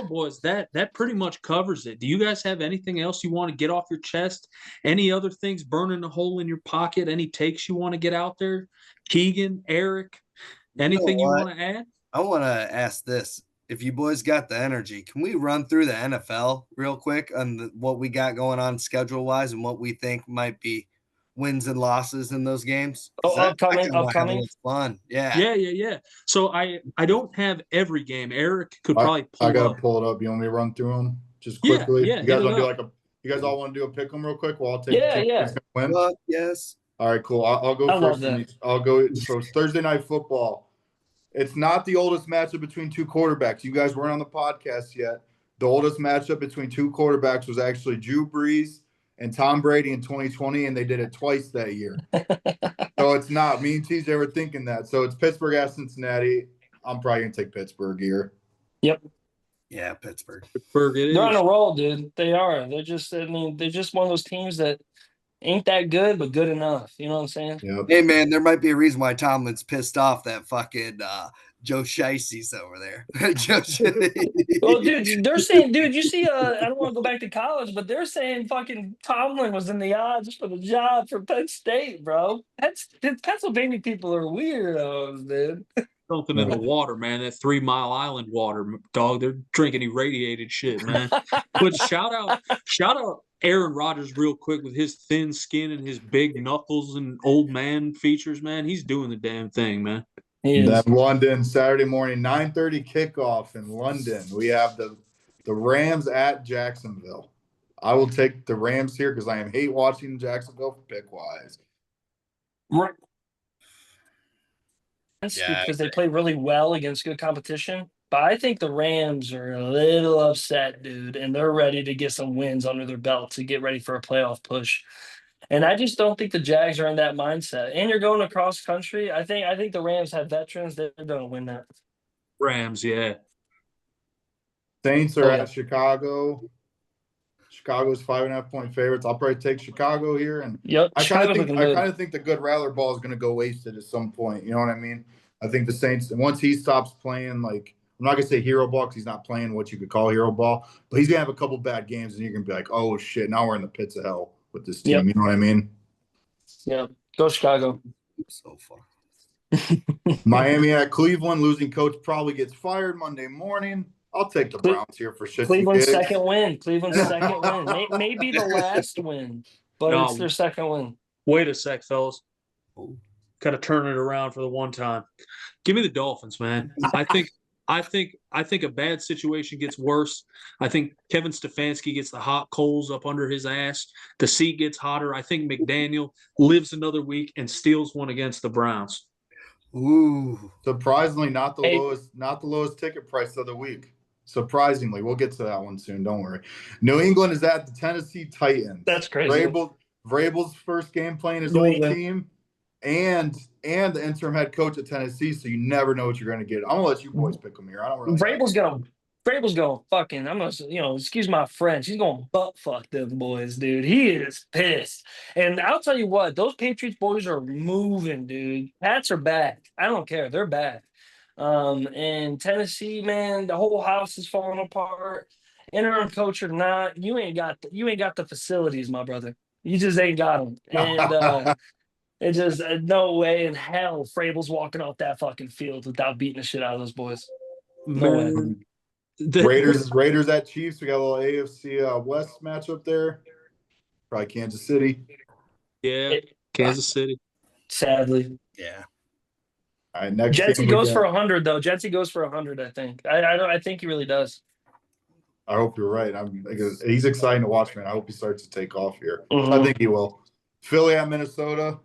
boys, that pretty much covers it. Do you guys have anything else you want to get off your chest? Any other things burning a hole in your pocket? Any takes you want to get out there? Keegan, Eric, anything you want to add? I want to ask this. If you boys got the energy, can we run through the NFL real quick on what we got going on schedule-wise and what we think might be wins and losses in those games? Upcoming. It's fun. Yeah. Yeah. So I don't have every game. Eric could probably pull I gotta up. pull it up. You want me to run through them just quickly? Yeah, You guys want to do you guys all want to do a pick 'em real quick? Well, I'll take win. Yes. All right, cool. I'll go first. I'll go. So it's Thursday Night Football. It's not the oldest matchup between two quarterbacks. You guys weren't on the podcast yet. The oldest matchup between two quarterbacks was actually Drew Brees and Tom Brady in 2020, and they did it twice that year. So it's not. Me and TJ were thinking that. So it's Pittsburgh at Cincinnati. I'm probably going to take Pittsburgh here. Yep. Yeah, Pittsburgh. They're on a roll, dude. They are. They're just one of those teams that ain't that good, but good enough. You know what I'm saying? Yep. Hey, man, there might be a reason why Tomlin's pissed off that fucking Joe Shicey's over there. Well, dude, they're saying, you see, I don't want to go back to college, but they're saying fucking Tomlin was in the odds for the job for Penn State, bro. Pennsylvania people are weirdos, dude. Something in the water, man. That 3 Mile Island water, dog. They're drinking irradiated shit, man. But shout out Aaron Rodgers real quick with his thin skin and his big knuckles and old man features, man. He's doing the damn thing, man. Then London, Saturday morning, 9:30 kickoff in London. We have the Rams at Jacksonville. I will take the Rams here because I hate watching Jacksonville pick-wise. Right. Because they play really well against good competition. But I think the Rams are a little upset, dude, and they're ready to get some wins under their belt to get ready for a playoff push. And I just don't think the Jags are in that mindset. And you're going across country. I think the Rams have veterans. They're going to win that. Rams, yeah. Saints are at Chicago. Chicago's 5.5-point favorites. I'll probably take Chicago here. And I kind of think the good Rattler ball is going to go wasted at some point. You know what I mean? I think the Saints, once he stops playing, like, I'm not going to say hero ball because he's not playing what you could call hero ball, but he's going to have a couple bad games and you're going to be like, oh, shit, now we're in the pits of hell with this team. Yep. You know what I mean? Yeah. Go Chicago. So far. Miami at Cleveland. Losing coach probably gets fired Monday morning. I'll take the Browns here for shit. Cleveland's second win. Maybe the last win, but it's their second win. Wait a sec, fellas. Got to turn it around for the one time. Give me the Dolphins, man. I I think a bad situation gets worse. I think Kevin Stefanski gets the hot coals up under his ass. The seat gets hotter. I think McDaniel lives another week and steals one against the Browns. Ooh. Surprisingly, not the Hey. lowest ticket price of the week. Surprisingly, we'll get to that one soon. Don't worry. New England is at the Tennessee Titans. That's crazy. Vrabel's first game playing his New old England. team, and the interim head coach at Tennessee. So you never know what you're going to get. I'm gonna let you boys pick them here. I don't really. Vrabel's gonna fucking, I'm gonna, excuse my French, he's gonna butt fuck them boys, dude. He is pissed. And I'll tell you what, those Patriots boys are moving, dude. Pats are back. I don't care. They're back. And Tennessee, man, the whole house is falling apart. Interim coach or not, you ain't got the facilities, my brother. You just ain't got them. And it just no way in hell Vrabel's walking off that fucking field without beating the shit out of those boys. No way. Man, Raiders at Chiefs. We got a little AFC West matchup there. Probably Kansas City. Yeah, Kansas City. Sadly. Yeah. All right, next Jetsy game we goes got- for 100 though. Jetsy goes for 100. I think. I think he really does. I hope you're right. He's exciting to watch, man. I hope he starts to take off here. Mhm. I think he will. Philly at Minnesota.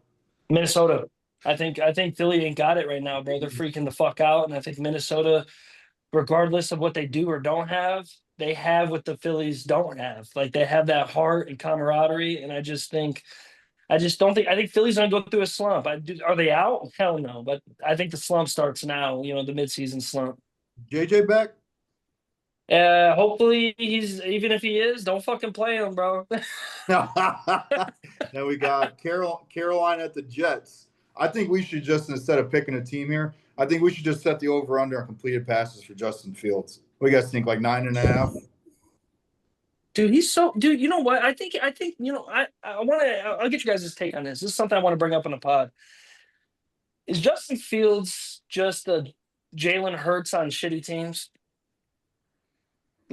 Minnesota. I think Philly ain't got it right now, bro. They're freaking the fuck out, and I think Minnesota, regardless of what they do or don't have, they have what the Phillies don't have. Like they have that heart and camaraderie, and I just don't think. I think Philly's gonna go through a slump. Are they out? Hell no. But I think the slump starts now. The midseason slump. JJ back. Hopefully even if he is, don't fucking play him, bro. Then we got Carolina at the Jets. I think we should just, instead of picking a team here, I think we should just set the over-under on completed passes for Justin Fields. What do you guys think, like 9.5? Dude, dude, you know what? I think, I'll get you guys' take on this. This is something I want to bring up on the pod. Is Justin Fields just a Jalen Hurts on shitty teams?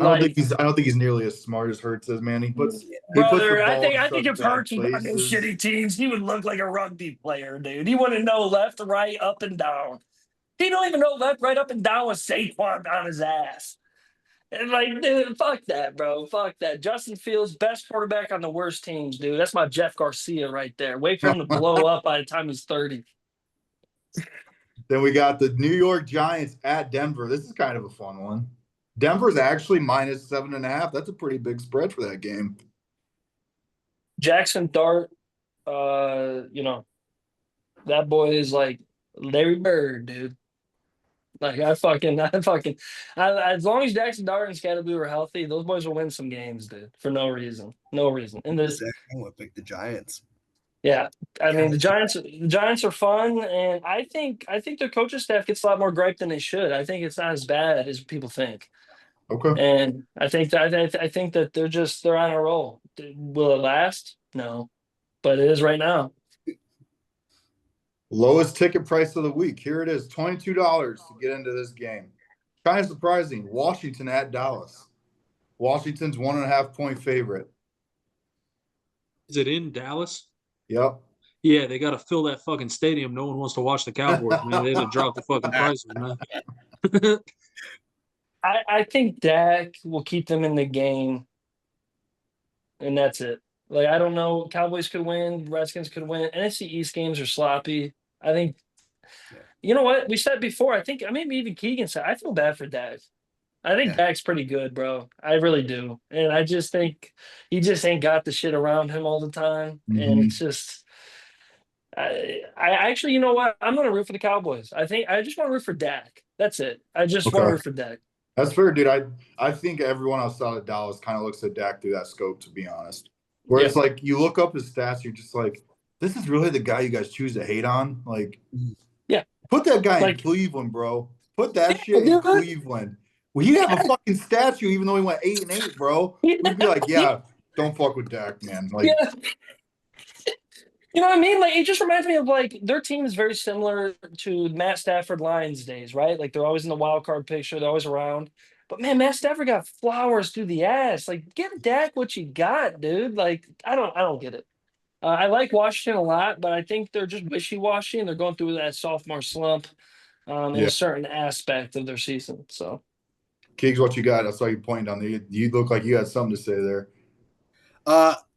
I don't think he's nearly as smart as Hurts is, man. He puts the Brother, ball I in think such if bad Hurts was on those places. shitty teams, he would look like a rugby player, dude. He wouldn't know left, right, up, and down. He don't even know left, right, up, and down with Saquon on his ass. And like, dude, fuck that, bro. Fuck that. Justin Fields, best quarterback on the worst teams, dude. That's my Jeff Garcia right there. Wait for him to blow up by the time he's 30. Then we got the New York Giants at Denver. This is kind of a fun one. Denver's actually minus 7.5. That's a pretty big spread for that game. Jackson Dart, that boy is like Larry Bird, dude. Like as long as Jackson Dart and Scatterboo are healthy, those boys will win some games, dude. For no reason. And this, I want to pick the Giants. yeah, I mean the Giants are fun, and I think their coaching staff gets a lot more gripe than they should. I think it's not as bad as people think. Okay. And I think that they're on a roll. Will it last? No, but it is right now. Lowest ticket price of the week. Here it is, $22 to get into this game. Kind of surprising. Washington at Dallas. Washington's 1.5-point favorite. Is it in Dallas? Yep. Yeah, they got to fill that fucking stadium. No one wants to watch the Cowboys, man. They had to drop the fucking prices, man. I think Dak will keep them in the game, and that's it. Like, I don't know. Cowboys could win. Redskins could win. NFC East games are sloppy. I think, you know what? We said before, I think, maybe even Keegan said, I feel bad for Dak. I think Dak's pretty good, bro. I really do. And I just think he just ain't got the shit around him all the time. Mhm. And it's just, I actually, you know what? I'm going to root for the Cowboys. I just want to root for Dak. That's it. I just want to root for Dak. That's fair, dude. I think everyone outside of Dallas kind of looks at Dak through that scope, to be honest. Where it's like you look up his stats, you're just like, this is really the guy you guys choose to hate on? Like, put that guy in Cleveland, bro. Put that shit in Cleveland. Well, he'd have a fucking statue even though he went 8-8, bro. We'd be like, don't fuck with Dak, man. Like, You know what I mean? Like, it just reminds me of, like, their team is very similar to Matt Stafford Lions days, right? Like, they're always in the wild card picture. They're always around. But, man, Matt Stafford got flowers through the ass. Like, give Dak what you got, dude. Like, I don't get it. I like Washington a lot, but I think they're just wishy-washy, and they're going through that sophomore slump. in a certain aspect of their season. So, Keegs, what you got? I saw you pointing down there. You look like you had something to say there.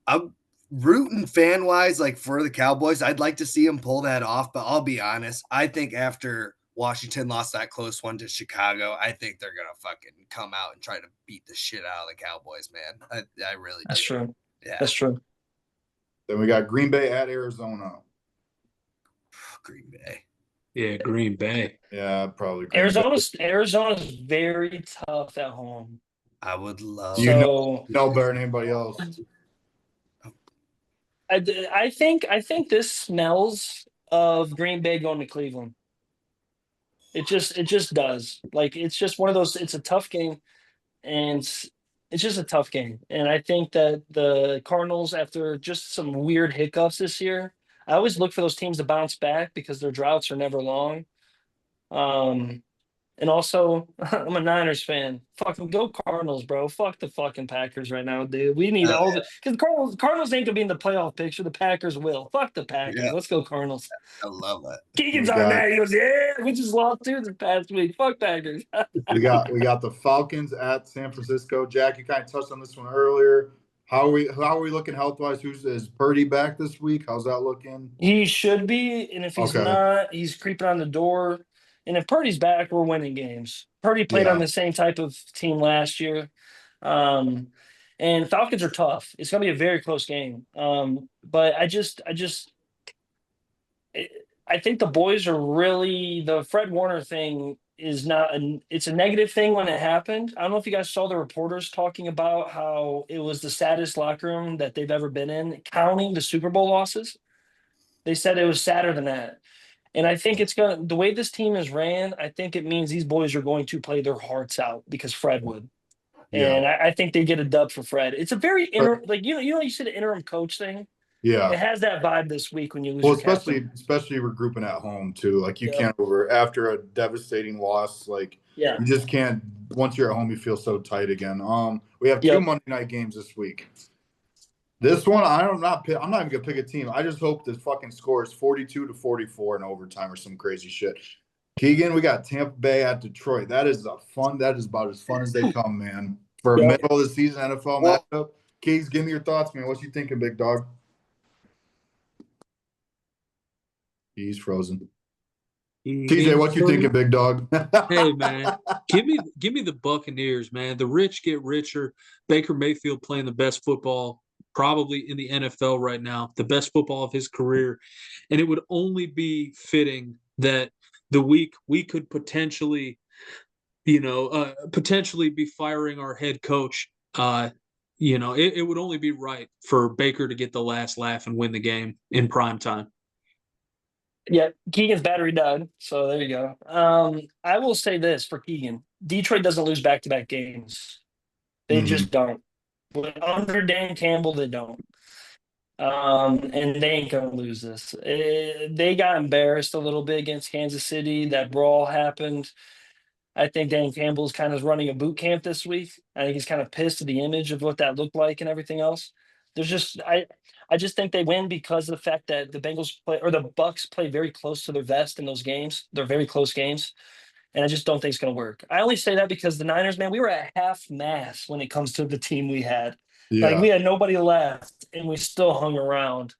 I'm rooting fan wise, like for the Cowboys. I'd like to see them pull that off, but I'll be honest. I think after Washington lost that close one to Chicago, I think they're gonna fucking come out and try to beat the shit out of the Cowboys, man. I really that's do. true. Yeah, That's true. Then we got Green Bay at Arizona. Green Bay. Yeah, Green Bay. Yeah, probably Green Bay. Arizona's very tough at home. I would love. You know better than anybody else. I think this smells of Green Bay going to Cleveland. It just does. Like it's just one of those. It's a tough game, and it's just a tough game. And I think that the Cardinals, after just some weird hiccups this year, I always look for those teams to bounce back because their droughts are never long. And also, I'm a Niners fan. Fucking go Cardinals, bro. Fuck the fucking Packers right now, dude. We need all the because Cardinals ain't gonna be in the playoff picture. The Packers will. Fuck the Packers. Yeah. Let's go Cardinals. I love it. Keegan's on that. He goes, yeah. We just lost two this past week. Fuck Packers. we got the Falcons at San Francisco. Jack, you kind of touched on this one earlier. How are we looking health wise? Is Purdy back this week? How's that looking? He should be, and if he's not, he's creeping on the door. And if Purdy's back, we're winning games. Purdy played on the same type of team last year. And Falcons are tough. It's going to be a very close game. But I think the boys are really – the Fred Warner thing is not – it's a negative thing when it happened. I don't know if you guys saw the reporters talking about how it was the saddest locker room that they've ever been in, counting the Super Bowl losses. They said it was sadder than that. And I think it's going to – the way this team is ran, I think it means these boys are going to play their hearts out because Fred would. And I think they get a dub for Fred. It's a very like you said the interim coach thing. Yeah, it has that vibe this week when you lose. Well, especially regrouping at home too. Like you can't after a devastating loss. Like you just can't. Once you're at home, you feel so tight again. We have two Monday night games this week. This one, I'm not even gonna pick a team. I just hope the fucking score is 42-44 in overtime or some crazy shit. Keegan, we got Tampa Bay at Detroit. That is about as fun as they come, man. For a middle of the season NFL matchup. Keegs, give me your thoughts, man. What you thinking, big dog? He's frozen. TJ, what you thinking, big dog? Hey, man, give me the Buccaneers, man. The rich get richer. Baker Mayfield playing the best football probably in the NFL right now, the best football of his career. And it would only be fitting that the week we could potentially be firing our head coach. It would only be right for Baker to get the last laugh and win the game in prime time. Yeah, Keegan's battery died, so there you go. I will say this for Keegan. Detroit doesn't lose back-to-back games. They just don't. Under Dan Campbell, they don't. And they ain't going to lose this. They got embarrassed a little bit against Kansas City. That brawl happened. I think Dan Campbell's kind of running a boot camp this week. I think he's kind of pissed at the image of what that looked like and everything else. I just think they win because of the fact that the Bucs play very close to their vest in those games. They're very close games. And I just don't think it's going to work. I only say that because the Niners, man, we were at half mass when it comes to the team we had. Yeah. Like we had nobody left and we still hung around.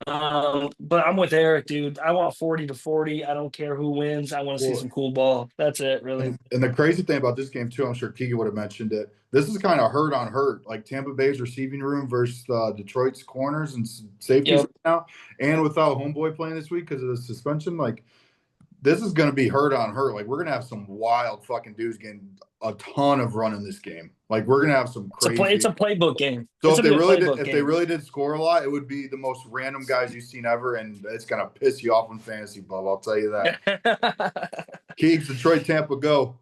But I'm with Eric, dude. I want 40-40. I don't care who wins. I want to see some cool ball. That's it, really. And the crazy thing about this game, too, I'm sure Keegan would have mentioned it. This is kind of hurt on hurt, like Tampa Bay's receiving room versus Detroit's corners and safeties right now. And without Homeboy playing this week because of the suspension, like, this is going to be hurt on hurt. Like, we're going to have some wild fucking dudes getting a ton of run in this game. Like, we're going to have some crazy. It's a playbook game. So if they really did score a lot, it would be the most random guys you've seen ever, and it's going to piss you off in fantasy, Bub. I'll tell you that. Keegs, Detroit, Tampa, go.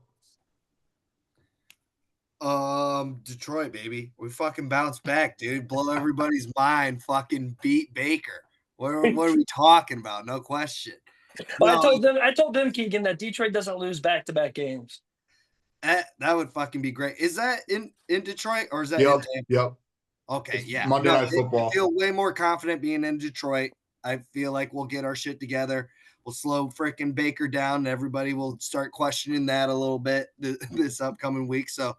Detroit, baby. We fucking bounced back, dude. Blow everybody's mind. Fucking beat Baker. What are we talking about? No question. Well, I told them, Keegan, that Detroit doesn't lose back-to-back games. That would fucking be great. Is that in Detroit or is that in Tampa? Yep. Okay, yeah. Monday Night Football. I feel way more confident being in Detroit. I feel like we'll get our shit together. will slow freaking Baker down, and everybody will start questioning that a little bit this upcoming week. So,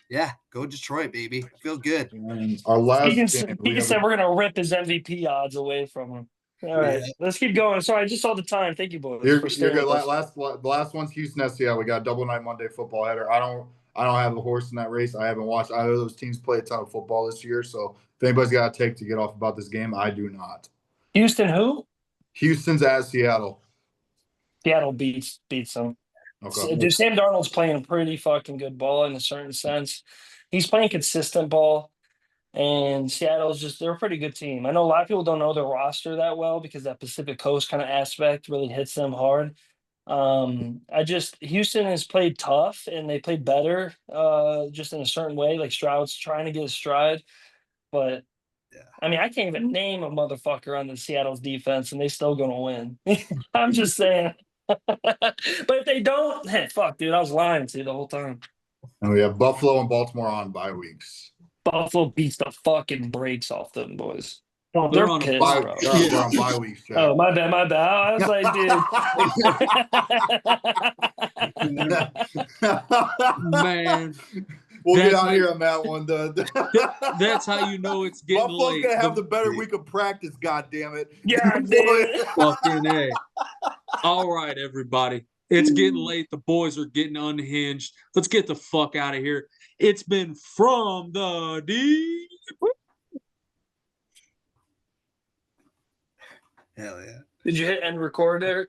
yeah, go Detroit, baby. I feel good. And our last game, Keegan said we're gonna rip his MVP odds away from him. All right, let's keep going. Sorry, I just saw the time. Thank you, boys. You're for staying good. with us. The last one's Houston SCL. We got a double night Monday football header. I don't have a horse in that race. I haven't watched either of those teams play a ton of football this year. So if anybody's got a take to get off about this game, I do not. Houston, who? Houston's at Seattle. Seattle beats them. Okay. Dude, Sam Darnold's playing pretty fucking good ball in a certain sense. He's playing consistent ball. And Seattle's they're a pretty good team. I know a lot of people don't know their roster that well because that Pacific Coast kind of aspect really hits them hard. Houston has played tough and they played better just in a certain way. Like Stroud's trying to get his stride. But I mean, I can't even name a motherfucker on the Seattle's defense and they still gonna win. I'm just saying. But if they don't, hey, fuck, dude, I was lying to you the whole time. And we have Buffalo and Baltimore on bye weeks. Buffalo beats the fucking brakes off them boys. Oh, They're they're on a pissed, Bye, bro. they're on bye weeks, Jack. Oh, my bad. I was like, dude. Man, We'll get That's out like- here on that one. that's how you know it's getting Buffalo's late. gonna have the better week of practice. God damn it! Yeah, dude. Fucking A. All right, everybody. It's getting late. The boys are getting unhinged. Let's get the fuck out of here. It's been From the Deep. Hell yeah. Did you hit end record there?